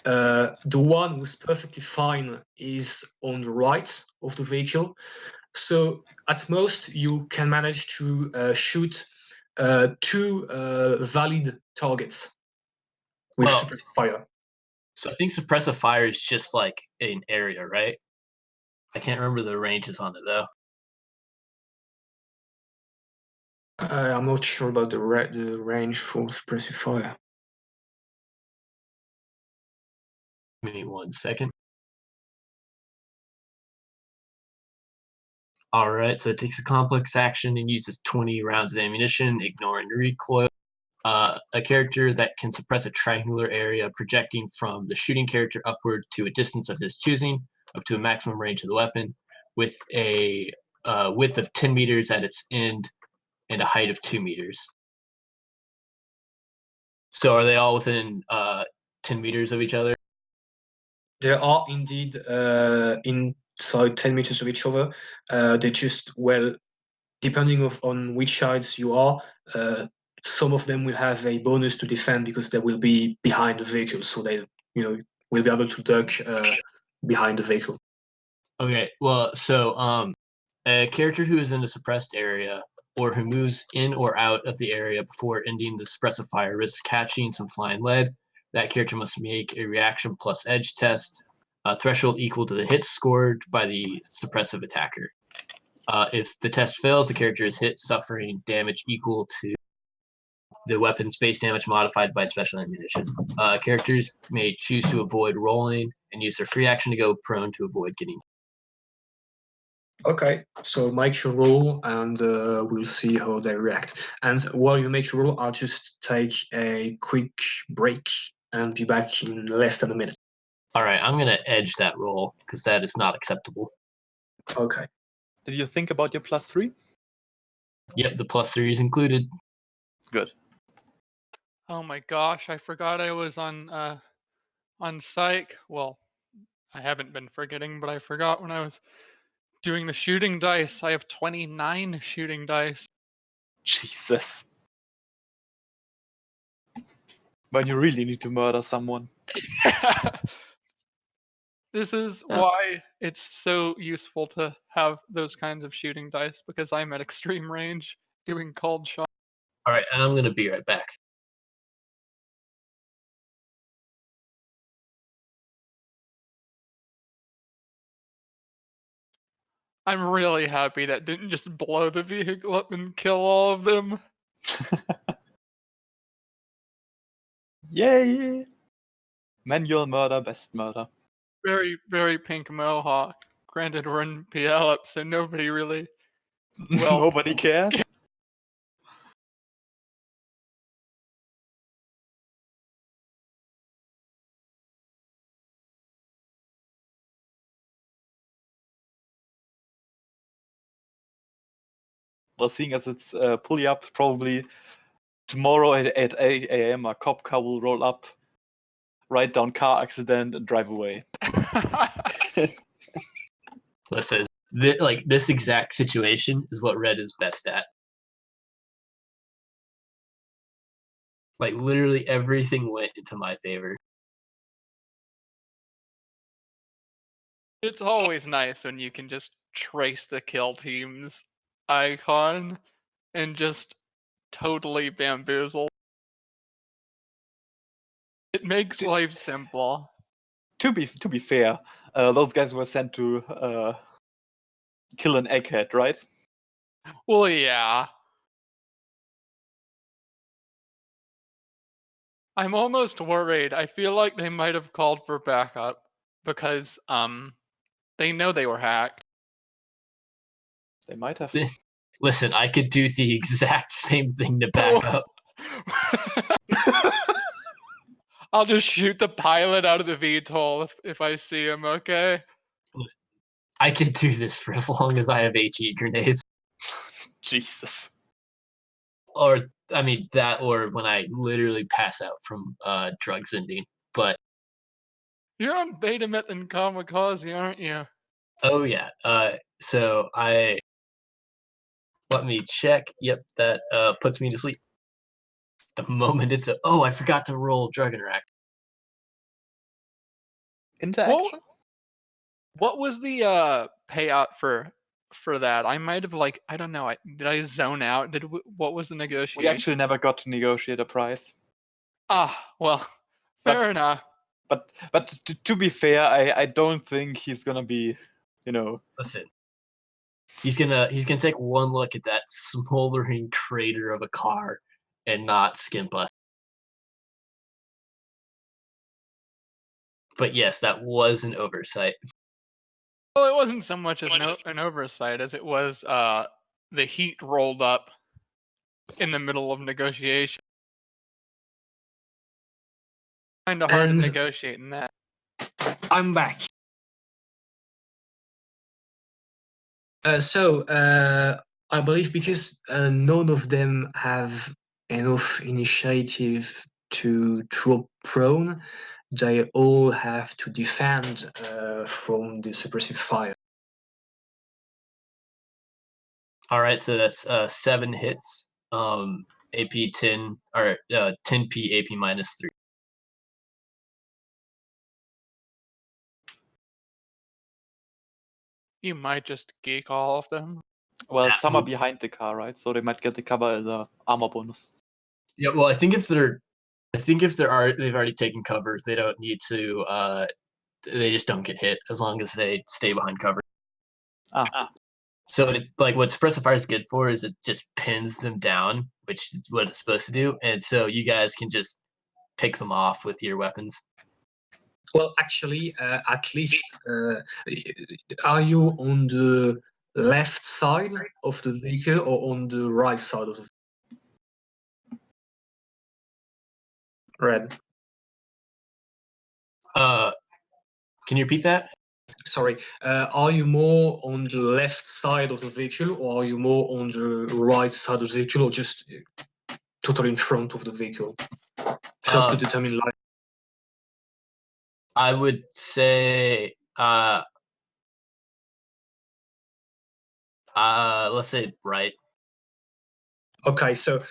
[SPEAKER 1] The one who's perfectly fine is on the right of the vehicle. So at most, you can manage to shoot 2 valid targets with suppressive fire.
[SPEAKER 5] So I think suppressive fire is just like an area, right? I can't remember the ranges on it though.
[SPEAKER 1] I'm not sure about the range for suppressive fire.
[SPEAKER 5] Give me 1 second. All right, so it takes a complex action and uses 20 rounds of ammunition, ignoring recoil. A character that can suppress a triangular area projecting from the shooting character upward to a distance of his choosing, up to a maximum range of the weapon, with a width of 10 meters at its end and a height of 2 meters. So are they all within 10 meters of each other?
[SPEAKER 1] They are indeed inside 10 meters of each other. They just, well, depending on which sides you are, some of them will have a bonus to defend because they will be behind the vehicle, so they, will be able to duck behind the vehicle.
[SPEAKER 5] Okay, well, so a character who is in a suppressed area or who moves in or out of the area before ending the suppressive fire risks catching some flying lead. That character must make a reaction plus edge test, threshold equal to the hits scored by the suppressive attacker. If the test fails, the character is hit, suffering damage equal to the weapon's base damage modified by special ammunition. Characters may choose to avoid rolling and use their free action to go prone to avoid getting.
[SPEAKER 1] Okay, so make your roll and we'll see how they react. And while you make your roll, I'll just take a quick break and be back in less than a minute.
[SPEAKER 5] All right, I'm going to edge that roll because that is not acceptable.
[SPEAKER 1] Okay.
[SPEAKER 4] Did you think about your +3?
[SPEAKER 5] Yep, the +3 is included.
[SPEAKER 4] Good.
[SPEAKER 3] Oh my gosh, I forgot I was on psych. Well, I haven't been forgetting, but I forgot when I was doing the shooting dice. I have 29 shooting dice.
[SPEAKER 4] Jesus. When you really need to murder someone.
[SPEAKER 3] This is why it's so useful to have those kinds of shooting dice, because I'm at extreme range doing cold shot.
[SPEAKER 5] All right, I'm going to be right back.
[SPEAKER 3] I'm really happy that didn't just blow the vehicle up and kill all of them.
[SPEAKER 4] Yay! Manual murder, best murder.
[SPEAKER 3] Very, very pink mohawk. Granted, we're in PL up, so nobody really. Well,
[SPEAKER 4] Nobody cares. Well, seeing as it's pulley up, probably tomorrow at 8 a.m. a cop car will roll up, write down car accident, and drive away.
[SPEAKER 5] Listen, this exact situation is what Red is best at. Like, literally everything went into my favor.
[SPEAKER 3] It's always nice when you can just trace the kill team's icon and just totally bamboozle. It makes life simple.
[SPEAKER 4] To be fair, those guys were sent to kill an egghead, right?
[SPEAKER 3] Well, yeah. I'm almost worried. I feel like they might have called for backup because they know they were hacked.
[SPEAKER 4] They might have.
[SPEAKER 5] Listen, I could do the exact same thing to back up.
[SPEAKER 3] I'll just shoot the pilot out of the VTOL if I see him, okay?
[SPEAKER 5] Listen, I can do this for as long as I have HE grenades.
[SPEAKER 4] Jesus.
[SPEAKER 5] Or, I mean, that or when I literally pass out from drugs ending. But
[SPEAKER 3] You're on Betamath and Kamikaze, aren't you?
[SPEAKER 5] oh yeah. So let me check. Yep, that puts me to sleep. The moment it's I forgot to roll drug interact.
[SPEAKER 4] Interaction?
[SPEAKER 3] What was the payout for that? I might have I don't know. Did I zone out? What was the negotiation?
[SPEAKER 4] We actually never got to negotiate a price.
[SPEAKER 3] Well, fair enough.
[SPEAKER 4] But to be fair, I don't think he's gonna be,
[SPEAKER 5] Listen, He's gonna take one look at that smoldering crater of a car and not skimp us. But yes, that was an oversight.
[SPEAKER 3] Well, it wasn't so much as an oversight as it was the heat rolled up in the middle of negotiation. Kind of hard to
[SPEAKER 1] And
[SPEAKER 3] negotiate in that.
[SPEAKER 1] I'm back. I believe because none of them have enough initiative to drop prone, they all have to defend from the suppressive fire.
[SPEAKER 5] All right, so that's 7 hits. AP 10 or 10p AP -3.
[SPEAKER 3] You might just geek all of them.
[SPEAKER 4] Well,
[SPEAKER 5] Yeah.
[SPEAKER 4] some are behind the car, right? So they might get the cover as a armor bonus.
[SPEAKER 5] Yeah, well, I think if they've already taken cover, they don't need to. They just don't get hit as long as they stay behind cover. So like what suppressive fire is good for is it just pins them down, which is what it's supposed to do, and so you guys can just pick them off with your weapons.
[SPEAKER 1] Well, actually, at least, are you on the left side of the vehicle or on the right side of the Red?
[SPEAKER 5] Can you repeat that?
[SPEAKER 1] Sorry, are you more on the left side of the vehicle or are you more on the right side of the vehicle or just totally in front of the vehicle? Just to determine light.
[SPEAKER 5] I would say let's say right.
[SPEAKER 1] Okay, so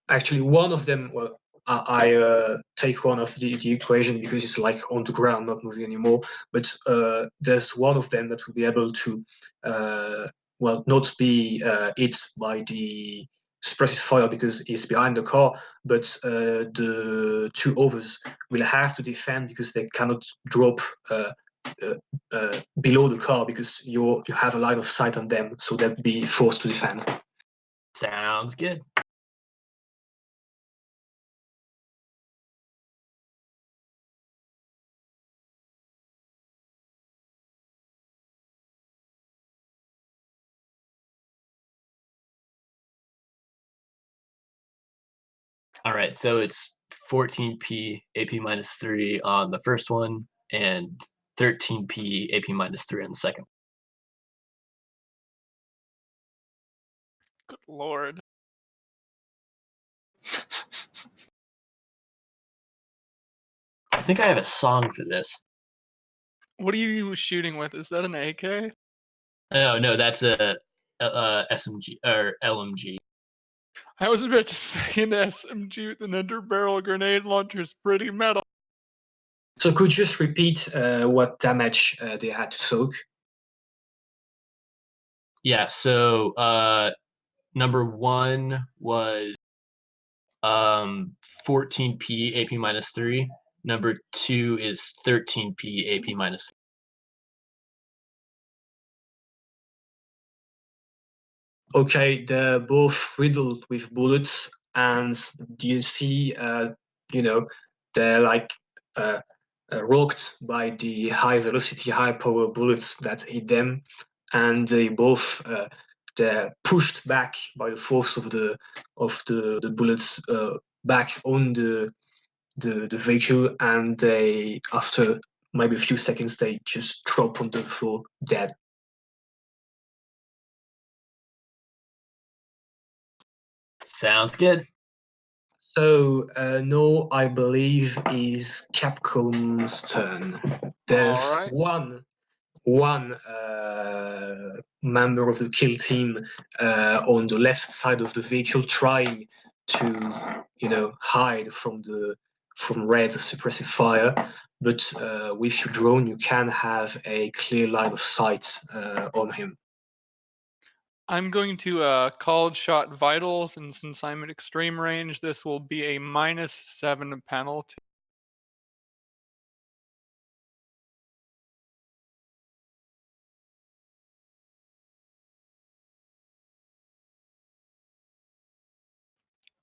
[SPEAKER 1] actually one of them, well, I take one of the equation because it's like on the ground, not moving anymore. But there's one of them that will be able to, well, not be hit by the suppressive fire because it's behind the car. But the 2 others will have to defend because they cannot drop below the car because you have a line of sight on them, so they'll be forced to defend.
[SPEAKER 5] Sounds good. All right, so it's 14p AP -3 on the first one and 13p AP -3 on the second.
[SPEAKER 3] Good lord.
[SPEAKER 5] I think I have a song for this.
[SPEAKER 3] What are you shooting with? Is that an AK?
[SPEAKER 5] No, that's a SMG or LMG.
[SPEAKER 3] I was about to say an SMG with an underbarrel grenade launcher is pretty metal.
[SPEAKER 1] So could you just repeat what damage they had to soak?
[SPEAKER 5] Yeah, so number 1 was 14p AP -3. Number 2 is 13p AP -3.
[SPEAKER 1] Okay, they're both riddled with bullets, and you see, they're like rocked by the high velocity, high power bullets that hit them, and they both they're pushed back by the force of the bullets back on the vehicle, and they, after maybe a few seconds, they just drop on the floor dead.
[SPEAKER 5] Sounds good.
[SPEAKER 1] So now I believe is Capcom's turn. There's
[SPEAKER 3] Alright.
[SPEAKER 1] one member of the kill team on the left side of the vehicle trying to hide from Red's suppressive fire, but with your drone you can have a clear line of sight on him.
[SPEAKER 3] I'm going to cold shot vitals, and since I'm at extreme range, this will be a -7 penalty.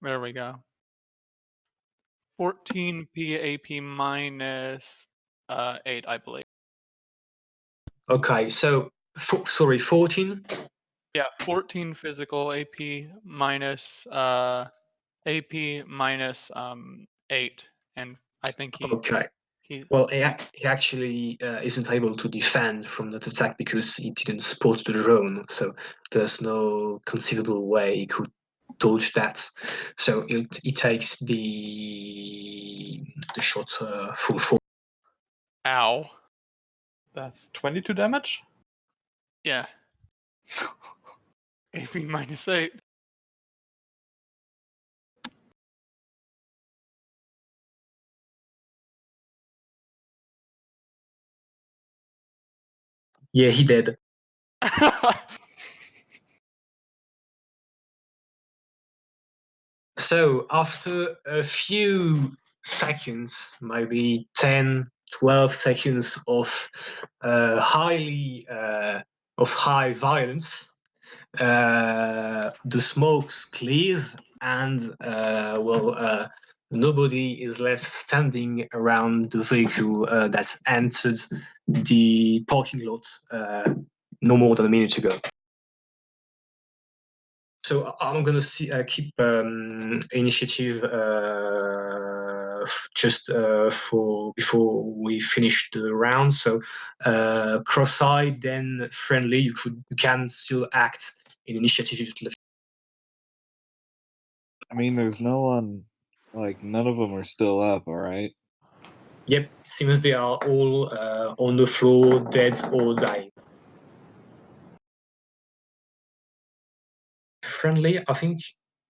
[SPEAKER 3] There we go. 14 PAP minus 8, I believe.
[SPEAKER 1] Okay, so sorry, 14.
[SPEAKER 3] Yeah, 14 physical AP minus 8, and I think
[SPEAKER 1] Okay.
[SPEAKER 3] he
[SPEAKER 1] Well, he actually isn't able to defend from that attack because he didn't spot the drone, so there's no conceivable way he could dodge that. So he takes the shot full force.
[SPEAKER 3] Ow.
[SPEAKER 4] That's 22 damage.
[SPEAKER 3] Yeah. AP minus 8.
[SPEAKER 1] Yeah, he did. So after a few seconds, maybe 10, 12 seconds of high violence, the smoke clears and nobody is left standing around the vehicle that entered the parking lot no more than a minute ago. So I'm going to keep initiative just for before we finish the round. So cross-eye, then friendly. You can still act in initiative.
[SPEAKER 2] I mean, there's no one, like, none of them are still up, all right?
[SPEAKER 1] Yep, seems they are all on the floor, dead or dying. Friendly, I think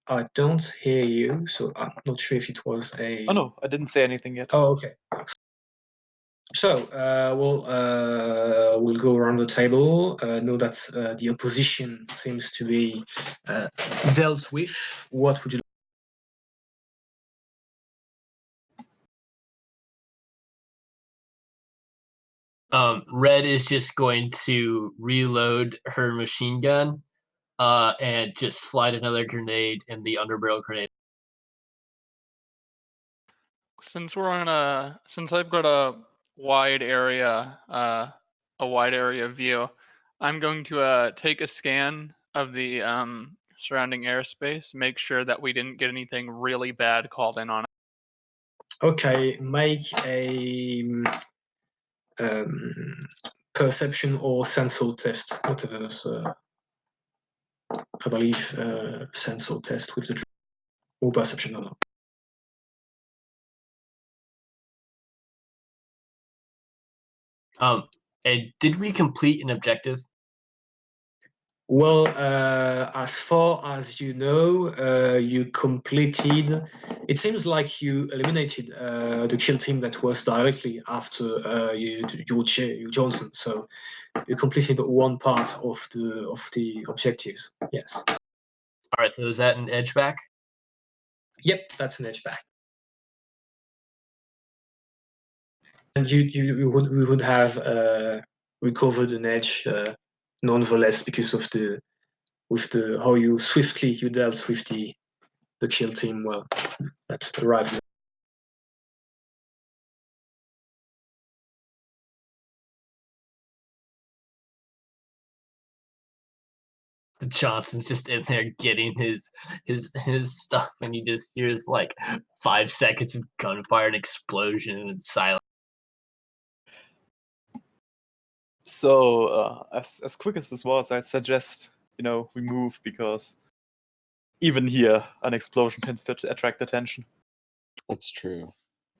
[SPEAKER 1] I don't hear you, so I'm not sure if it was a.
[SPEAKER 4] Oh no, I didn't say anything yet.
[SPEAKER 1] Oh, okay. So we'll go around the table. Know that the opposition seems to be dealt with. What would you?
[SPEAKER 5] Red is just going to reload her machine gun and just slide another grenade in the underbarrel grenade.
[SPEAKER 3] Since I've got a wide area view, I'm going to take a scan of the surrounding airspace, make sure that we didn't get anything really bad called in on it.
[SPEAKER 1] Okay, make a perception or sensor test, whatever. I believe sensor test with the or perception. No.
[SPEAKER 5] And did we complete an objective?
[SPEAKER 1] Well, as far as you know, you completed. It seems like you eliminated the kill team that was directly after you Johnson. So you completed one part of the objectives. Yes.
[SPEAKER 5] All right. So is that an edge back?
[SPEAKER 1] Yep, that's an edge back. And you would have recovered an edge nonetheless because of how you swiftly you dealt with the kill team that arrived.
[SPEAKER 5] Johnson's just in there getting his stuff, and he just hears like 5 seconds of gunfire and explosion and silence.
[SPEAKER 4] So as quick as this was, I'd suggest we move, because even here an explosion tends to attract attention.
[SPEAKER 2] That's true.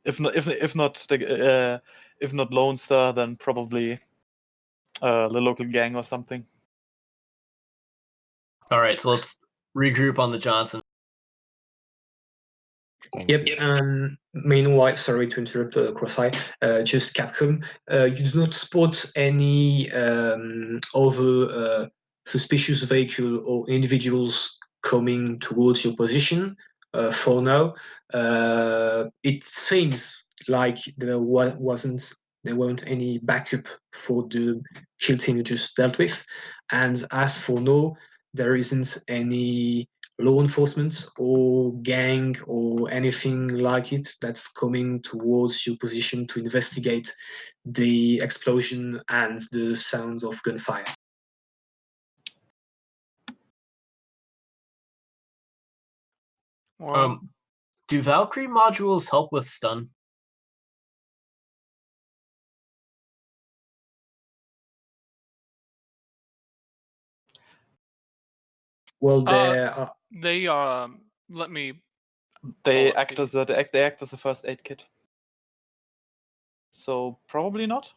[SPEAKER 4] If not Lone Star, then probably the local gang or something.
[SPEAKER 5] All right, so let's regroup on the Johnson.
[SPEAKER 2] Sounds
[SPEAKER 1] Yep.
[SPEAKER 2] good.
[SPEAKER 1] Meanwhile, sorry to interrupt, Crosseye. Just Capcom. You do not spot any other suspicious vehicle or individuals coming towards your position for now. It seems like there weren't any backup for the kill team you just dealt with, and as for now, there isn't any law enforcement or gang or anything like it that's coming towards your position to investigate the explosion and the sounds of gunfire.
[SPEAKER 3] Well,
[SPEAKER 5] Do Valkyrie modules help with stun?
[SPEAKER 1] Well, there are,
[SPEAKER 3] they let me.
[SPEAKER 4] They
[SPEAKER 3] Pull up
[SPEAKER 4] act as a first aid kit. So probably not.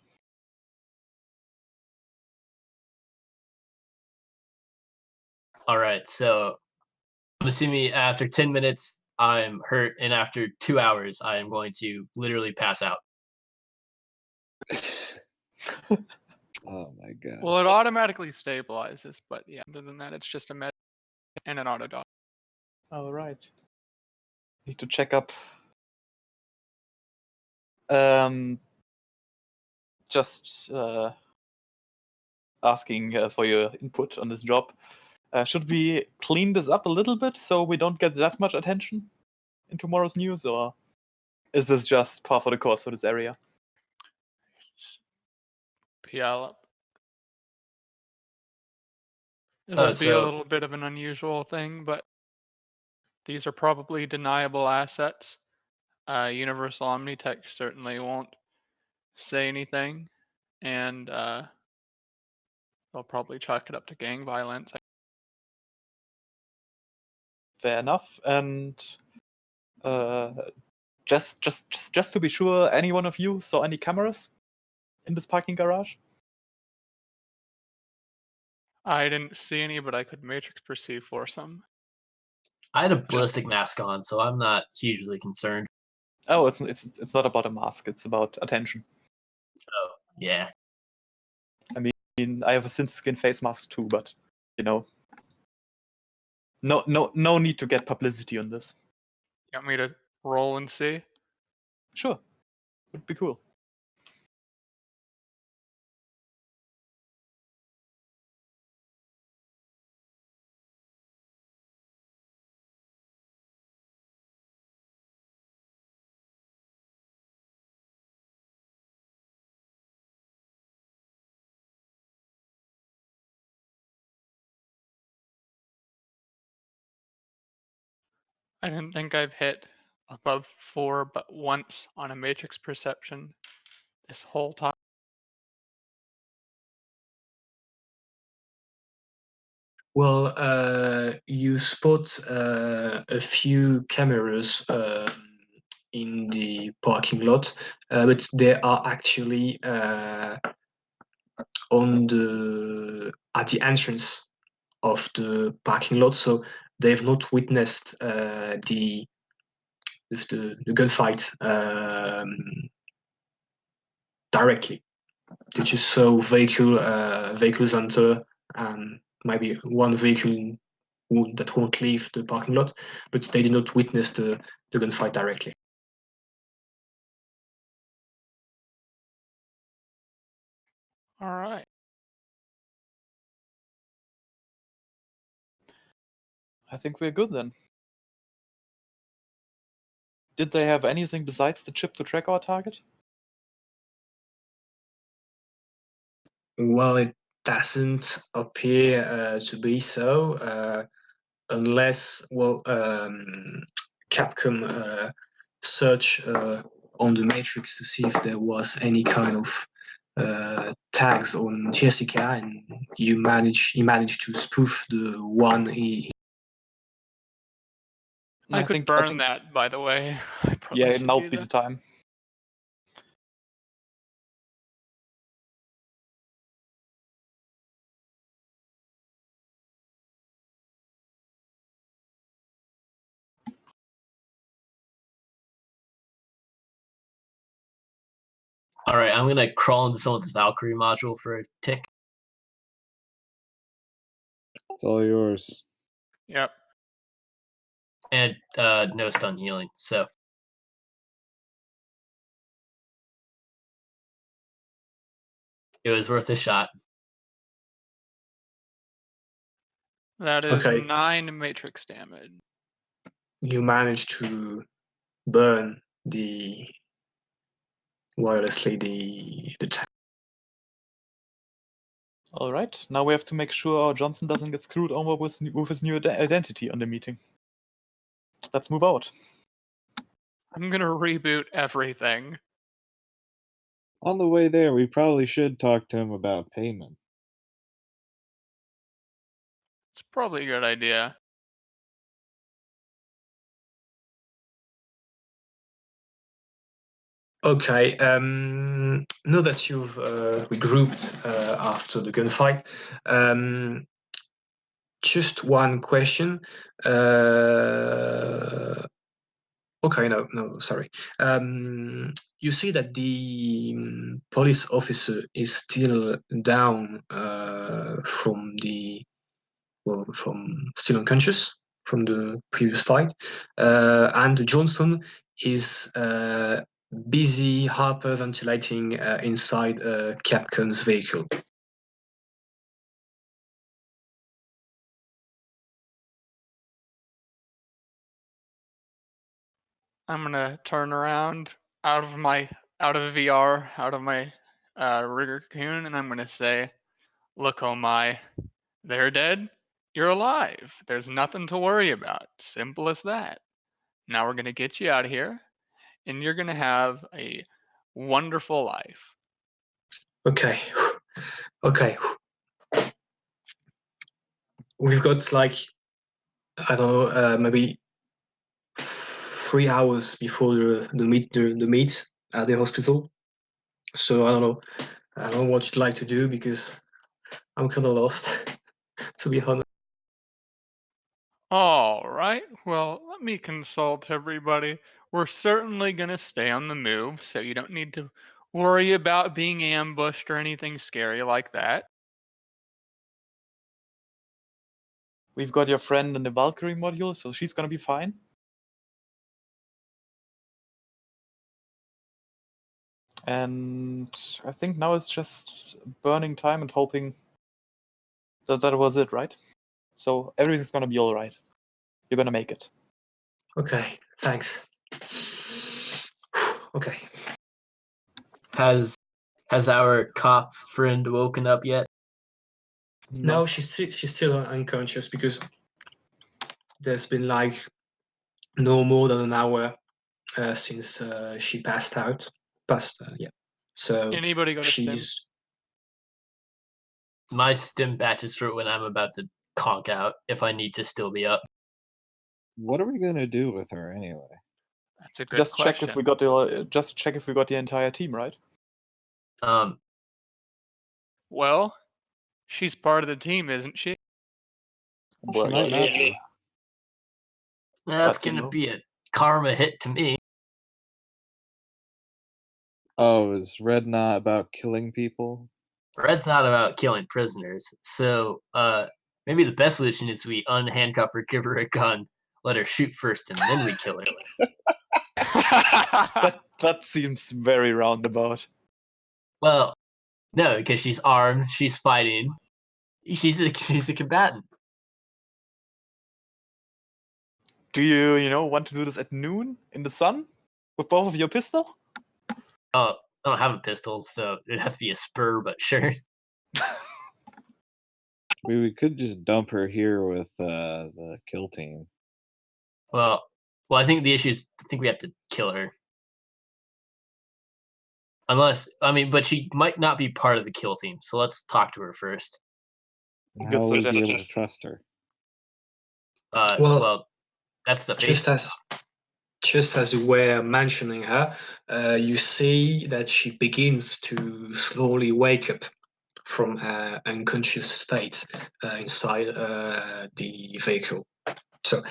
[SPEAKER 5] All right, so I'm assuming after 10 minutes I'm hurt, and after 2 hours I am going to literally pass out.
[SPEAKER 2] Oh my god.
[SPEAKER 3] Well, it automatically stabilizes, but yeah, other than that, it's just a med and an auto dodge.
[SPEAKER 4] All right. Need to check up. Just asking for your input on this job. Should we clean this up a little bit so we don't get that much attention in tomorrow's news, or is this just par for the course for this area?
[SPEAKER 3] PL up. It'll be a
[SPEAKER 5] so-
[SPEAKER 3] little bit of an unusual thing, but these are probably deniable assets. Universal Omnitech certainly won't say anything, and they'll probably chalk it up to gang violence.
[SPEAKER 4] Fair enough. And just to be sure, any one of you saw any cameras in this parking garage?
[SPEAKER 3] I didn't see any, but I could matrix perceive for some.
[SPEAKER 5] I had a ballistic mask on, so I'm not hugely concerned.
[SPEAKER 4] Oh, it's not about a mask. It's about attention.
[SPEAKER 5] Yeah.
[SPEAKER 4] I mean, I have a thin skin face mask too, but you know, no need to get publicity on this.
[SPEAKER 3] You want me to roll and see?
[SPEAKER 4] Sure, would be cool.
[SPEAKER 3] I didn't think I've hit above 4 but once on a matrix perception this whole time.
[SPEAKER 1] well, you spot a few cameras in the parking lot, but they are actually at the entrance of the parking lot, so they've not witnessed the gunfight directly. They just saw vehicles enter, and maybe one vehicle that won't leave the parking lot, but they did not witness the gunfight directly.
[SPEAKER 3] All right.
[SPEAKER 4] I think we're good then. Did they have anything besides the chip to track our target?
[SPEAKER 1] Well, it doesn't appear to be so, unless, well, Capcom search on the matrix to see if there was any kind of tags on Jessica, and he managed to spoof the one he.
[SPEAKER 3] I could burn
[SPEAKER 4] think,
[SPEAKER 3] that, by the way. I probably
[SPEAKER 4] yeah,
[SPEAKER 3] should
[SPEAKER 4] now
[SPEAKER 3] do
[SPEAKER 4] be the
[SPEAKER 3] that.
[SPEAKER 4] time.
[SPEAKER 5] All right, I'm gonna crawl into someone's Valkyrie module for a tick.
[SPEAKER 2] It's all yours.
[SPEAKER 3] Yep.
[SPEAKER 5] And no stun healing, so it was worth a shot.
[SPEAKER 3] That is
[SPEAKER 1] Okay.
[SPEAKER 3] 9 matrix damage.
[SPEAKER 1] You manage to burn wirelessly the tank.
[SPEAKER 4] All right. Now we have to make sure our Johnson doesn't get screwed over with his new identity on the meeting. Let's move out.
[SPEAKER 3] I'm gonna reboot everything.
[SPEAKER 2] On the way there, we probably should talk to him about payment.
[SPEAKER 3] It's probably a good idea.
[SPEAKER 1] Okay. Now that you've regrouped after the gunfight, just one question. Okay, no, sorry. You see that the police officer is still down from still unconscious from the previous fight, and Johnson is busy hyperventilating inside Capcon's vehicle.
[SPEAKER 3] I'm gonna turn around out of VR, out of my Raccoon, and I'm gonna say, "Look, oh my, they're dead. You're alive. There's nothing to worry about. Simple as that. Now we're gonna get you out of here, and you're gonna have a wonderful life."
[SPEAKER 1] Okay, okay. We've got like, I don't know, maybe 3 hours before the meet at the hospital. So I don't know what you'd like to do because I'm kind of lost, to be honest.
[SPEAKER 3] All right. Well, let me consult everybody. We're certainly gonna stay on the move, so you don't need to worry about being ambushed or anything scary like that.
[SPEAKER 4] We've got your friend in the Valkyrie module, so she's gonna be fine. And I think now it's just burning time and hoping that that was it, right? So everything's gonna be all right. You're gonna make it.
[SPEAKER 1] Okay, thanks. Okay.
[SPEAKER 5] Has our cop friend woken up yet?
[SPEAKER 1] No, she's still unconscious because there's been like no more than an hour since she passed out. Yeah. So
[SPEAKER 3] Anybody go to stim?
[SPEAKER 1] she's
[SPEAKER 5] My stim batch is for when I'm about to conk out if I need to still be up.
[SPEAKER 2] What are we gonna do with her anyway?
[SPEAKER 3] That's a good
[SPEAKER 4] Just
[SPEAKER 3] question.
[SPEAKER 4] check if we got the entire team, right?
[SPEAKER 3] Well, she's part of the team, isn't she?
[SPEAKER 2] She might not
[SPEAKER 5] yeah.
[SPEAKER 2] be.
[SPEAKER 5] That's
[SPEAKER 4] But, you
[SPEAKER 5] gonna
[SPEAKER 4] know.
[SPEAKER 5] be a karma hit to me.
[SPEAKER 2] Oh, is Red not about killing people?
[SPEAKER 5] Red's not about killing prisoners, so maybe the best solution is we unhandcuff her, give her a gun, let her shoot first, and then we kill her.
[SPEAKER 4] That seems very roundabout.
[SPEAKER 5] Well, no, because she's armed, she's fighting, she's a combatant.
[SPEAKER 4] Do you want to do this at noon in the sun with both of your pistol?
[SPEAKER 5] Oh, I don't have a pistol, so it has to be a spur, but sure.
[SPEAKER 2] We could just dump her here with the kill team.
[SPEAKER 5] Well, I think the issue is I think we have to kill her. But she might not be part of the kill team, so let's talk to her first.
[SPEAKER 2] And
[SPEAKER 4] Good
[SPEAKER 2] how will we be
[SPEAKER 4] suggestion.
[SPEAKER 2] able to trust her?
[SPEAKER 1] Well,
[SPEAKER 5] that's the
[SPEAKER 1] just as you were mentioning her, you see that she begins to slowly wake up from her unconscious state inside the vehicle. So,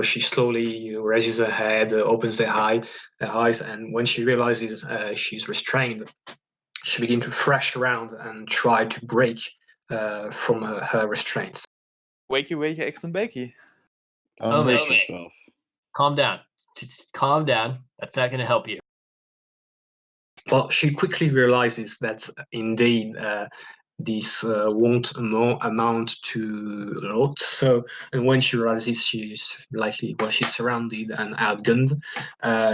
[SPEAKER 1] she slowly raises her head, opens her eyes, and when she realizes she's restrained, she begins to thrash around and try to break from her restraints.
[SPEAKER 4] Wakey, wakey, X and bakey.
[SPEAKER 2] Don't hurt
[SPEAKER 5] mate.
[SPEAKER 2] yourself.
[SPEAKER 5] Calm down. Just calm down. That's not going to help you.
[SPEAKER 1] Well, she quickly realizes that indeed this won't amount to a lot. So, and when she realizes she's she's surrounded and outgunned,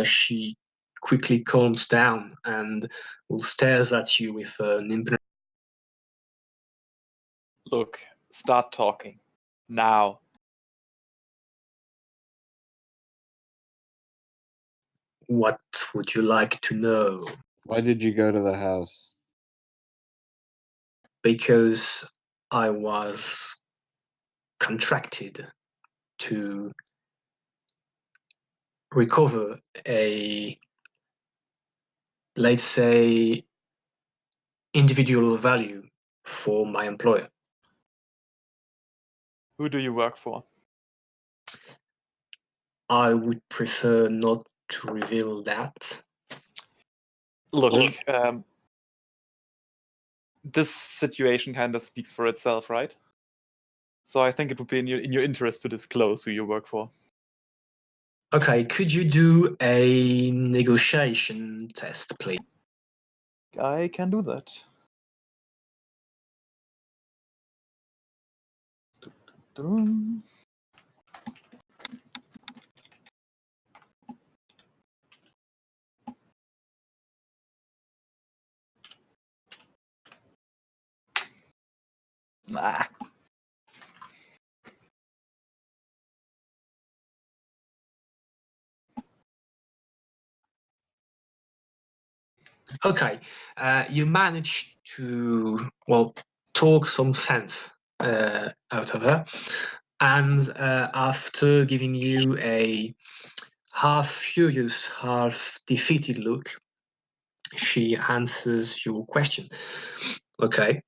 [SPEAKER 1] she quickly calms down and stares at you with an impenetrable.
[SPEAKER 4] Look, start talking. Now.
[SPEAKER 1] What would you like to know?
[SPEAKER 2] Why did you go to the house?
[SPEAKER 1] Because I was contracted to recover a, let's say, individual value for my employer.
[SPEAKER 4] Who do you work for?
[SPEAKER 1] I would prefer not to reveal that.
[SPEAKER 4] Look, this situation kind of speaks for itself, right? So I think it would be in your interest to disclose who you work for.
[SPEAKER 1] Okay, could you do a negotiation test, please?
[SPEAKER 4] I can do that. Dun. Nah.
[SPEAKER 1] Okay, you managed to, well, talk some sense out of her, and after giving you a half furious, half defeated look, she answers your question. Okay,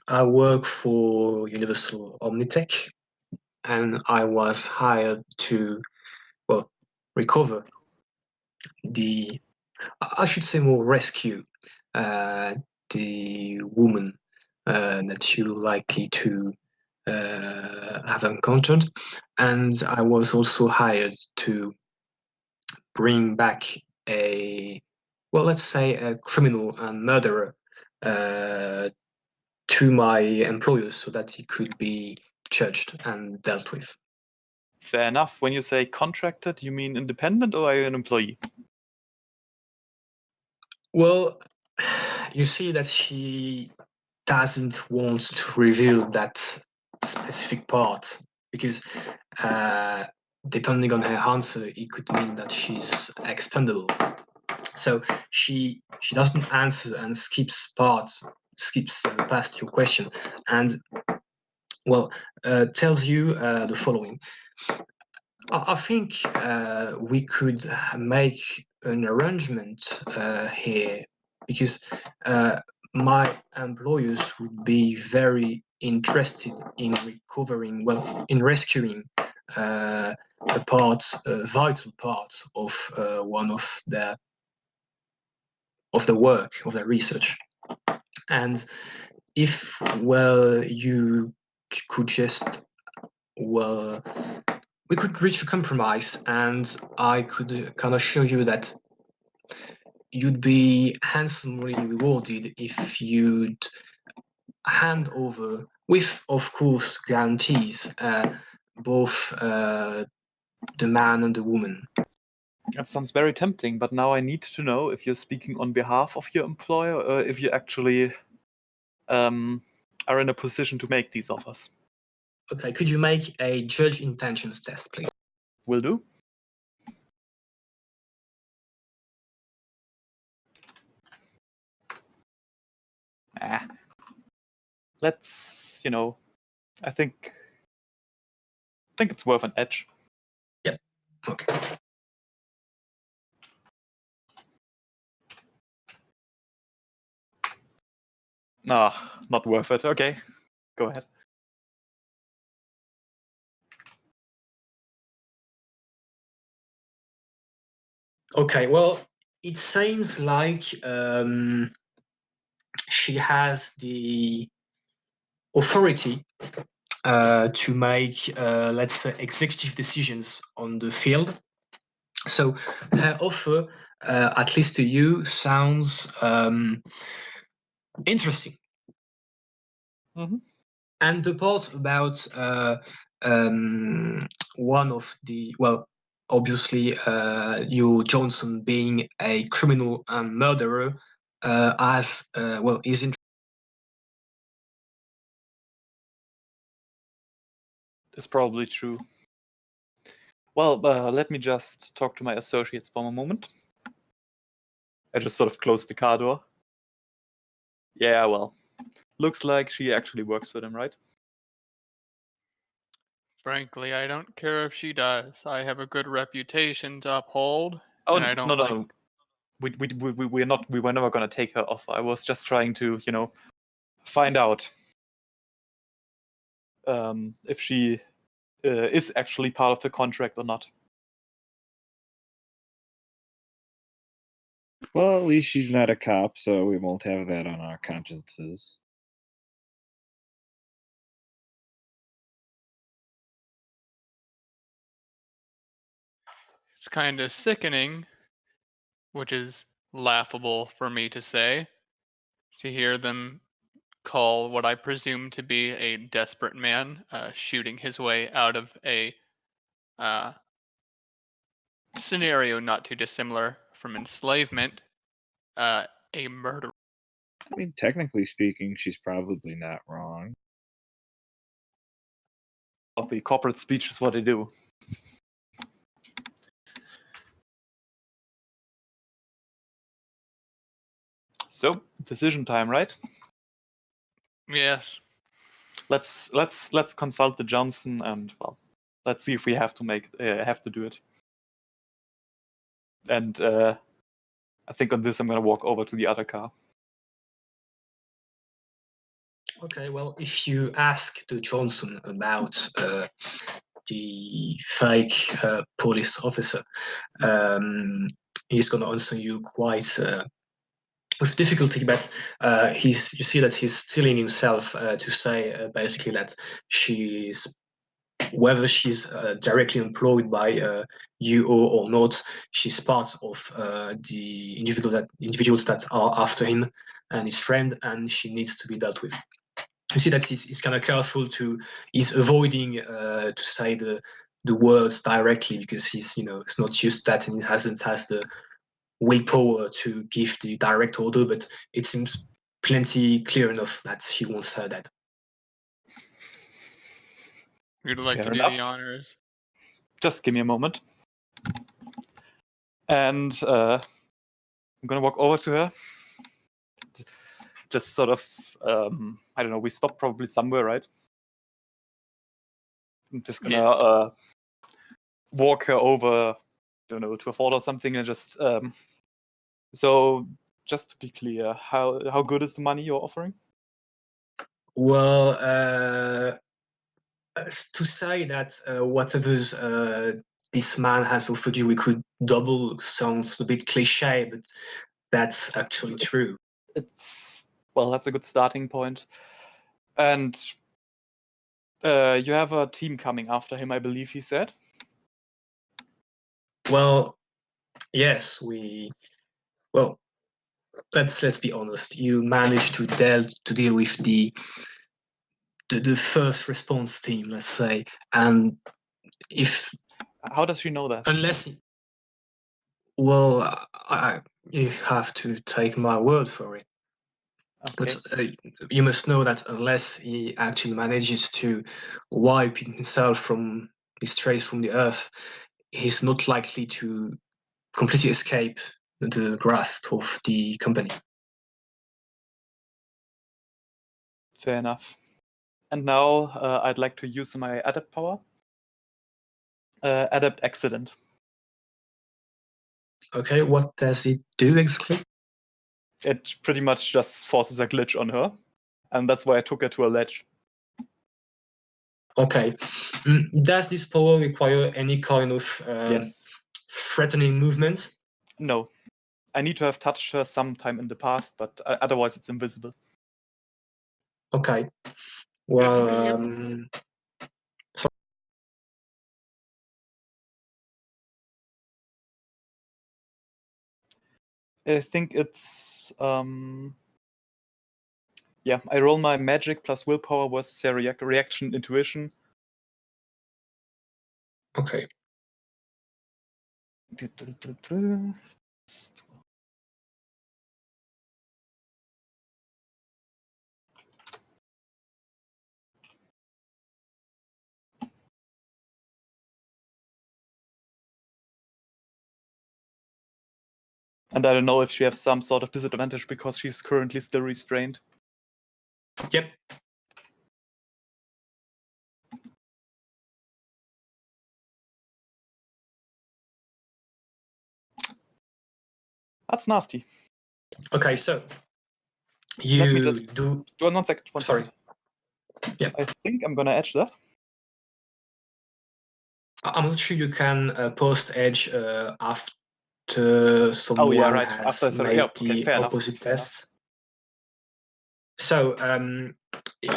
[SPEAKER 1] I work for Universal Omnitech, and I was hired to, well, recover I should say more rescue the woman that you're likely to have encountered. And I was also hired to bring back let's say a criminal and murderer to my employers so that he could be judged and dealt with.
[SPEAKER 4] Fair enough. When you say contracted, you mean independent or are you an employee?
[SPEAKER 1] Well, you see that she doesn't want to reveal that specific part because depending on her answer, it could mean that she's expendable. So she doesn't answer and skips past your question, and tells you the following. I think we could make an arrangement here because my employers would be very interested in rescuing a vital part of one of the work of their research, and if you could just we could reach a compromise, and I could kind of show you that you'd be handsomely rewarded if you'd hand over, with of course guarantees, both the man and the woman.
[SPEAKER 4] That sounds very tempting, but now I need to know if you're speaking on behalf of your employer or if you actually are in a position to make these offers.
[SPEAKER 1] Okay, could you make a judge intentions test, please?
[SPEAKER 4] Will do. Let's, I think it's worth an edge.
[SPEAKER 1] Yep. Okay.
[SPEAKER 4] No, not worth it. Okay, go ahead.
[SPEAKER 1] Okay, well, it seems like she has the authority to make, let's say, executive decisions on the field. So her offer, at least to you, sounds interesting.
[SPEAKER 4] Mm-hmm.
[SPEAKER 1] And the part about one of the, well, obviously, you Johnson being a criminal and murderer, as well, is in.
[SPEAKER 4] It's probably true. Well, let me just talk to my associates for a moment. I just sort of closed the car door. Yeah, well, looks like she actually works for them, right?
[SPEAKER 3] Frankly, I don't care if she does. I have a good reputation to uphold,
[SPEAKER 4] Oh,
[SPEAKER 3] and I don't like.
[SPEAKER 4] no. We were never gonna take her off. I was just trying to, find out if she is actually part of the contract or not.
[SPEAKER 2] Well, at least she's not a cop, so we won't have that on our consciences.
[SPEAKER 3] It's kind of sickening, which is laughable for me to say, to hear them call what I presume to be a desperate man shooting his way out of a uh, scenario not too dissimilar from enslavement, a murder.
[SPEAKER 2] I mean, technically speaking, she's probably not wrong.
[SPEAKER 4] The corporate speech is what they do. So, decision time, right?
[SPEAKER 3] Yes.
[SPEAKER 4] Let's consult the Johnson and, well, let's see if we have to do it. And I think on this I'm gonna walk over to the other car.
[SPEAKER 1] Okay, well, if you ask the Johnson about the fake police officer, he's going to answer you quite with difficulty, but you see that he's stealing himself to say basically that whether she's directly employed by UO or not, she's part of the individuals that are after him and his friend, and she needs to be dealt with. You see that he's kind of careful he's avoiding to say the words directly because he's not used to that and he has the willpower to give the direct order, but it seems plenty clear enough that she wants her dead.
[SPEAKER 3] You'd like
[SPEAKER 4] Fair
[SPEAKER 3] to do
[SPEAKER 4] enough.
[SPEAKER 3] the honors.
[SPEAKER 4] Just give me a moment. And I'm gonna walk over to her. Just sort of, I don't know, we stopped probably somewhere, right? I'm just gonna walk her over, don't know, to a fort or something, and just so just to be clear, how good is the money you're offering?
[SPEAKER 1] Well, to say that whatever's this man has offered you, we could double sounds a bit cliche, but that's actually true.
[SPEAKER 4] That's a good starting point. And you have a team coming after him, I believe he said.
[SPEAKER 1] Well, yes, well, let's be honest. You managed to deal with the first response team, let's say, and if
[SPEAKER 4] How does she know that?
[SPEAKER 1] unless well, you have to take my word for it.
[SPEAKER 4] Okay.
[SPEAKER 1] But you must know that unless he actually manages to wipe himself from his trace from the earth, he's not likely to completely escape the grasp of the company.
[SPEAKER 4] Fair enough. And now I'd like to use my adept power. Adept accident.
[SPEAKER 1] Okay, what does it do exactly?
[SPEAKER 4] It pretty much just forces a glitch on her, and that's why I took her to a ledge.
[SPEAKER 1] Okay. Does this power require any kind of
[SPEAKER 4] Yes.
[SPEAKER 1] threatening movement?
[SPEAKER 4] No. I need to have touched her sometime in the past, but otherwise it's invisible.
[SPEAKER 1] Okay.
[SPEAKER 3] Good to
[SPEAKER 1] Well,
[SPEAKER 3] hear.
[SPEAKER 4] I think it's Yeah, I roll my magic plus willpower versus their reaction intuition.
[SPEAKER 1] Okay.
[SPEAKER 4] And I don't know if she has some sort of disadvantage because she's currently still restrained.
[SPEAKER 1] Yep.
[SPEAKER 4] That's nasty.
[SPEAKER 1] Okay, so
[SPEAKER 4] Let me
[SPEAKER 1] you
[SPEAKER 4] just
[SPEAKER 1] do.
[SPEAKER 4] One second.
[SPEAKER 1] Sorry. Yeah.
[SPEAKER 4] I think I'm gonna edge that.
[SPEAKER 1] I'm not sure you can post edge after someone
[SPEAKER 4] right.
[SPEAKER 1] has
[SPEAKER 4] After
[SPEAKER 1] made
[SPEAKER 4] okay,
[SPEAKER 1] the
[SPEAKER 4] fair enough,
[SPEAKER 1] opposite
[SPEAKER 4] fair enough.
[SPEAKER 1] test. So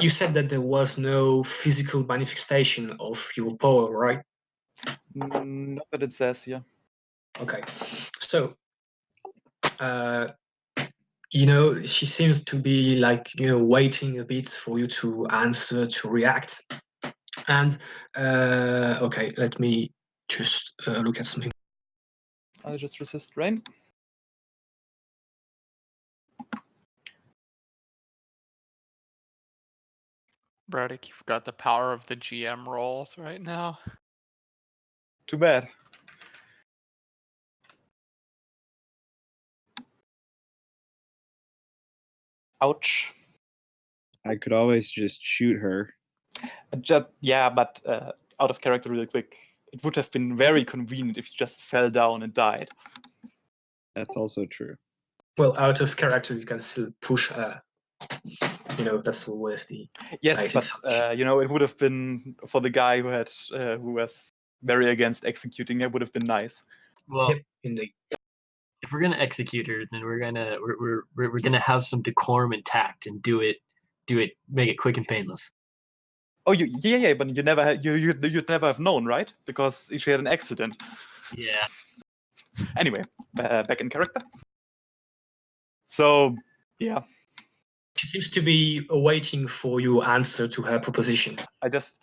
[SPEAKER 1] you said that there was no physical manifestation of your power, right?
[SPEAKER 4] Not that it says here.
[SPEAKER 1] Okay. So you know, she seems to be like, you know, waiting a bit for you to answer, to react. And okay, let me just look at something.
[SPEAKER 4] I'll just resist rain.
[SPEAKER 3] Braddock, you've got the power of the GM rolls right now.
[SPEAKER 4] Too bad. Ouch.
[SPEAKER 2] I could always just shoot her.
[SPEAKER 4] Yeah, but out of character real quick. It would have been very convenient if you just fell down and died.
[SPEAKER 2] That's also true.
[SPEAKER 1] Well, out of character, you can still push her. You know, that's always the
[SPEAKER 4] Yes,
[SPEAKER 1] basic
[SPEAKER 4] but
[SPEAKER 1] solution.
[SPEAKER 4] you know, it would have been for the guy who was very against executing. It would have been nice.
[SPEAKER 5] Well,
[SPEAKER 1] Yep, indeed.
[SPEAKER 5] if we're gonna execute her, then we're gonna have some decorum and tact and do it, make it quick and painless.
[SPEAKER 4] Oh, yeah, but you never had, you'd never have known, right? Because she had an accident.
[SPEAKER 5] Yeah.
[SPEAKER 4] Anyway, back in character. So, yeah,
[SPEAKER 1] She seems to be waiting for your answer to her proposition.
[SPEAKER 4] I just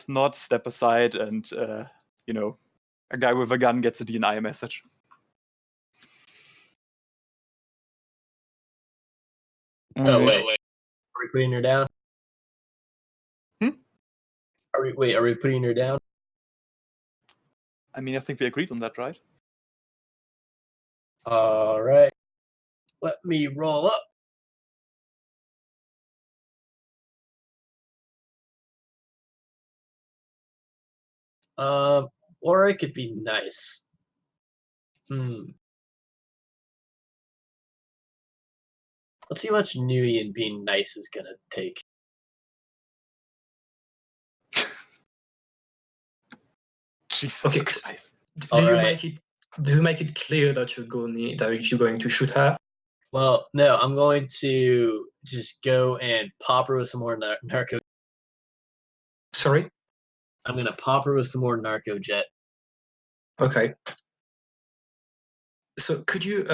[SPEAKER 4] nod, step aside, and you know, a guy with a gun gets a DNI message.
[SPEAKER 5] Oh
[SPEAKER 2] Alright.
[SPEAKER 5] wait, are we putting her down?
[SPEAKER 4] Hmm?
[SPEAKER 5] Are we putting her down?
[SPEAKER 4] I mean, I think we agreed on that, right?
[SPEAKER 5] All right. Let me roll up. Or it could be nice. Let's see how much Nui and being nice is gonna take.
[SPEAKER 4] Jesus
[SPEAKER 1] Okay,
[SPEAKER 4] Christ.
[SPEAKER 1] do you make it clear that you're going to shoot her?
[SPEAKER 5] Well, no, I'm going to just go and pop her with some more narco.
[SPEAKER 1] Sorry.
[SPEAKER 5] I'm gonna pop her with some more narco jet.
[SPEAKER 1] Okay. So could you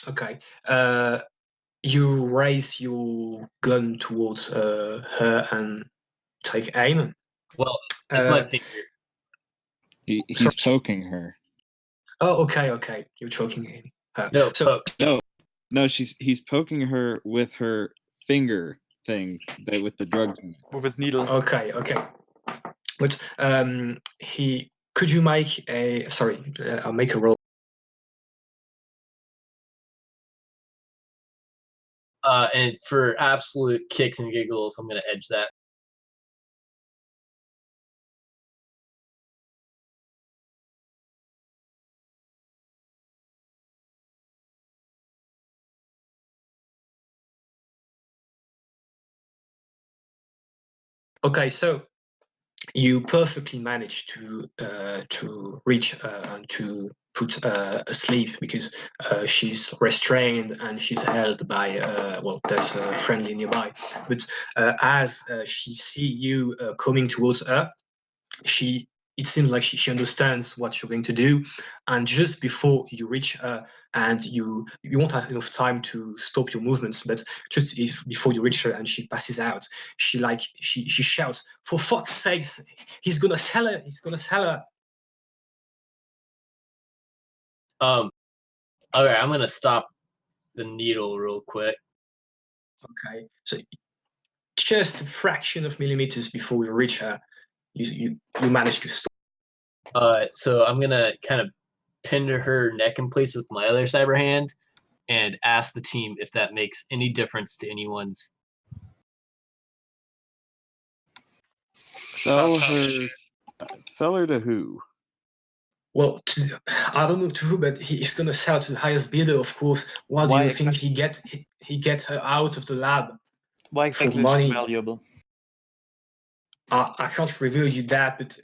[SPEAKER 1] okay. You raise your gun towards her and take aim.
[SPEAKER 5] Well, it's my finger.
[SPEAKER 2] He's poking her.
[SPEAKER 1] Oh, okay. You're choking her.
[SPEAKER 5] No,
[SPEAKER 1] So
[SPEAKER 5] poke.
[SPEAKER 2] No, he's poking her with her finger thing with the drugs in it.
[SPEAKER 4] With his needle.
[SPEAKER 1] okay. But could you make a I'll make a roll.
[SPEAKER 5] And for absolute kicks and giggles, I'm gonna edge that.
[SPEAKER 1] Okay, so you perfectly managed to reach and to put asleep because she's restrained and she's held by there's a friendly nearby. But as she see you coming towards her, she it seems like she understands what you're going to do, and just before you reach her, and you won't have enough time to stop your movements, but just before you reach her and she passes out, she shouts, "For fuck's sakes, he's gonna sell her! He's gonna sell her!"
[SPEAKER 5] Okay, I'm gonna stop the needle real quick.
[SPEAKER 1] Okay, so just a fraction of millimeters before you reach her, you manage to stop.
[SPEAKER 5] So I'm gonna kind of pin her neck in place with my other cyber hand and ask the team if that makes any difference to anyone's.
[SPEAKER 2] Sell her to who?
[SPEAKER 1] Well, I don't know to who, but he's gonna sell to the highest bidder, of course. What do
[SPEAKER 4] Why
[SPEAKER 1] you think
[SPEAKER 4] exactly?
[SPEAKER 1] he get her out of the lab?
[SPEAKER 4] Why exactly is
[SPEAKER 1] money.
[SPEAKER 4] she valuable?
[SPEAKER 1] I can't reveal you that, but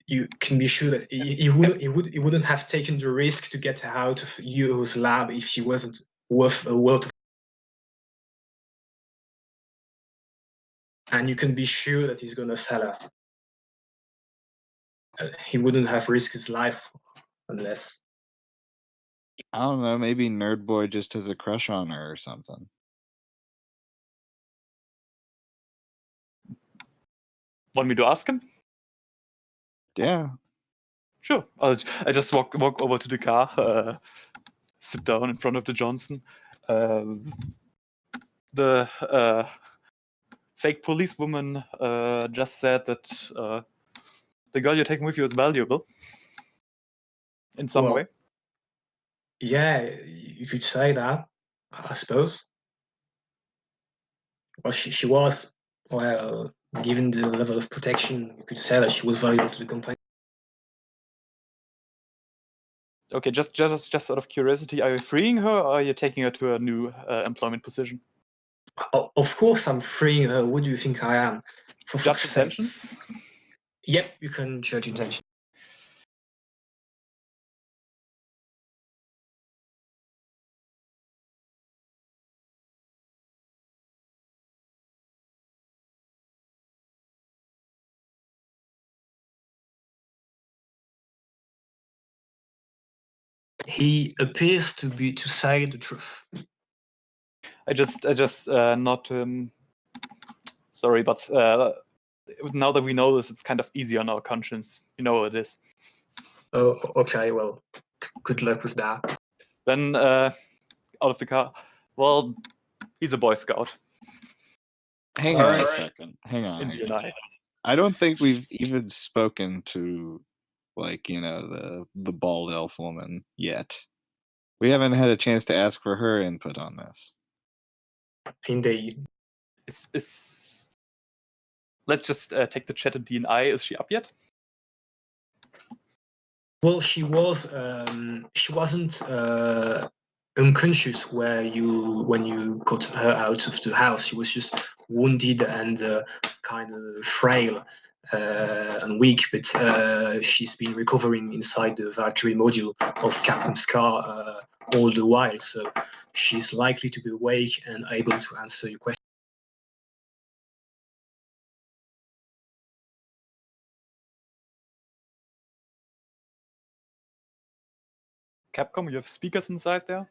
[SPEAKER 1] you can be sure that he wouldn't have taken the risk to get her out of Euro's lab if she wasn't worth a world of. And you can be sure that he's gonna sell her. He wouldn't have risked his life unless.
[SPEAKER 2] I don't know. Maybe Nerd Boy just has a crush on her or something.
[SPEAKER 4] Want me to ask him?
[SPEAKER 2] Yeah.
[SPEAKER 4] Sure. I just walk over to the car, sit down in front of the Johnson. The fake policewoman just said that the girl you're taking with you is valuable in some way.
[SPEAKER 1] Yeah, you could say that, I suppose. Well, she was, well, given the level of protection, you could say that she was valuable to the company.
[SPEAKER 4] Okay, just out of curiosity, are you freeing her or are you taking her to a new employment position?
[SPEAKER 1] Of course, I'm freeing her. What do you think I am? For
[SPEAKER 4] Judge
[SPEAKER 1] fuck's sake.
[SPEAKER 4] intentions?
[SPEAKER 1] Yep, you can judge intention. He appears to say the truth.
[SPEAKER 4] I just not sorry, but now that we know this, it's kind of easy on our conscience. You know what it is.
[SPEAKER 1] Oh, okay. Well, good luck with that.
[SPEAKER 4] Then out of the car. Well, he's a Boy Scout.
[SPEAKER 2] Hang on a second. Hang on.
[SPEAKER 4] Indy and
[SPEAKER 2] I don't think we've even spoken to, like, the bald elf woman yet. We haven't had a chance to ask for her input on this.
[SPEAKER 1] Indeed.
[SPEAKER 4] Let's just take the chat in D&I. Is she up yet?
[SPEAKER 1] Well, she was. She wasn't unconscious when you got her out of the house. She was just wounded and kind of frail and weak. But she's been recovering inside the Valkyrie module of Captain's car all the while. So she's likely to be awake and able to answer your question.
[SPEAKER 4] Capcom, you have speakers inside there?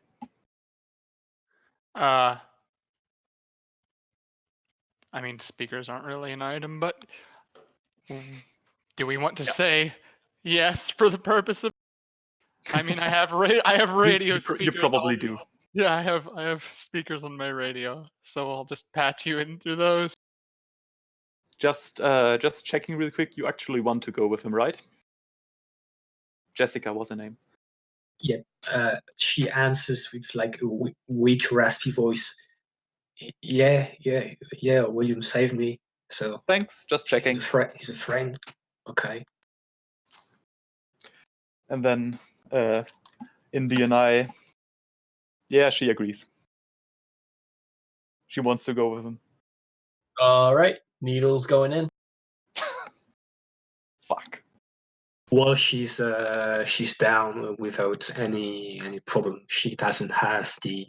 [SPEAKER 3] I mean, speakers aren't really an item, but do we want to say yes for the purpose of? I mean, I have radio speakers.
[SPEAKER 4] You probably do.
[SPEAKER 3] Yeah, I have speakers on my radio, so I'll just patch you in through those.
[SPEAKER 4] Just checking real quick. You actually want to go with him, right? Jessica was her name.
[SPEAKER 1] Yep. She answers with like a weak, raspy voice. Yeah. William saved me. So
[SPEAKER 4] thanks. Just checking.
[SPEAKER 1] He's a friend. Okay.
[SPEAKER 4] And then Indy and I. Yeah, she agrees. She wants to go with him.
[SPEAKER 5] All right, needles going in.
[SPEAKER 4] Fuck.
[SPEAKER 1] Well, she's down without any problem. She doesn't has the.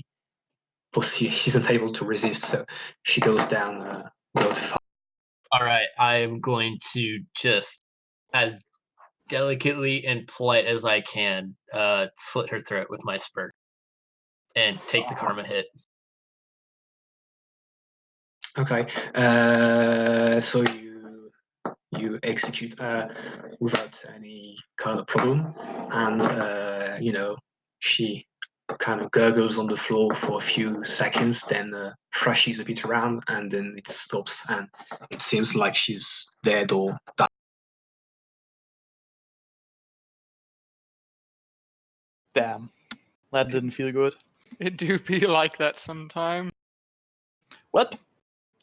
[SPEAKER 1] She isn't able to resist, so she goes down. Go to fight.
[SPEAKER 5] All right, I am going to just, as delicately and polite as I can, slit her throat with my spur and take the karma hit.
[SPEAKER 1] Okay. So you execute without any kind of problem, and she kind of gurgles on the floor for a few seconds, then thrashes a bit around, and then it stops, and it seems like she's dead or died.
[SPEAKER 4] Damn, that didn't feel good.
[SPEAKER 3] It do be like that sometime.
[SPEAKER 4] Well,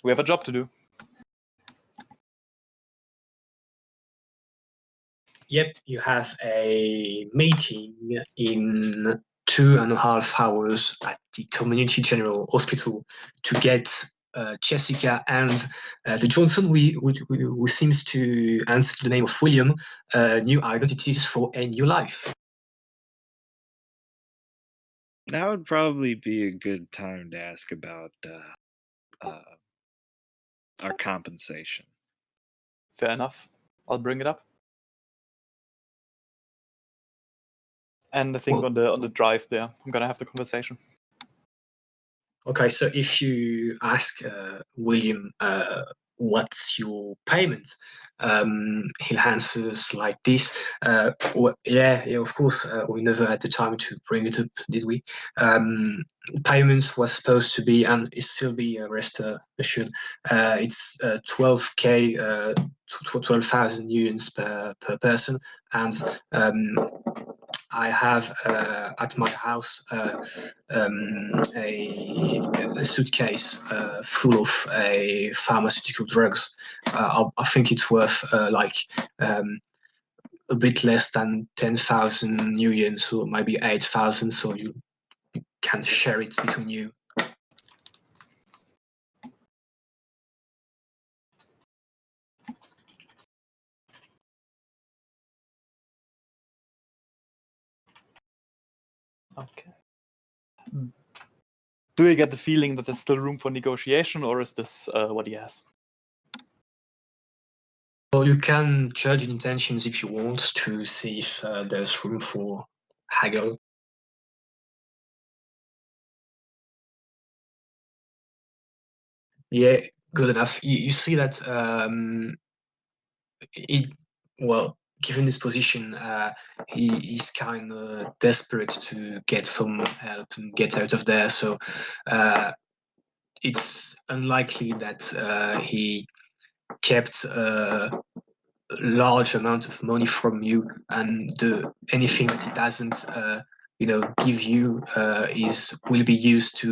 [SPEAKER 4] we have a job to do.
[SPEAKER 1] Yep, you have a meeting in 2.5 hours at the Community General Hospital to get Jessica and the Johnson, who seems to answer the name of William, new identities for a new life.
[SPEAKER 2] That would probably be a good time to ask about our compensation.
[SPEAKER 4] Fair enough. I'll bring it up. And I think
[SPEAKER 1] Well,
[SPEAKER 4] on the drive there, I'm gonna have the conversation.
[SPEAKER 1] Okay, so if you ask William what's your payment, he answers like this. Yeah, of course, we never had the time to bring it up, did we? Payment was supposed to be, and it still be, rest assured, it's 12K, 12,000 units per person, and I have at my house a suitcase full of pharmaceutical drugs. I think it's worth a bit less than 10,000 yuan, so maybe 8,000. So you can share it between you.
[SPEAKER 4] Okay. Do you get the feeling that there's still room for negotiation, or is this what he has?
[SPEAKER 1] Well, you can judge intentions if you want to see if there's room for haggle. Yeah, good enough. You see that given his position, he's kind of desperate to get some help and get out of there. So it's unlikely that he kept large amount of money from you, and anything that he doesn't give you will be used to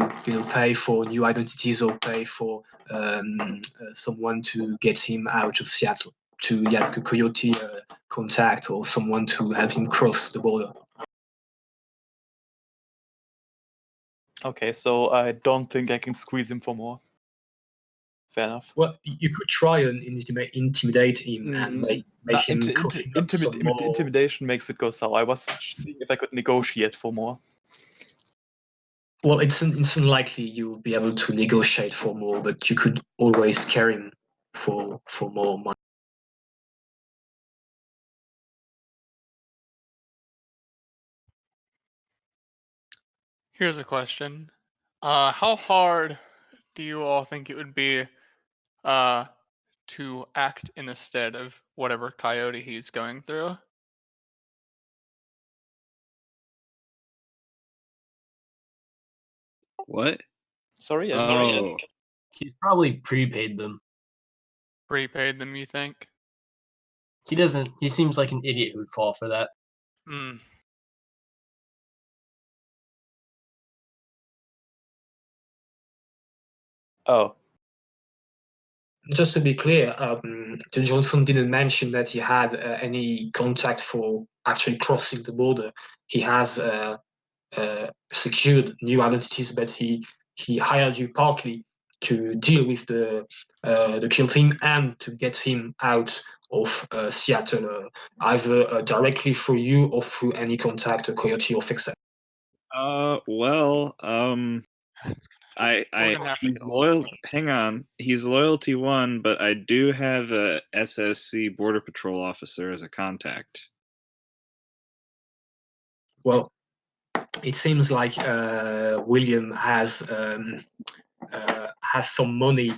[SPEAKER 1] pay for new identities or pay for someone to get him out of Seattle, to get a coyote contact or someone to help him cross the border.
[SPEAKER 4] Okay, so I don't think I can squeeze him for more. Fair enough.
[SPEAKER 1] Well, you could try and intimidate him and make him coughing up some more.
[SPEAKER 4] Intimidation makes it go sour. I was seeing if I could negotiate for more.
[SPEAKER 1] Well, it's unlikely you'll be able to negotiate for more, but you could always scare him for more money.
[SPEAKER 3] Here's a question. How hard do you all think it would be to act in the stead of whatever coyote he's going through?
[SPEAKER 2] What?
[SPEAKER 4] Sorry,
[SPEAKER 2] Oh,
[SPEAKER 5] He's probably prepaid them.
[SPEAKER 3] Prepaid them, you think?
[SPEAKER 5] He seems like an idiot who'd fall for that.
[SPEAKER 3] Hmm.
[SPEAKER 4] Oh,
[SPEAKER 1] Just to be clear, Johnson didn't mention that he had any contact for actually crossing the border. He has secured new identities, but he hired you partly to deal with the kill team and to get him out of Seattle, either directly through you or through any contact, Coyote or Fixer.
[SPEAKER 2] well,
[SPEAKER 3] We're gonna have to
[SPEAKER 2] he's
[SPEAKER 3] get a
[SPEAKER 2] loyal.
[SPEAKER 3] hold
[SPEAKER 2] Hang on, he's loyalty 1, but I do have a SSC Border Patrol officer as a contact.
[SPEAKER 1] well, it seems like William has some money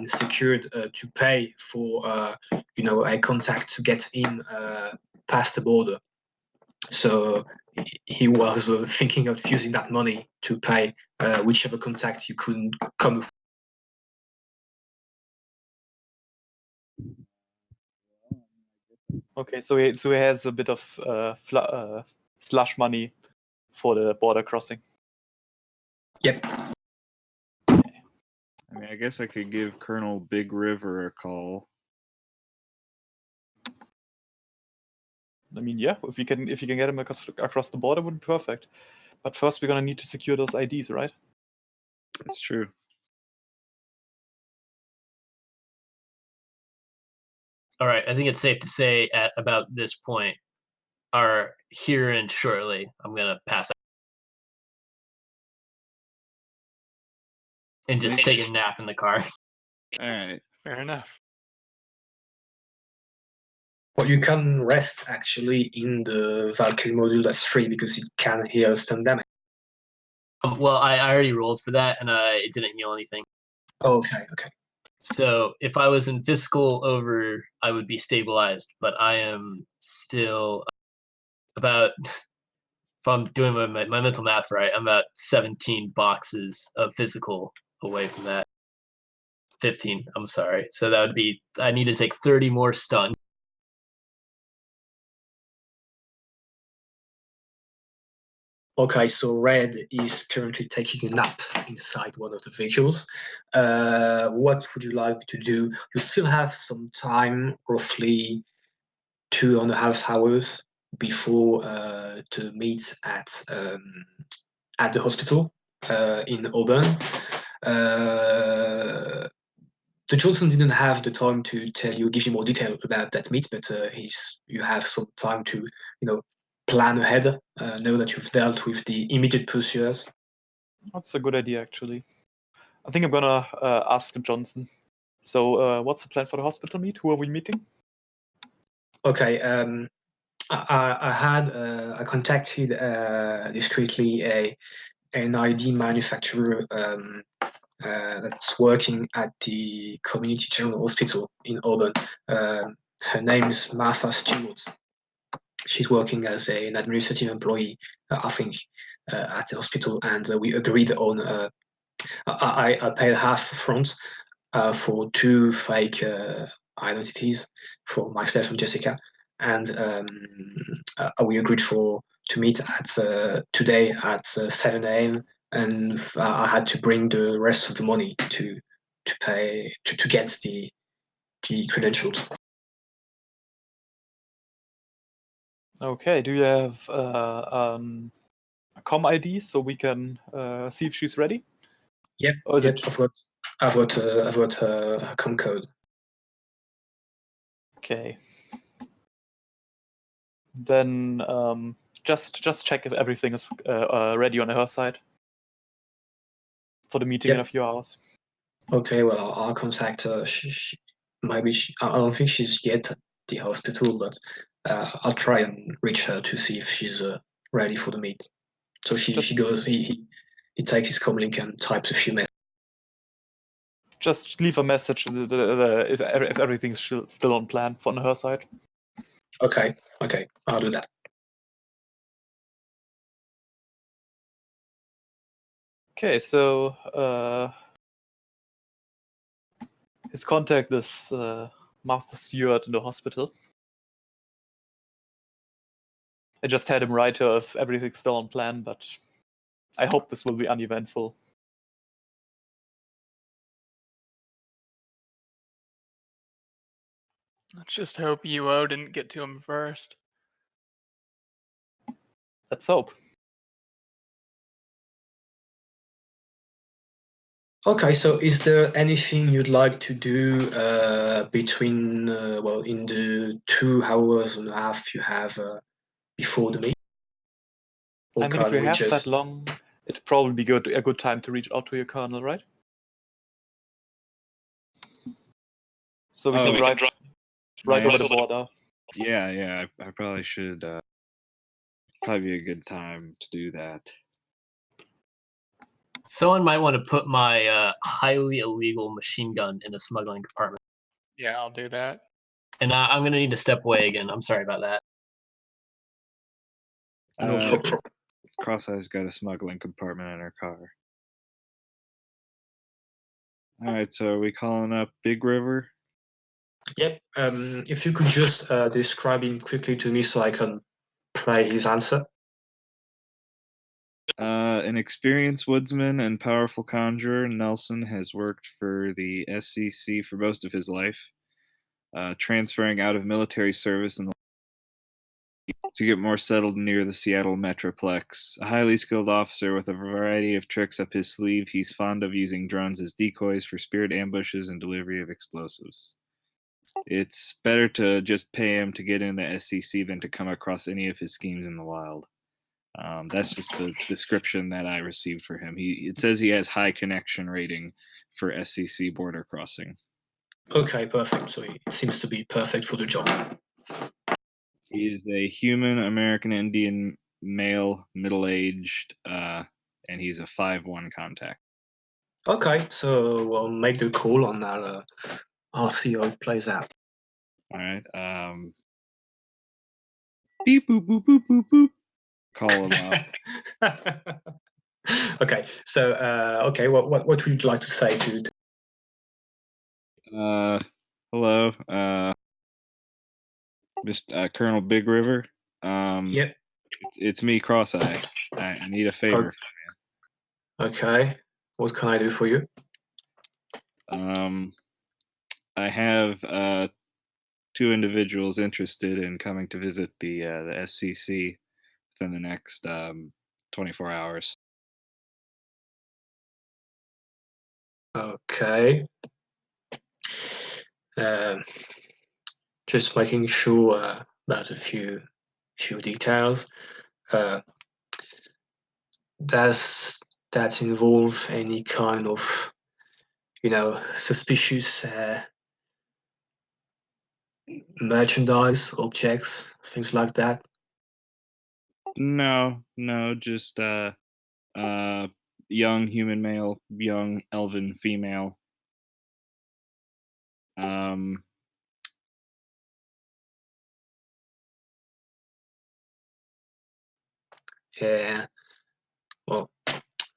[SPEAKER 1] secured to pay for a contact to get in past the border. So he was thinking of using that money to pay whichever contact you couldn't come.
[SPEAKER 4] Okay, so he has a bit of slush money for the border crossing.
[SPEAKER 1] Yep.
[SPEAKER 2] I mean, I guess I could give Colonel Big River a call.
[SPEAKER 4] I mean, yeah, if you can get him across the border, would be perfect. But first, we're gonna need to secure those IDs, right?
[SPEAKER 2] That's true.
[SPEAKER 5] All right, I think it's safe to say at about this point, are here and shortly, I'm gonna pass out and just take a nap in the car.
[SPEAKER 2] All right.
[SPEAKER 3] Fair enough.
[SPEAKER 1] Well, you can rest actually in the Valkyrie module that's free because it can heal stun damage.
[SPEAKER 5] Well, I already rolled for that, and it didn't heal anything.
[SPEAKER 1] Oh, okay.
[SPEAKER 5] So if I was in physical over, I would be stabilized, but I am still about, if I'm doing my mental math right, I'm about 17 boxes of physical away from that. 15, I'm sorry. So that would be, I need to take 30 more stun.
[SPEAKER 1] Okay, so Red is currently taking a nap inside one of the vehicles. What would you like to do? You still have some time, roughly 2.5 hours before to meet at the hospital in Auburn. The Johnson didn't have the time to give you more detail about that meet, but you have some time to, plan ahead. Know that you've dealt with the immediate pursuers.
[SPEAKER 4] That's a good idea, actually. I think I'm gonna ask Johnson. So, what's the plan for the hospital meet? Who are we meeting?
[SPEAKER 1] Okay. I contacted discreetly an ID manufacturer that's working at the Community General Hospital in Auburn. Her name is Martha Stewart. She's working as an administrative employee, I think, at the hospital, and we agreed on. I paid half front for 2 fake identities for myself and Jessica, and we agreed to meet at today at 7 a.m. And I had to bring the rest of the money to pay to get the credentials.
[SPEAKER 4] Okay. Do you have a com ID so we can see if she's ready?
[SPEAKER 1] Yep.
[SPEAKER 4] Or is
[SPEAKER 1] Yep.
[SPEAKER 4] it?
[SPEAKER 1] I've got her com code.
[SPEAKER 4] Okay. Then just check if everything is ready on her side for the meeting in a few hours.
[SPEAKER 1] Okay, well, I'll contact her. I don't think she's yet at the hospital, but I'll try and reach her to see if she's ready for the meet. So she goes. He takes his comlink and types a few messages.
[SPEAKER 4] Just leave a message if everything's still on plan on her side.
[SPEAKER 1] Okay, I'll do that.
[SPEAKER 4] Okay, so his contact is Martha Stewart in the hospital. I just had him write her if everything's still on plan, but I hope this will be uneventful.
[SPEAKER 3] Let's just hope UO didn't get to him first.
[SPEAKER 4] Let's hope.
[SPEAKER 1] Okay, so is there anything you'd like to do between in the 2.5 hours you have before the meet?
[SPEAKER 4] I mean, if you have that long, it'd probably be a good time to reach out to your colonel, right? So we can drive right over the border.
[SPEAKER 2] Yeah, I probably should probably be a good time to do that.
[SPEAKER 5] Someone might want to put my highly illegal machine gun in the smuggling compartment.
[SPEAKER 3] Yeah, I'll do that.
[SPEAKER 5] And I'm going to need to step away again. I'm sorry about that.
[SPEAKER 1] No problem.
[SPEAKER 2] Cross-Eye's got a smuggling compartment in her car. All right, so are we calling up Big River?
[SPEAKER 1] Yep. If you could just describe him quickly to me so I can play his answer.
[SPEAKER 2] An experienced woodsman and powerful conjurer, Nelson has worked for the SCC for most of his life, transferring out of military service to get more settled near the Seattle Metroplex. A highly skilled officer with a variety of tricks up his sleeve, he's fond of using drones as decoys for spirit ambushes and delivery of explosives. It's better to just pay him to get into SCC than to come across any of his schemes in the wild. That's just the description that I received for him. It says he has high connection rating for SCC border crossing.
[SPEAKER 1] Okay, perfect. So he seems to be perfect for the job.
[SPEAKER 2] He is a human American Indian male, middle-aged, and he's a 5-1 contact.
[SPEAKER 1] Okay, so we'll make the call and I'll see how it plays out.
[SPEAKER 2] All right. Beep boop boop boop boop boop. Call him up.
[SPEAKER 1] Okay, so okay, what would you like to say to?
[SPEAKER 2] Hello, Mr. Colonel Big River.
[SPEAKER 1] Yep.
[SPEAKER 2] It's me, Cross-Eye. I need a favor.
[SPEAKER 1] Okay, what can I do for you?
[SPEAKER 2] I have 2 individuals interested in coming to visit the SCC within the next 24 hours.
[SPEAKER 1] Okay. Just making sure about a few details. Does that involve any kind of, suspicious merchandise, objects, things like that?
[SPEAKER 2] No, just young human male, young elven female.
[SPEAKER 1] Yeah. Well,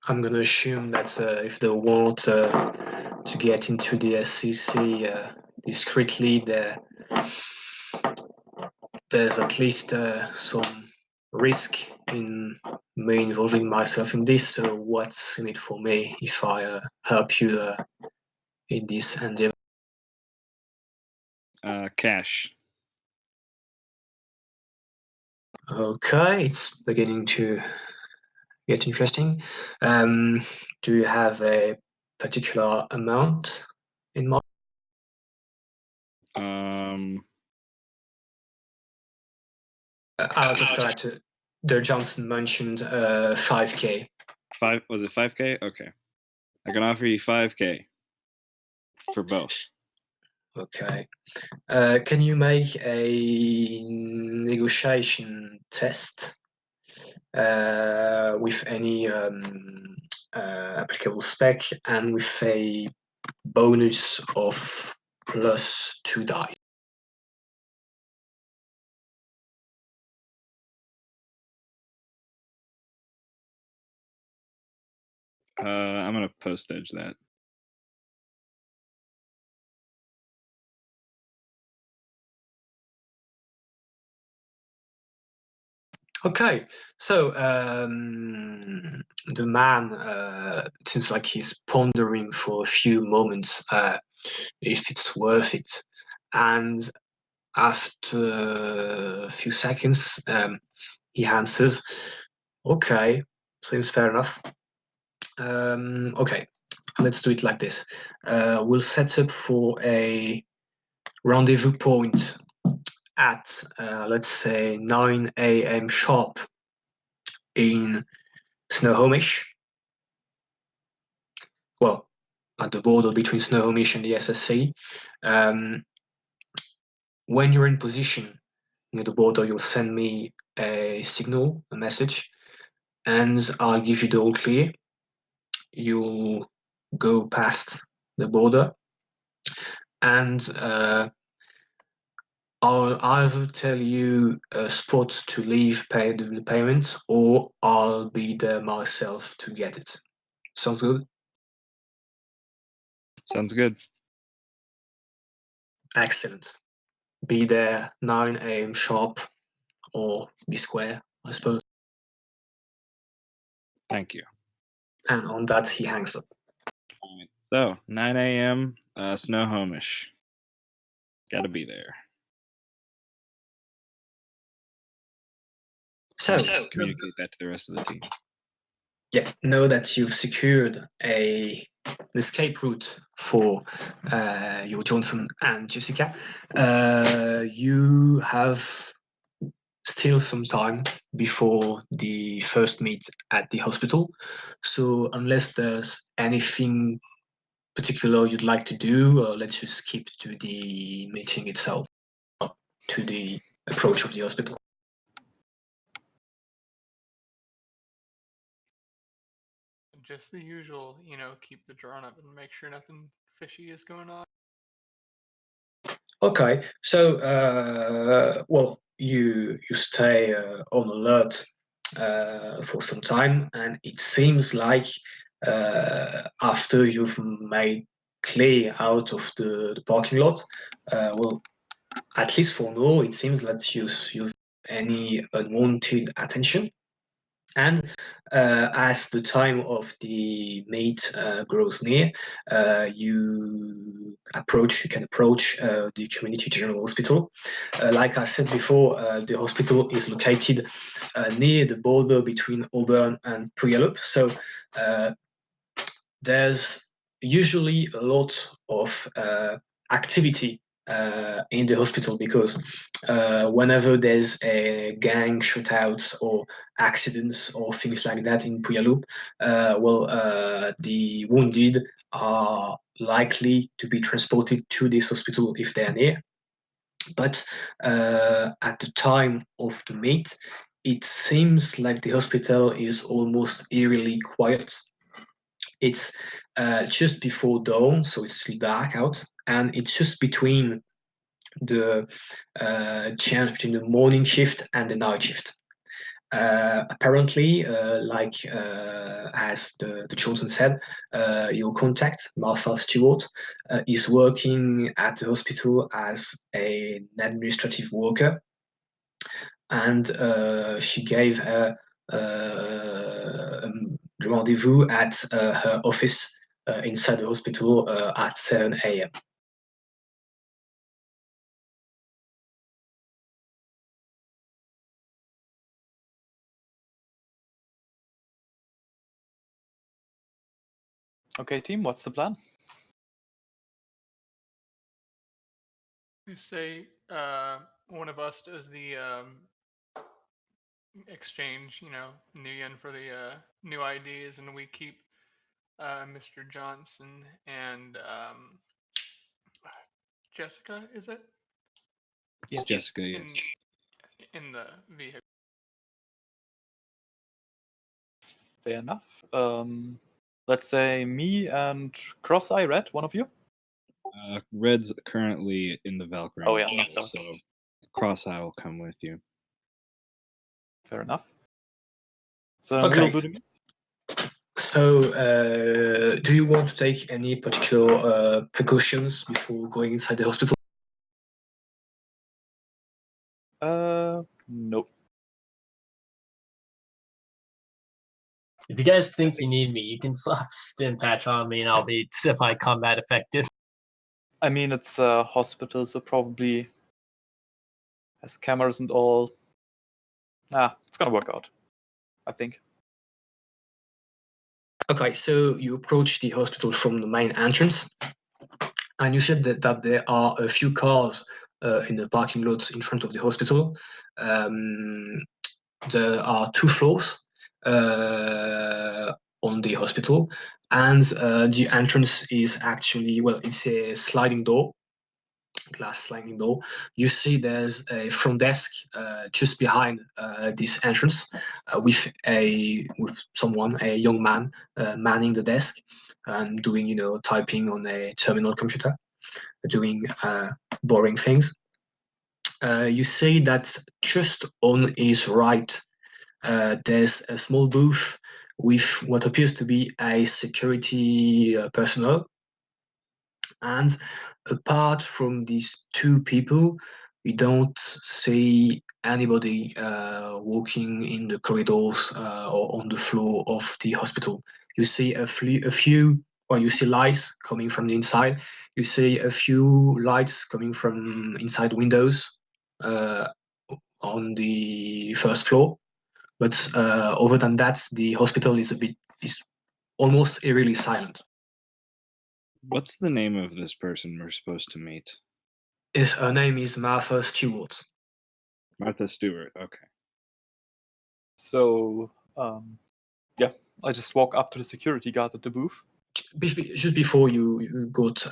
[SPEAKER 1] I'm gonna assume that if they want to get into the SCC discreetly, there's at least some risk in me involving myself in this. So what's in it for me if I help you in this endeavor?
[SPEAKER 2] Cash.
[SPEAKER 1] Okay, it's beginning to get interesting. Do you have a particular amount in mind? I'll just go back to the Johnson mentioned 5K.
[SPEAKER 2] Was it 5K? Okay. I can offer you 5K for both.
[SPEAKER 1] Okay. Can you make a negotiation test with any applicable spec and with a bonus of +2 die?
[SPEAKER 2] I'm gonna post edge that.
[SPEAKER 1] Okay, so the man it seems like he's pondering for a few moments if it's worth it, and after a few seconds, he answers, "Okay, seems fair enough. Okay, let's do it like this. We'll set up for a rendezvous point at let's say 9 a.m. sharp in Snohomish. Well, at the border between Snohomish and the SSC. When you're in position near the border, you'll send me a signal, a message, and I'll give you the all clear. You'll go past the border, and I'll either tell you a spot to leave, pay the payments, or I'll be there myself to get it. Sounds good?
[SPEAKER 2] Sounds good.
[SPEAKER 1] Excellent. Be there 9 a.m. sharp, or be square, I suppose.
[SPEAKER 2] Thank you.
[SPEAKER 1] And on that, he hangs up.
[SPEAKER 2] All right. So 9 a.m. Snohomish. Got to be there.
[SPEAKER 1] So,
[SPEAKER 2] Communicate that to the rest of the team.
[SPEAKER 1] yeah, know that you've secured an escape route for your Johnson and Jessica. You have still some time before the first meet at the hospital. So unless there's anything particular you'd like to do, let's just skip to the meeting itself, to the approach of the hospital.
[SPEAKER 3] Just the usual, keep the drone up and make sure nothing fishy is going on.
[SPEAKER 1] Okay, so well, you stay on alert for some time, and it seems like after you've made clear out of the parking lot, well, at least for now, it seems that you've any unwanted attention. And as the time of the meet grows near, you can approach the Community General Hospital. Like I said before, the hospital is located near the border between Auburn and Puyallup. So there's usually a lot of activity in the hospital, because whenever there's a gang shootouts or accidents or things like that in Puyallup, the wounded are likely to be transported to this hospital if they're near. But at the time of the meet, it seems like the hospital is almost eerily quiet. It's just before dawn, so it's still dark out, and it's just between the change between the morning shift and the night shift. Apparently, as the Johnson said, your contact, Martha Stewart, is working at the hospital as an administrative worker, and she gave her rendezvous at her office inside the hospital at 7 a.m.
[SPEAKER 4] Okay, team, what's the plan?
[SPEAKER 3] You say one of us does the exchange, new yen for the new IDs, and we keep Mr. Johnson and Jessica, is it?
[SPEAKER 4] Yes.
[SPEAKER 2] Jessica, yes.
[SPEAKER 3] In the vehicle.
[SPEAKER 4] Fair enough. Let's say me and Cross-Eye, Red, one of you?
[SPEAKER 2] Red's currently in the Valkyrie.
[SPEAKER 4] Oh, yeah,
[SPEAKER 2] battle, so Cross-Eye will come with you.
[SPEAKER 4] Fair enough. So
[SPEAKER 1] Okay.
[SPEAKER 4] we'll do the meet.
[SPEAKER 1] So, do you want to take any particular precautions before going inside the hospital?
[SPEAKER 4] Nope.
[SPEAKER 5] If you guys think you need me, you can slap a stim patch on me and I'll be semi-combat effective.
[SPEAKER 4] I mean, it's a hospital, so probably has cameras and all. It's gonna work out, I think.
[SPEAKER 1] Okay, so you approach the hospital from the main entrance, and you said that there are a few cars in the parking lot in front of the hospital. There are 2 floors on the hospital, and the entrance is actually, well, it's a sliding door. glass sliding door, you see there's a front desk just behind this entrance with a young man manning the desk and doing typing on a terminal computer, doing boring things. You see that just on his right there's a small booth with what appears to be a security personnel. And apart from these two people, we don't see anybody walking in the corridors or on the floor of the hospital. You see you see lights coming from the inside. You see a few lights coming from inside windows on the first floor. But other than that, the hospital is almost eerily silent.
[SPEAKER 2] What's the name of this person we're supposed to meet?
[SPEAKER 1] Her name is Martha Stewart.
[SPEAKER 2] Martha Stewart. Okay.
[SPEAKER 4] So, yeah, I just walk up to the security guard at the booth.
[SPEAKER 1] Just before you got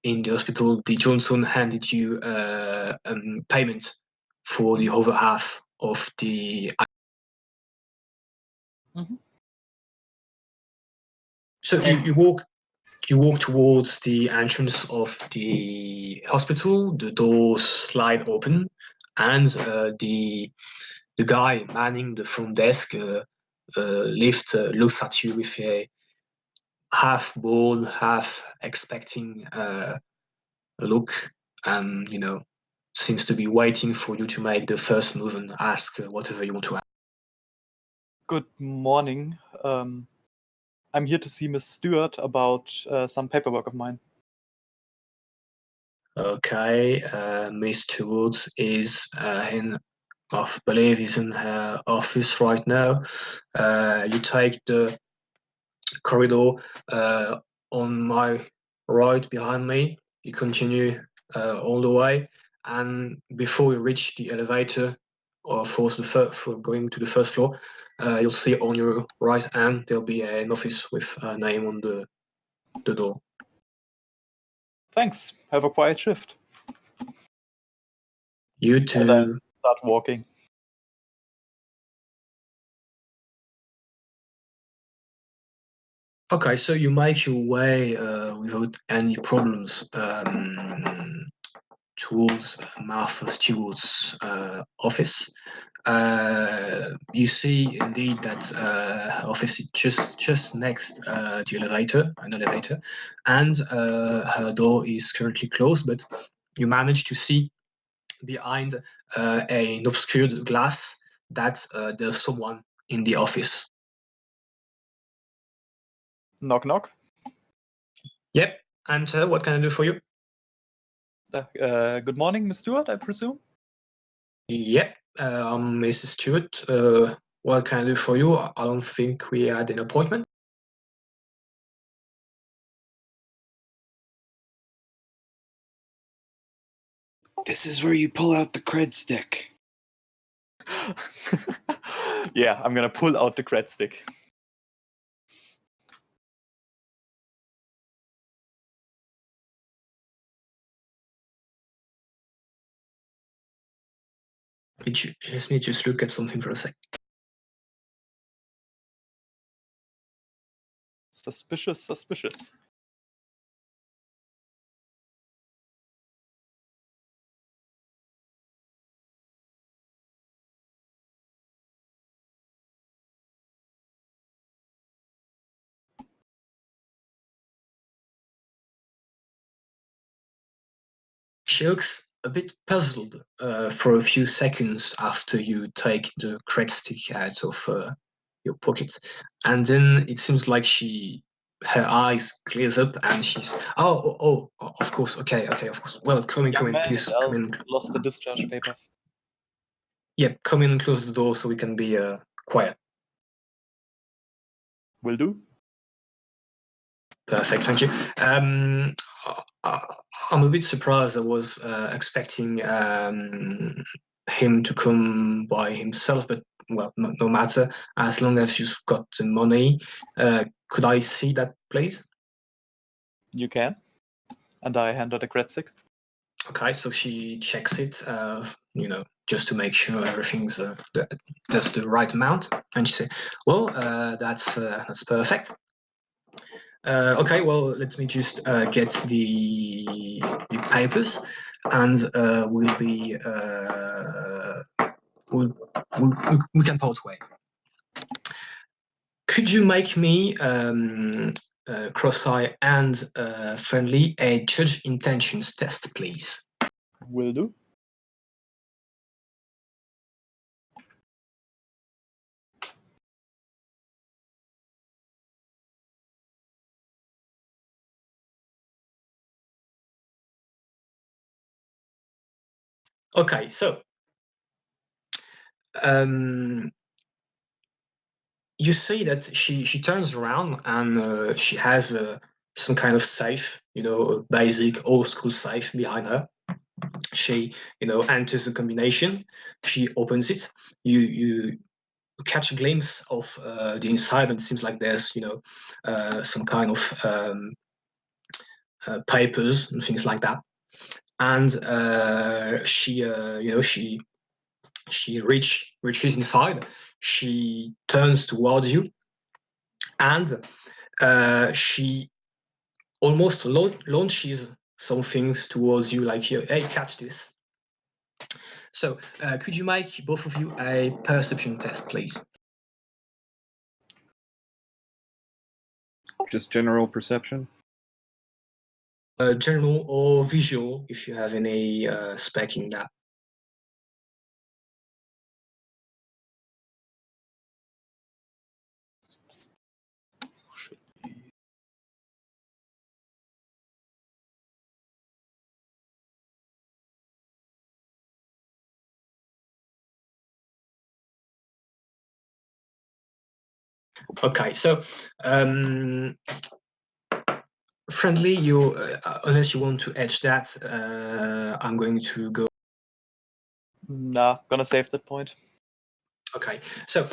[SPEAKER 1] in the hospital, the Johnson handed you payment for the other half of the.
[SPEAKER 4] Mhm.
[SPEAKER 1] So you walk towards the entrance of the hospital. The doors slide open, and the guy manning the front desk looks at you with a half bored, half expecting look, and seems to be waiting for you to make the first move and ask whatever you want to ask.
[SPEAKER 4] Good morning. I'm here to see Miss Stewart about some paperwork of mine.
[SPEAKER 1] Okay, Miss Stewart is I believe is in her office right now. You take the corridor on my right behind me. You continue all the way, and before you reach the elevator, or for going to the first floor, you'll see on your right hand there'll be an office with a name on the door.
[SPEAKER 4] Thanks. Have a quiet shift.
[SPEAKER 1] You
[SPEAKER 4] And I
[SPEAKER 1] too.
[SPEAKER 4] start walking.
[SPEAKER 1] Okay, so you make your way without any problems towards Martha Stewart's office. You see indeed that her office is just next the an elevator, and her door is currently closed, but you manage to see behind an obscured glass that there's someone in the office.
[SPEAKER 4] Knock, knock.
[SPEAKER 1] Yep, and what can I do for you?
[SPEAKER 4] Good morning, Miss Stewart, I presume?
[SPEAKER 1] Yep, I'm Mrs. Stewart. What can I do for you? I don't think we had an appointment.
[SPEAKER 2] This is where you pull out the cred stick.
[SPEAKER 4] Yeah, I'm gonna pull out the cred stick.
[SPEAKER 1] Let me just look at something for a sec.
[SPEAKER 4] Suspicious, suspicious.
[SPEAKER 1] She looks a bit puzzled for a few seconds after you take the cred stick out of your pocket, and then it seems like her eyes clears up and she's of course, okay, of course. Well, come in, please come in.
[SPEAKER 4] Lost the discharge papers.
[SPEAKER 1] Yeah, come in and close the door so we can be quiet.
[SPEAKER 4] Will do.
[SPEAKER 1] Perfect, thank you. I'm a bit surprised. I was expecting him to come by himself, but well, no matter. As long as you've got the money, could I see that, please?
[SPEAKER 4] You can. And I hand her the cred stick.
[SPEAKER 1] Okay, so she checks it, just to make sure everything's that's the right amount, and she says, "Well, that's perfect." Okay, well, let me just get the papers, and we can part way. Could you make me Cross-Eye and Friendly a judge intentions test, please?
[SPEAKER 4] Will do.
[SPEAKER 1] Okay, so you see that she turns around and she has some kind of safe, a basic old school safe behind her. She, enters a combination. She opens it. You catch a glimpse of the inside, and it seems like there's, some kind of papers and things like that. And she reaches inside. She turns towards you, and she almost launches some things towards you, like, "Hey, catch this." So, could you make both of you a perception test, please?
[SPEAKER 2] Just general perception.
[SPEAKER 1] General or visual, if you have any spec in that. Okay, so Friendly, you unless you want to edge that, I'm going to go.
[SPEAKER 4] Nah, gonna save that point.
[SPEAKER 1] Okay, so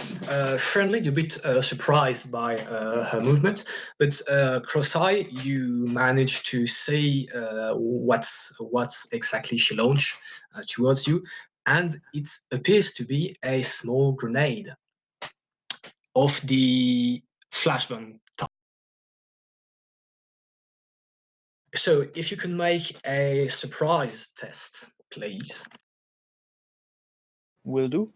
[SPEAKER 1] Friendly, you're a bit surprised by her movement, but Cross-Eye, you manage to see what's exactly she launched towards you, and it appears to be a small grenade of the flashbang type. So if you can make a surprise test, please.
[SPEAKER 4] Will do.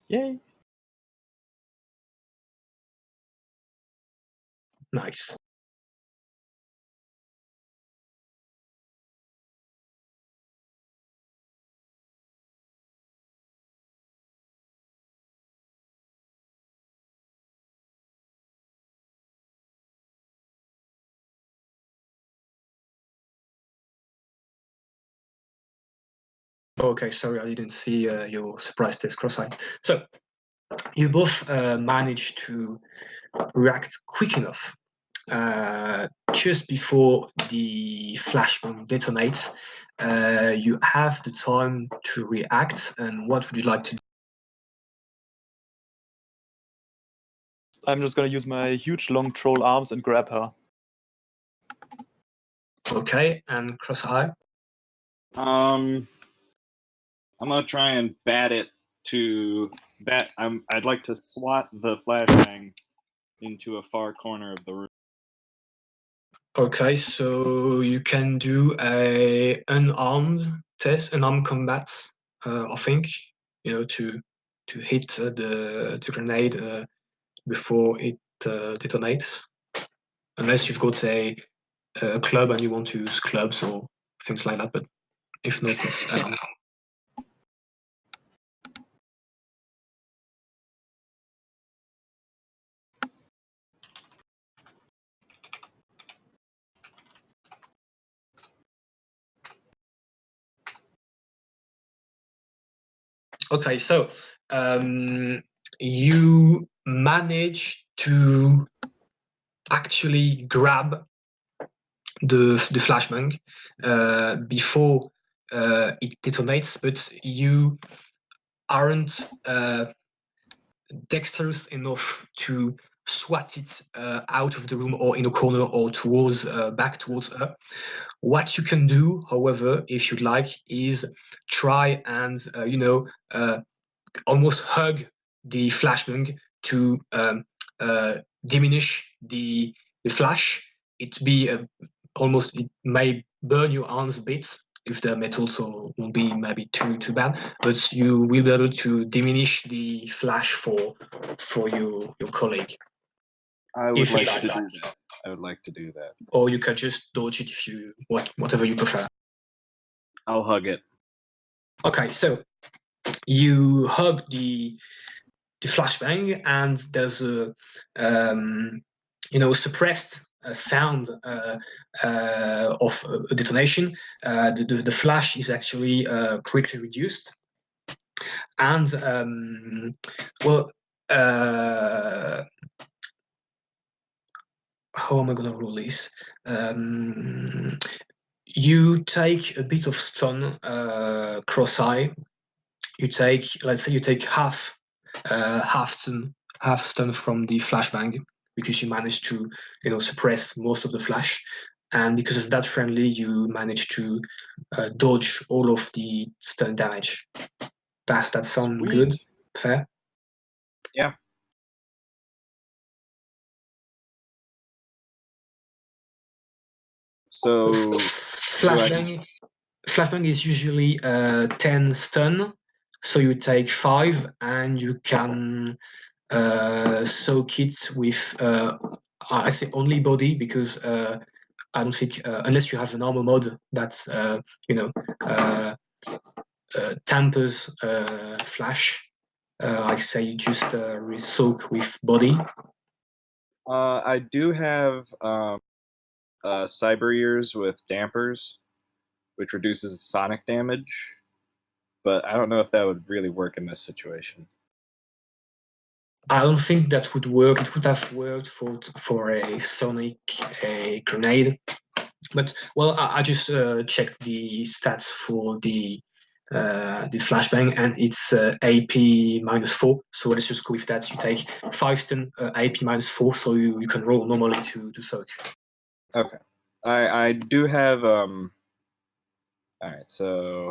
[SPEAKER 4] Yay.
[SPEAKER 1] Nice. Okay, sorry, I didn't see your surprise test, Cross-Eye. So you both managed to react quick enough just before the flashbang detonates. You have the time to react, and what would you like to do?
[SPEAKER 4] I'm just gonna use my huge long troll arms and grab her.
[SPEAKER 1] Okay, and Cross-Eye?
[SPEAKER 2] I'm gonna try and I'd like to swat the flashbang into a far corner of the room.
[SPEAKER 1] Okay, so you can do a unarmed test, unarmed combat, I think, to hit the grenade before it detonates. Unless you've got a club and you want to use clubs or things like that, but if not, it's unarmed. Okay, so you manage to actually grab the flashbang before it detonates, but you aren't dexterous enough to swat it out of the room or in a corner or towards back towards her. What you can do, however, if you'd like, is try and almost hug the flashbang to diminish the flash. It may burn your arms a bit if they're metal, so won't be maybe too bad. But you will be able to diminish the flash for your colleague.
[SPEAKER 2] I would
[SPEAKER 1] If you
[SPEAKER 2] like
[SPEAKER 1] like
[SPEAKER 2] to
[SPEAKER 1] that.
[SPEAKER 2] do that. I would like to do that.
[SPEAKER 1] Or you can just dodge it if you whatever you prefer.
[SPEAKER 2] I'll hug it.
[SPEAKER 1] Okay, so you hug the flashbang, and there's a suppressed sound of a detonation. The flash is actually quickly reduced, and how am I going to rule this? You take a bit of stun, cross-eye. Let's say you take half stun from the flashbang, because you managed to suppress most of the flash, and because it's that friendly, you manage to dodge all of the stun damage. Does that sound
[SPEAKER 4] Sweet.
[SPEAKER 1] good? Fair?
[SPEAKER 2] Yeah. So
[SPEAKER 1] Flashbang is usually 10 stun, so you take 5, and you can soak it with I say only body, because I don't think unless you have an armor mod that tampers flash, I say just soak with body.
[SPEAKER 2] I do have cyber ears with dampers, which reduces sonic damage, but I don't know if that would really work in this situation.
[SPEAKER 1] I don't think that would work. It would have worked for a sonic grenade, but well, I just checked the stats for the flashbang, and it's AP -4. So let's just go with that. You take 5 stun, AP -4, so you can roll normally to soak.
[SPEAKER 2] Okay. I do have all right, so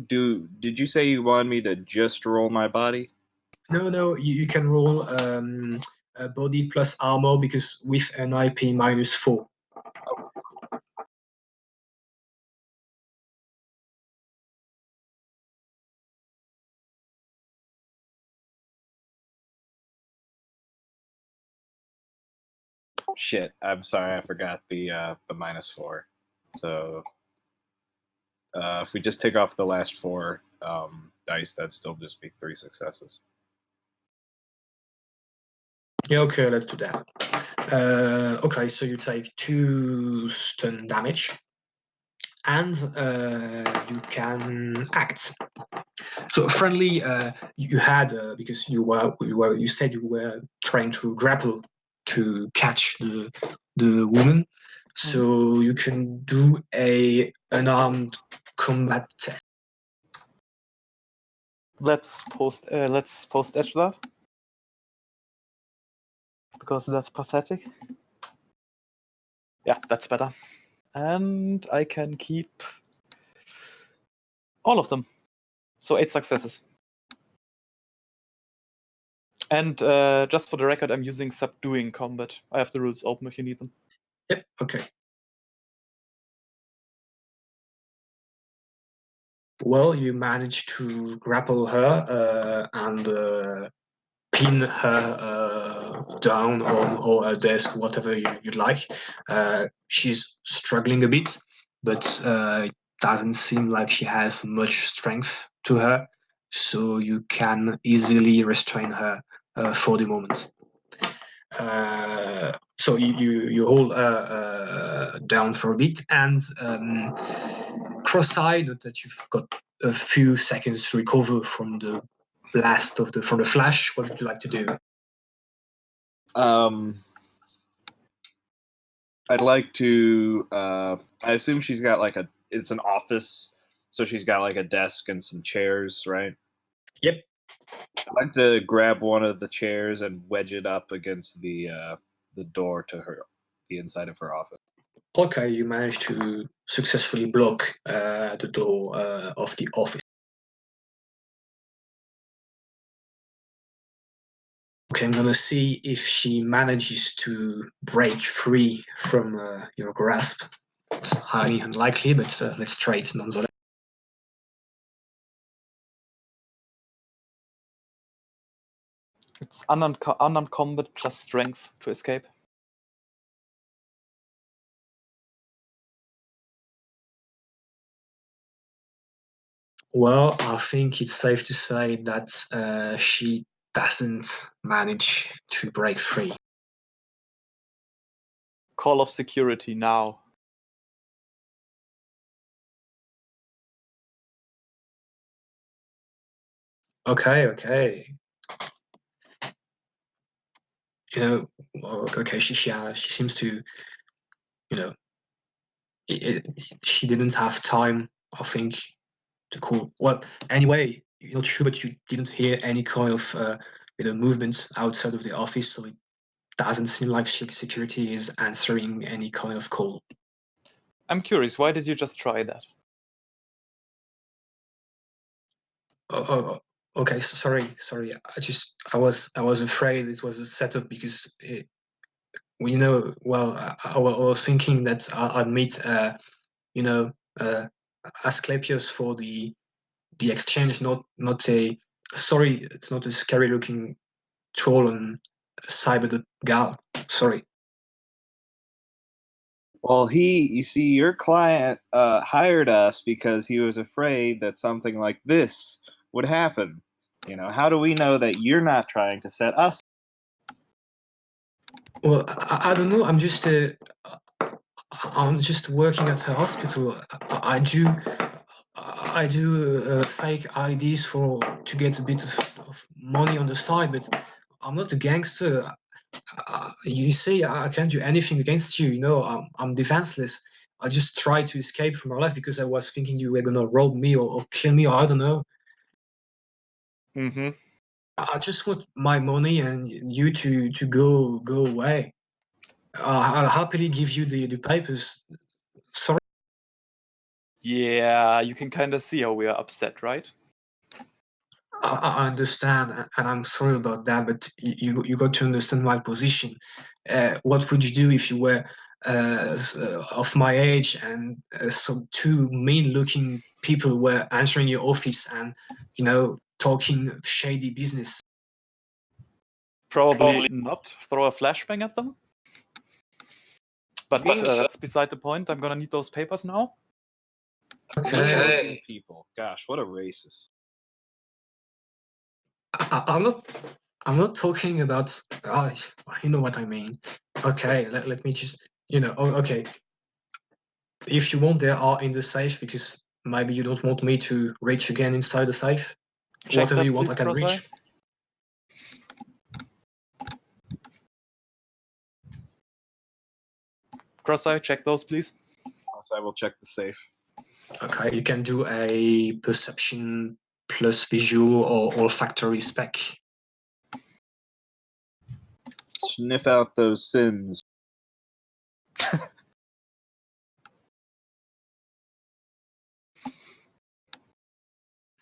[SPEAKER 2] did you say you wanted me to just roll my body?
[SPEAKER 1] No, you can roll a body plus armor, because with an IP -4.
[SPEAKER 2] Shit, I'm sorry, I forgot the -4. So if we just take off the last 4 dice, that'd still just be 3 successes.
[SPEAKER 1] Yeah, okay, let's do that. Okay, so you take 2 stun damage, and you can act. So friendly, you had because you said you were trying to grapple to catch the woman, so you can do a unarmed combat test.
[SPEAKER 4] Let's post edge that, because that's pathetic. Yeah, that's better. And I can keep all of them. So 8 successes. And just for the record, I'm using subduing combat. I have the rules open if you need them.
[SPEAKER 1] Yep. Okay. Well, you managed to grapple her and pin her down on her desk, whatever you'd like. She's struggling a bit, but it doesn't seem like she has much strength to her, so you can easily restrain her for the moment. So you hold her down for a bit, and cross-eyed that you've got a few seconds to recover from the blast from the flash. What would you like to do?
[SPEAKER 2] I'd like to. I assume she's got like it's an office, so she's got like a desk and some chairs, right?
[SPEAKER 1] Yep.
[SPEAKER 2] I'd like to grab one of the chairs and wedge it up against the door to the inside of her office.
[SPEAKER 1] Okay, you managed to successfully block the door of the office. Okay, I'm gonna see if she manages to break free from your grasp. It's highly unlikely, but let's try it nonetheless.
[SPEAKER 4] It's unarmed combat plus strength to escape.
[SPEAKER 1] Well, I think it's safe to say that she doesn't manage to break free.
[SPEAKER 4] Call of security now.
[SPEAKER 1] Okay. You know, okay, she seems to, you know, she didn't have time, I think, to call. Well, anyway, you're not sure, but you didn't hear any kind of movements outside of the office, so it doesn't seem like security is answering any kind of call.
[SPEAKER 4] I'm curious, why did you just try that?
[SPEAKER 1] Oh, okay. Sorry. I was afraid it was a setup because I was thinking that I'd meet Asclepius for the exchange, not a sorry, it's not a scary looking troll on cyber the gal. Sorry.
[SPEAKER 2] Well, you see, your client hired us because he was afraid that something like this would happen. How do we know that you're not trying to set us?
[SPEAKER 1] Well, I don't know. I'm just working at her hospital. I do fake IDs to get a bit of money on the side, but I'm not a gangster. You see, I can't do anything against you. I'm defenseless. I just tried to escape from my life because I was thinking you were gonna rob me or kill me, or I don't know.
[SPEAKER 4] Mm-hmm.
[SPEAKER 1] I just want my money and you to go away. I'll happily give you the papers. Sorry.
[SPEAKER 4] Yeah, you can kind of see how we are upset, right?
[SPEAKER 1] I understand, and I'm sorry about that, but you got to understand my position. What would you do if you were of my age and some two mean-looking people were entering your office and talking shady business?
[SPEAKER 4] Probably not throw a flashbang at them. But that's beside the point. I'm gonna need those papers now.
[SPEAKER 1] Okay.
[SPEAKER 2] People. Gosh, what a racist.
[SPEAKER 1] I'm not talking about. You know what I mean. Okay, let me just. Okay. If you want, they are in the safe because maybe you don't want me to reach again inside the safe.
[SPEAKER 4] Check
[SPEAKER 1] Whatever
[SPEAKER 4] that,
[SPEAKER 1] you want,
[SPEAKER 4] please,
[SPEAKER 1] I can
[SPEAKER 4] Cross-Eye.
[SPEAKER 1] reach.
[SPEAKER 4] Cross-Eye, check those, please.
[SPEAKER 2] So I will check the safe.
[SPEAKER 1] Okay, you can do a perception plus visual or olfactory spec.
[SPEAKER 2] Sniff out those sins.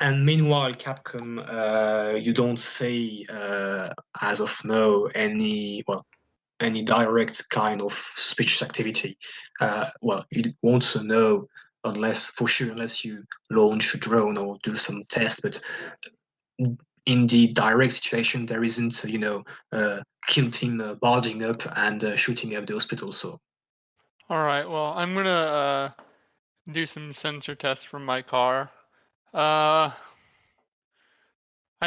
[SPEAKER 1] And meanwhile, Capcom, you don't see as of now any direct kind of suspicious activity. You won't know unless you launch a drone or do some tests. But in the direct situation, there isn't kill team barging up and shooting up the hospital. So.
[SPEAKER 3] All right. Well, I'm gonna do some sensor tests from my car. I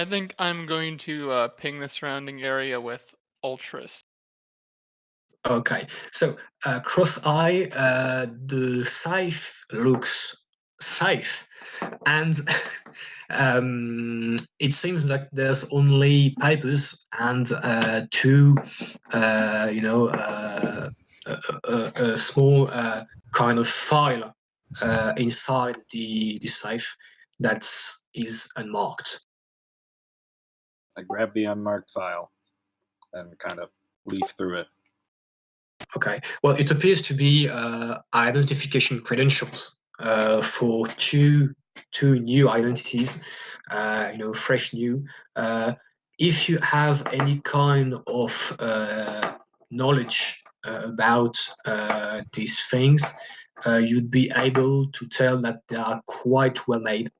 [SPEAKER 3] think I'm going to ping the surrounding area with ultras.
[SPEAKER 1] Okay, so Cross-Eye, the safe looks safe, and it seems like there's only papers and two, a small kind of file inside the safe that is unmarked.
[SPEAKER 2] I grab the unmarked file and kind of leaf through it.
[SPEAKER 1] Okay. Well, it appears to be identification credentials for two new identities. Fresh new. If you have any kind of knowledge about these things, you'd be able to tell that they are quite well made.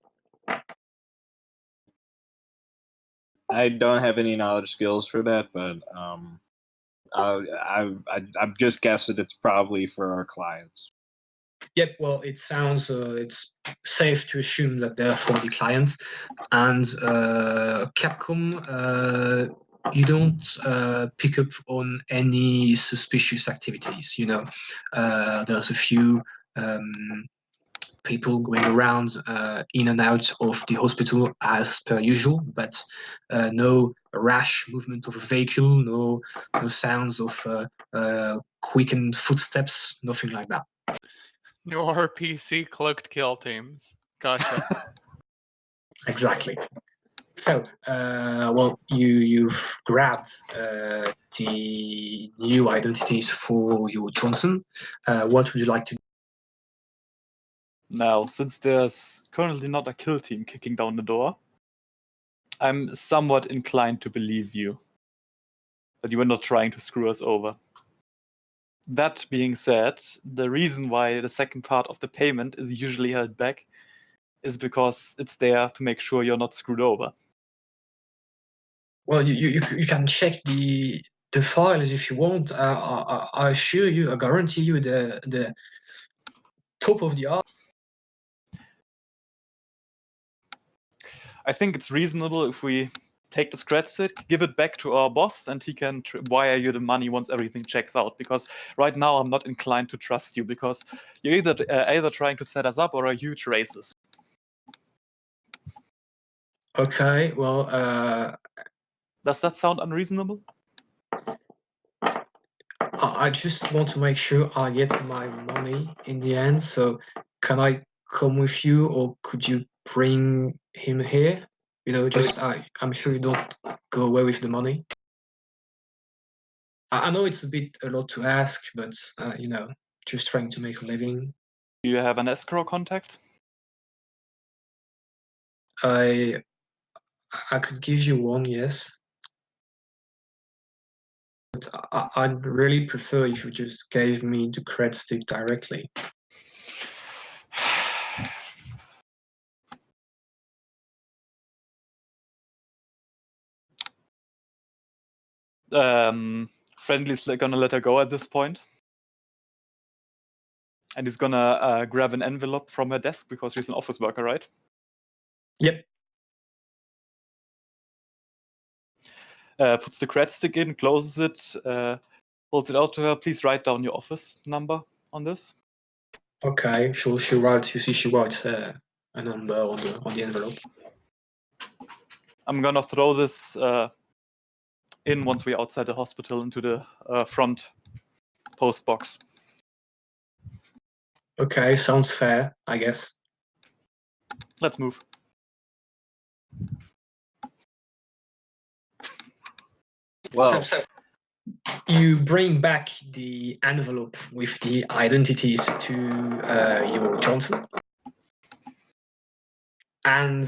[SPEAKER 2] I don't have any knowledge skills for that, but I've just guessed that it's probably for our clients.
[SPEAKER 1] Yep. Well, it sounds it's safe to assume that they're for the clients, and Capcom, you don't pick up on any suspicious activities. There's a few people going around in and out of the hospital as per usual, but no rash movement of a vehicle, no sounds of quickened footsteps, nothing like that.
[SPEAKER 3] No RPC cloaked kill teams. Gotcha.
[SPEAKER 1] Exactly. So, you've grabbed the new identities for your Johnson. What would you like to do?
[SPEAKER 4] Now, since there's currently not a kill team kicking down the door, I'm somewhat inclined to believe you that you were not trying to screw us over. That being said, the reason why the second part of the payment is usually held back is because it's there to make sure you're not screwed over.
[SPEAKER 1] Well, you can check the files if you want. I assure you, I guarantee you, the top of the art.
[SPEAKER 4] I think it's reasonable if we take the scratch stick, give it back to our boss, and he can wire you the money once everything checks out. Because right now I'm not inclined to trust you, because you're either trying to set us up or are huge racist.
[SPEAKER 1] Okay. Well,
[SPEAKER 4] Does that sound unreasonable?
[SPEAKER 1] I just want to make sure I get my money in the end. So, can I come with you, or could you bring him here? I'm sure you don't go away with the money. I know it's a lot to ask, but just trying to make a living.
[SPEAKER 4] Do you have an escrow contact?
[SPEAKER 1] I could give you one, yes. But I'd really prefer if you just gave me the cred stick directly.
[SPEAKER 4] Friendly's gonna let her go at this point. And he's gonna grab an envelope from her desk because she's an office worker, right?
[SPEAKER 1] Yep.
[SPEAKER 4] Puts the cred stick in, closes it, holds it out to her. Please write down your office number on this.
[SPEAKER 1] Okay. She writes. You see, she writes a number on the envelope.
[SPEAKER 4] I'm gonna throw this in once we're outside the hospital into the front post box.
[SPEAKER 1] Okay, sounds fair, I guess.
[SPEAKER 4] Let's move.
[SPEAKER 2] Well,
[SPEAKER 1] So you bring back the envelope with the identities to your Johnson, and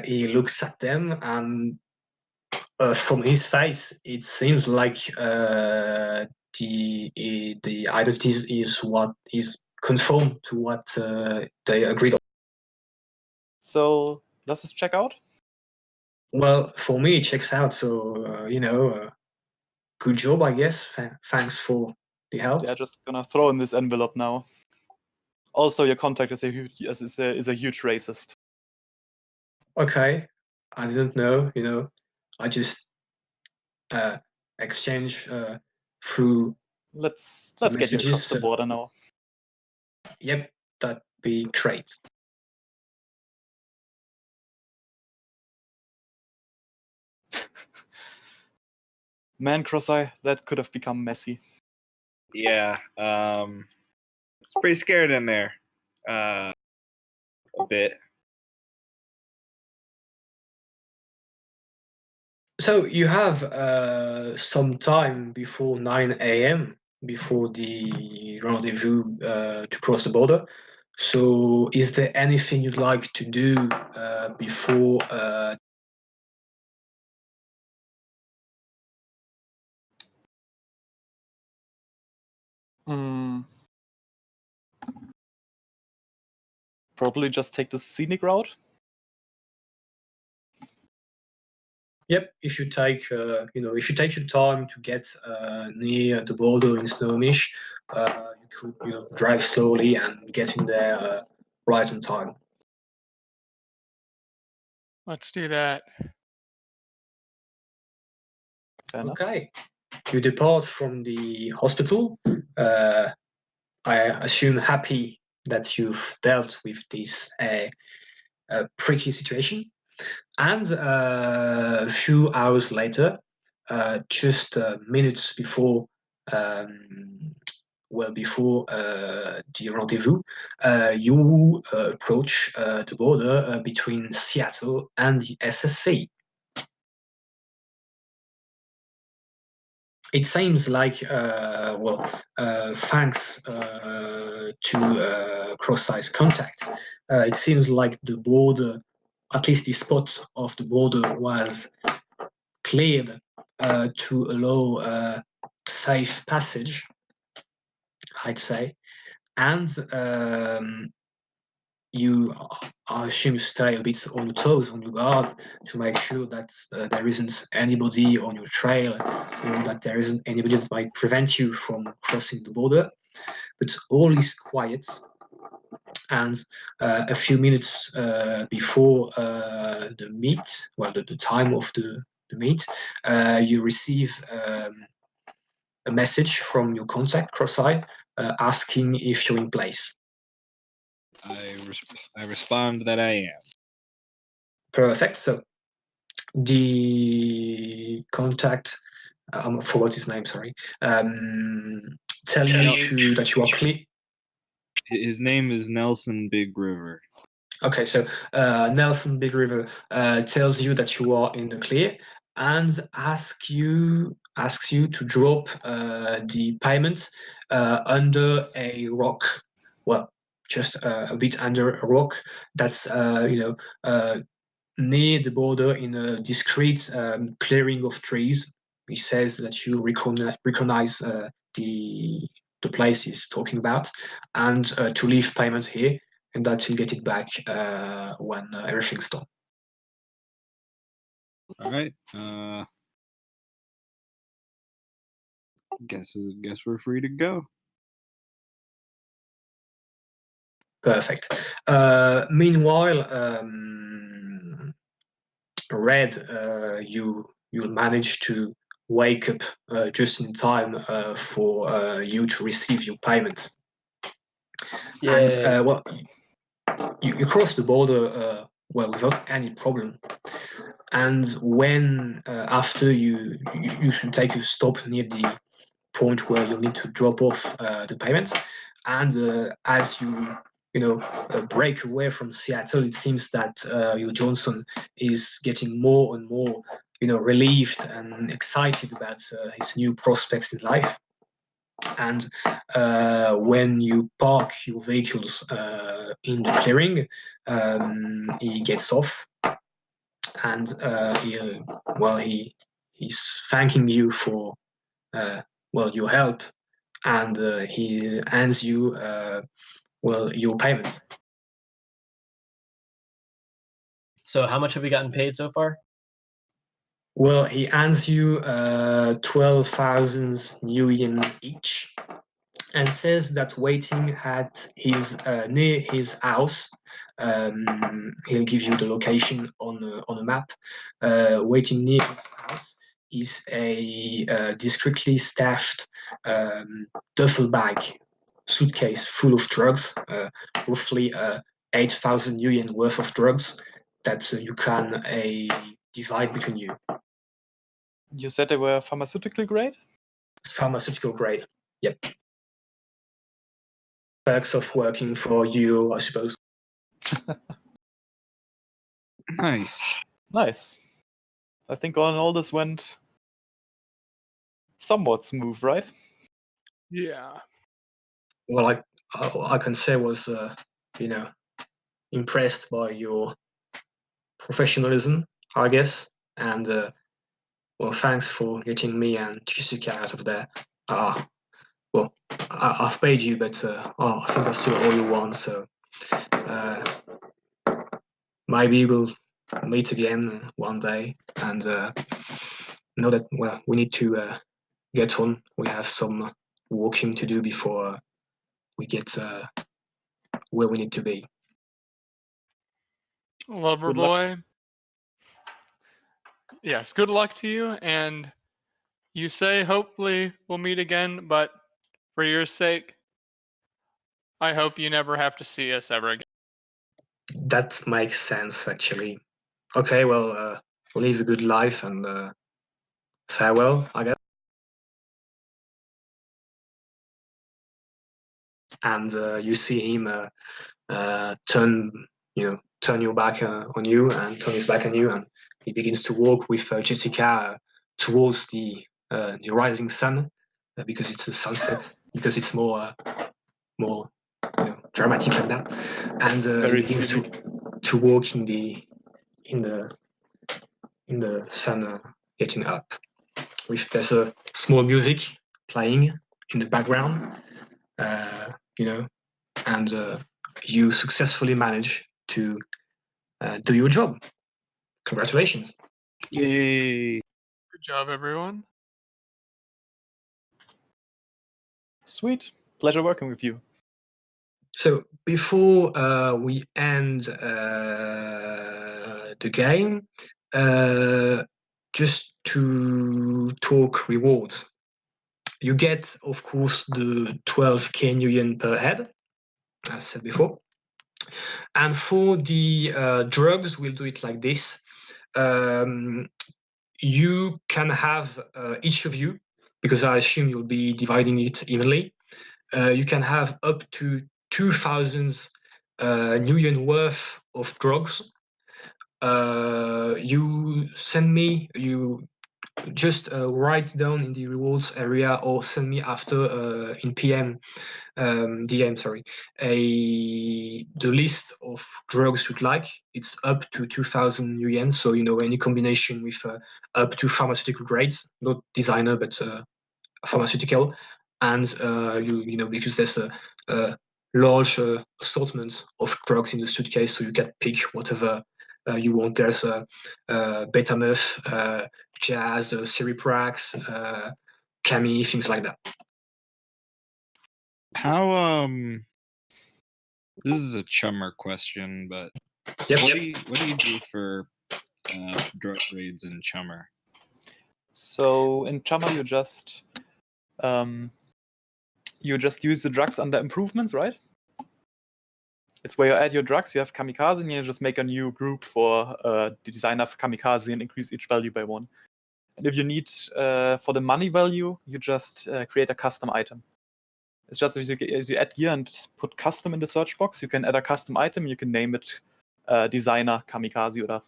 [SPEAKER 1] he looks at them, and from his face, it seems like the identities is what is conformed to what they agreed on.
[SPEAKER 4] So does this check out?
[SPEAKER 1] Well, for me, it checks out. So good job, I guess. Thanks for the help.
[SPEAKER 4] Yeah, just gonna throw in this envelope now. Also, your contact is a huge racist.
[SPEAKER 1] Okay, I didn't know. I just exchange through
[SPEAKER 4] Let's get you across
[SPEAKER 1] messages.
[SPEAKER 4] the border now.
[SPEAKER 1] Yep, that'd be great.
[SPEAKER 4] Man, Cross-Eye, that could have become messy.
[SPEAKER 2] Yeah, it's pretty scared in there, a bit.
[SPEAKER 1] So you have some time before 9 a.m. before the rendezvous to cross the border. So is there anything you'd like to do before?
[SPEAKER 4] Probably just take the scenic route.
[SPEAKER 1] Yep, if you take if you take your time to get near the border in Snohomish, you could drive slowly and get in there right on time.
[SPEAKER 3] Let's do that.
[SPEAKER 4] Fair enough.
[SPEAKER 1] Okay, you depart from the hospital. I assume happy that you've dealt with this tricky situation. And a few hours later, just minutes before, before the rendezvous, you approach the border between Seattle and the SSC. It seems like, thanks to Cross-Eye's contact, it seems like the border, at least the spot of the border, was cleared to allow safe passage, I'd say. And you, I assume, you stay a bit on your toes, on your guard, to make sure that there isn't anybody on your trail, or that there isn't anybody that might prevent you from crossing the border. But all is quiet. And a few minutes before the meet, the time of the meet, you receive a message from your contact, Cross-Eye, asking if you're in place.
[SPEAKER 2] I respond that I am.
[SPEAKER 1] Perfect. So the contact, I forgot his name, sorry, tell you that you are clear.
[SPEAKER 2] His name is Nelson Big River.
[SPEAKER 1] Okay, so Nelson Big River tells you that you are in the clear and asks you to drop the payment under a rock. Well, just a bit under a rock that's near the border in a discreet clearing of trees. He says that you recognize the place he's talking about, and to leave payment here, and that you'll get it back when everything's done.
[SPEAKER 2] All right. Guess we're free to go.
[SPEAKER 1] Perfect. Meanwhile, Red, you'll manage to wake up just in time for you to receive your payment.
[SPEAKER 5] Yeah.
[SPEAKER 1] And you cross the border without any problem. And when after you should take a stop near the point where you'll need to drop off the payment, and as you break away from Seattle, it seems that your Johnson is getting more and more relieved and excited about his new prospects in life. And when you park your vehicles in the clearing, he gets off, and he's thanking you for your help, and he hands you your payment.
[SPEAKER 5] So how much have we gotten paid so far?
[SPEAKER 1] Well, he hands you 12,000 new yen each, and says that waiting at his near his house, he'll give you the location on a map. Waiting near his house is a discreetly stashed duffel bag, suitcase full of drugs, roughly 8,000 yen worth of drugs that you can divide between you.
[SPEAKER 4] You said they were pharmaceutical grade?
[SPEAKER 1] Pharmaceutical grade. Yep. Perks of working for you, I suppose.
[SPEAKER 2] Nice.
[SPEAKER 4] Nice. I think all this went somewhat smooth, right?
[SPEAKER 3] Yeah.
[SPEAKER 1] Well, I can say was, impressed by your professionalism, I guess, and well, thanks for getting me and Jessica out of there. Well, I've paid you, but I think I still owe you one, so maybe we'll meet again one day and know that, well, we need to get on. We have some walking to do before we get where we need to be.
[SPEAKER 3] Lover
[SPEAKER 4] Good luck.
[SPEAKER 3] boy. Yes, good luck to you. And you say hopefully we'll meet again, but for your sake, I hope you never have to see us ever again.
[SPEAKER 1] That makes sense, actually. Okay, well, live a good life and farewell, I guess. And you see him turn your back on you and turn his back on you, and he begins to walk with Jessica towards the rising sun because it's a sunset, because it's more dramatic like that, and he
[SPEAKER 4] Very
[SPEAKER 1] begins
[SPEAKER 4] scenic.
[SPEAKER 1] to walk in the sun getting up. There's a small music playing in the background, and you successfully manage to do your job. Congratulations.
[SPEAKER 2] Yay.
[SPEAKER 3] Good job, everyone.
[SPEAKER 4] Sweet. Pleasure working with you.
[SPEAKER 1] So before we end the game, just to talk rewards. You get, of course, the 12k nuyen per head, as said before. And for the drugs, we'll do it like this. You can have each of you, because I assume you'll be dividing it evenly, you can have up to 2,000 nuyen worth of drugs. You send me, you just write down in the rewards area or send me after in DM, sorry, the list of drugs you'd like. It's up to 2,000 yuan, so any combination with up to pharmaceutical grades, not designer but pharmaceutical, and because there's a large assortment of drugs in the suitcase, so you can pick whatever you want. There's Betameth, Jazz, Seriprax, Cami, things like that.
[SPEAKER 2] How this is a chummer question, but what do you do for drug grades in chummer?
[SPEAKER 4] So in Chummer, you just use the drugs under improvements, right? It's where you add your drugs. You have Kamikaze, and you just make a new group for the designer of Kamikaze and increase each value by 1. And if you need for the money value, you just create a custom item. It's just as you add gear and put custom in the search box, you can add a custom item. You can name it designer Kamikaze or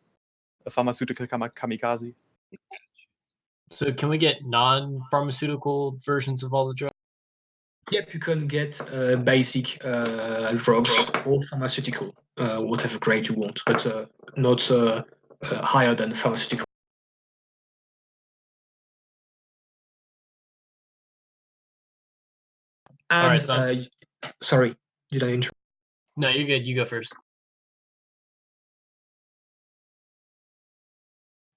[SPEAKER 4] a pharmaceutical Kamikaze.
[SPEAKER 5] So can we get non-pharmaceutical versions of all the drugs?
[SPEAKER 1] Yep, you can get basic drugs or pharmaceutical, whatever grade you want, but not higher than pharmaceutical. And
[SPEAKER 5] All right,
[SPEAKER 1] sorry, did I interrupt?
[SPEAKER 5] No, you're good. You go first.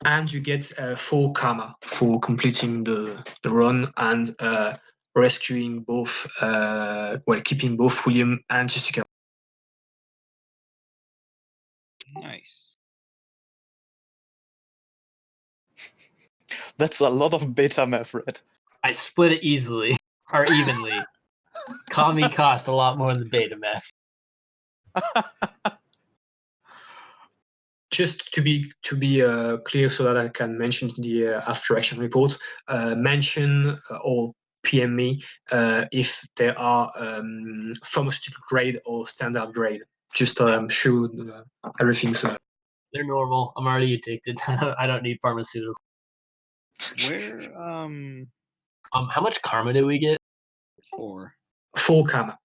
[SPEAKER 1] And you get 4 karma for completing the run and rescuing both, keeping both William and Jessica.
[SPEAKER 2] Nice.
[SPEAKER 4] That's a lot of beta math, Red.
[SPEAKER 5] I split it easily or evenly. Kami cost a lot more than beta meth.
[SPEAKER 1] Just to be clear, so that I can mention in the after action report, mention or PM me if there are pharmaceutical grade or standard grade. Just sure everything's.
[SPEAKER 5] They're normal. I'm already addicted. I don't need pharmaceutical.
[SPEAKER 2] Where
[SPEAKER 5] How much karma do we get?
[SPEAKER 2] 4.
[SPEAKER 1] 4 karma.